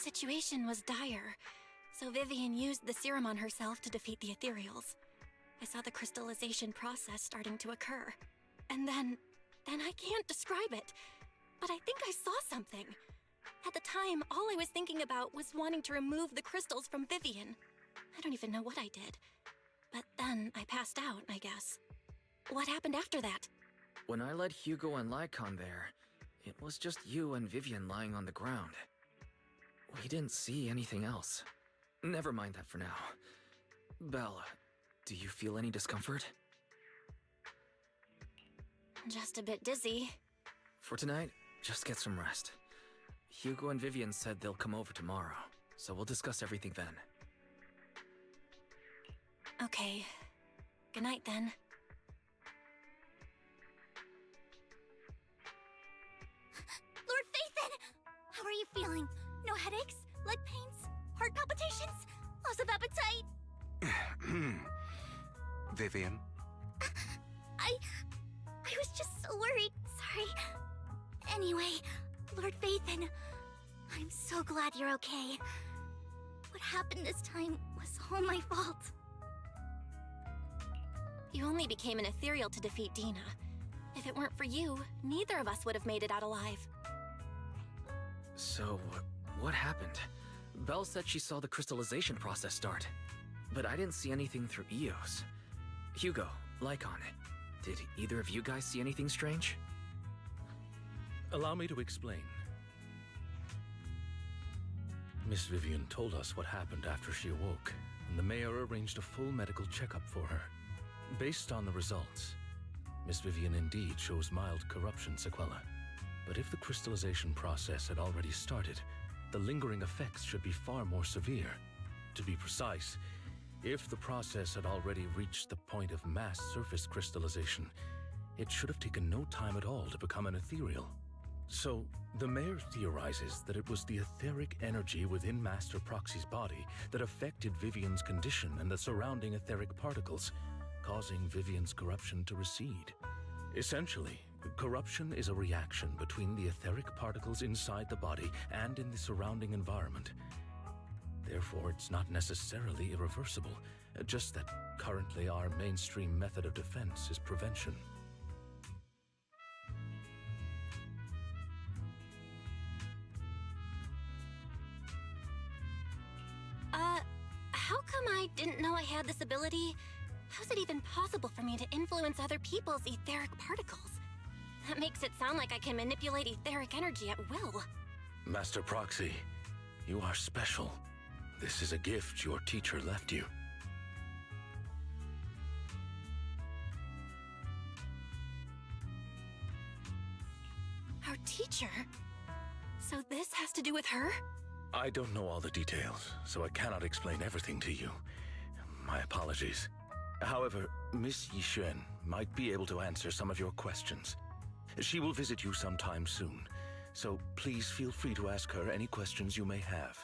situation was dire, so Vivian used the serum on herself to defeat the ethereals. I saw the crystallization process starting to occur. And then I can't describe it, but I think I saw something. At the time, all I was thinking about was wanting to remove the crystals from Vivian. I don't even know what I did. But then I passed out, I guess. What happened after that? When I led Hugo and Lycon there, it was just you and Vivian lying on the ground. We didn't see anything else. Never mind that for now. Belle, do you feel any discomfort? Just a bit dizzy. For tonight, just get some rest. Hugo and Vivian said they'll come over tomorrow, so we'll discuss everything then. Okay. Good night then. Lord Phaethon! How are you feeling? No headaches? Leg pains? Heart palpitations? Loss of appetite? Vivian? I was just so worried. Sorry. Anyway, Lord Phaethon, I'm so glad you're okay. What happened this time was all my fault. You only became an ethereal to defeat Dina. If it weren't for you, neither of us would have made it out alive. So, what happened? Belle said she saw the crystallization process start, but I didn't see anything through EOS. Hugo, Lycon, did either of you guys see anything strange? Allow me to explain. Miss Vivian told us what happened after she awoke, and the mayor arranged a full medical checkup for her. Based on the results, Miss Vivian indeed shows mild corruption sequela. But if the crystallization process had already started, the lingering effects should be far more severe. To be precise, if the process had already reached the point of mass surface crystallization, it should have taken no time at all to become an ethereal. So, the mayor theorizes that it was the etheric energy within Master Proxy's body that affected Vivian's condition and the surrounding etheric particles, causing Vivian's corruption to recede. Essentially, corruption is a reaction between the etheric particles inside the body and in the surrounding environment. Therefore, it's not necessarily irreversible, just that currently our mainstream method of defense is prevention. How come I didn't know I had this ability? How's it even possible for me to influence other people's etheric particles? That makes it sound like I can manipulate etheric energy at will. Master Proxy, you are special. This is a gift your teacher left you. Our teacher? So this has to do with her? I don't know all the details, so I cannot explain everything to you. My apologies. However, Miss Yixuan might be able to answer some of your questions. She will visit you sometime soon, so please feel free to ask her any questions you may have.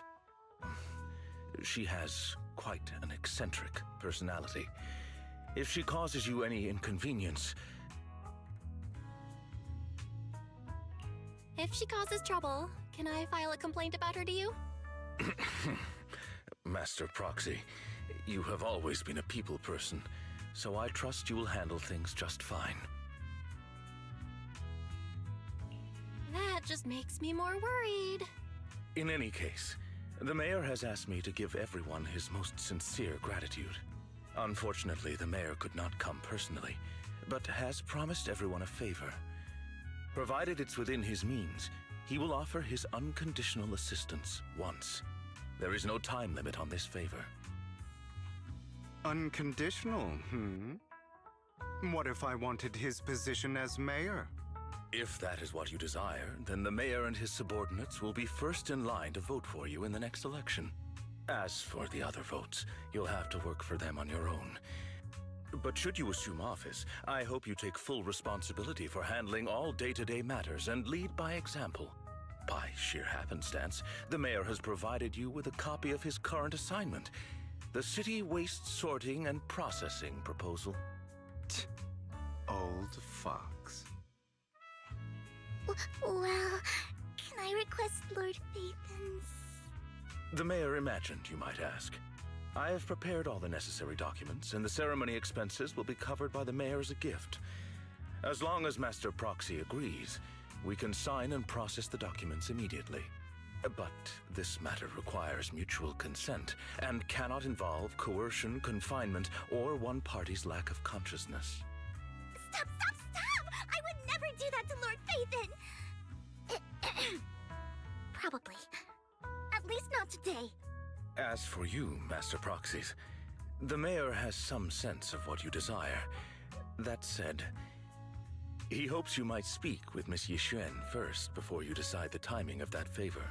She has quite an eccentric personality. If she causes you any inconvenience... If she causes trouble, can I file a complaint about her to you? Master Proxy, you have always been a people person, so I trust you will handle things just fine. That just makes me more worried. In any case, the mayor has asked me to give everyone his most sincere gratitude. Unfortunately, the mayor could not come personally, but has promised everyone a favor. Provided it's within his means, he will offer his unconditional assistance once. There is no time limit on this favor. Unconditional, What if I wanted his position as mayor? If that is what you desire, then the mayor and his subordinates will be first in line to vote for you in the next election. As for the other votes, you'll have to work for them on your own. But should you assume office, I hope you take full responsibility for handling all day-to-day matters and lead by example. By sheer happenstance, the mayor has provided you with a copy of his current assignment, the City Waste Sorting and Processing proposal. Old fox. Well, can I request Lord Phaethon's The mayor imagined, you might ask. I have prepared all the necessary documents, and the ceremony expenses will be covered by the mayor as a gift. As long as Master Proxy agrees, we can sign and process the documents immediately. But this matter requires mutual consent and cannot involve coercion, confinement, or one party's lack of consciousness. Stop! I would never do that to Lord Phaethon! Probably. At least not today. As for you, Master Proxies, the mayor has some sense of what you desire. That said, he hopes you might speak with Miss Yixuan first before you decide the timing of that favor.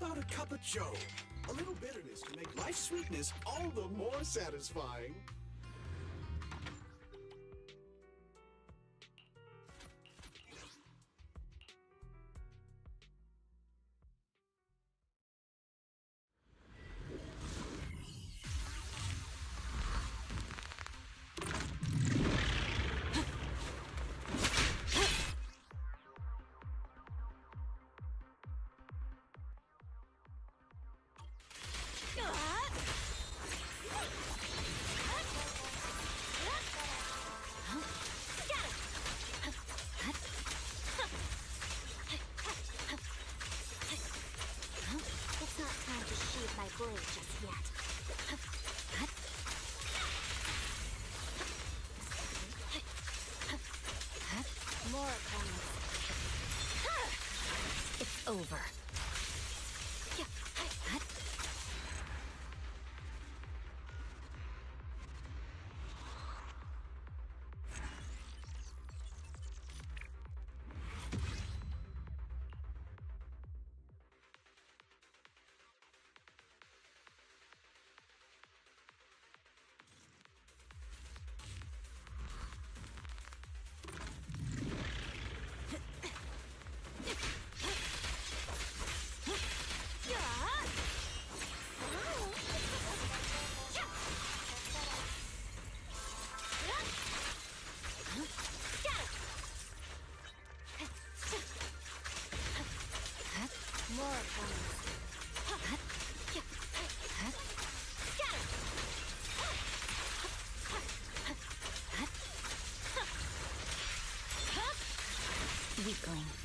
How about a cup of joe? A little bitterness to make life's sweetness all the more satisfying. It's not time to sheathe my blade just yet. More opponents. It's over. More opponents. Weakling.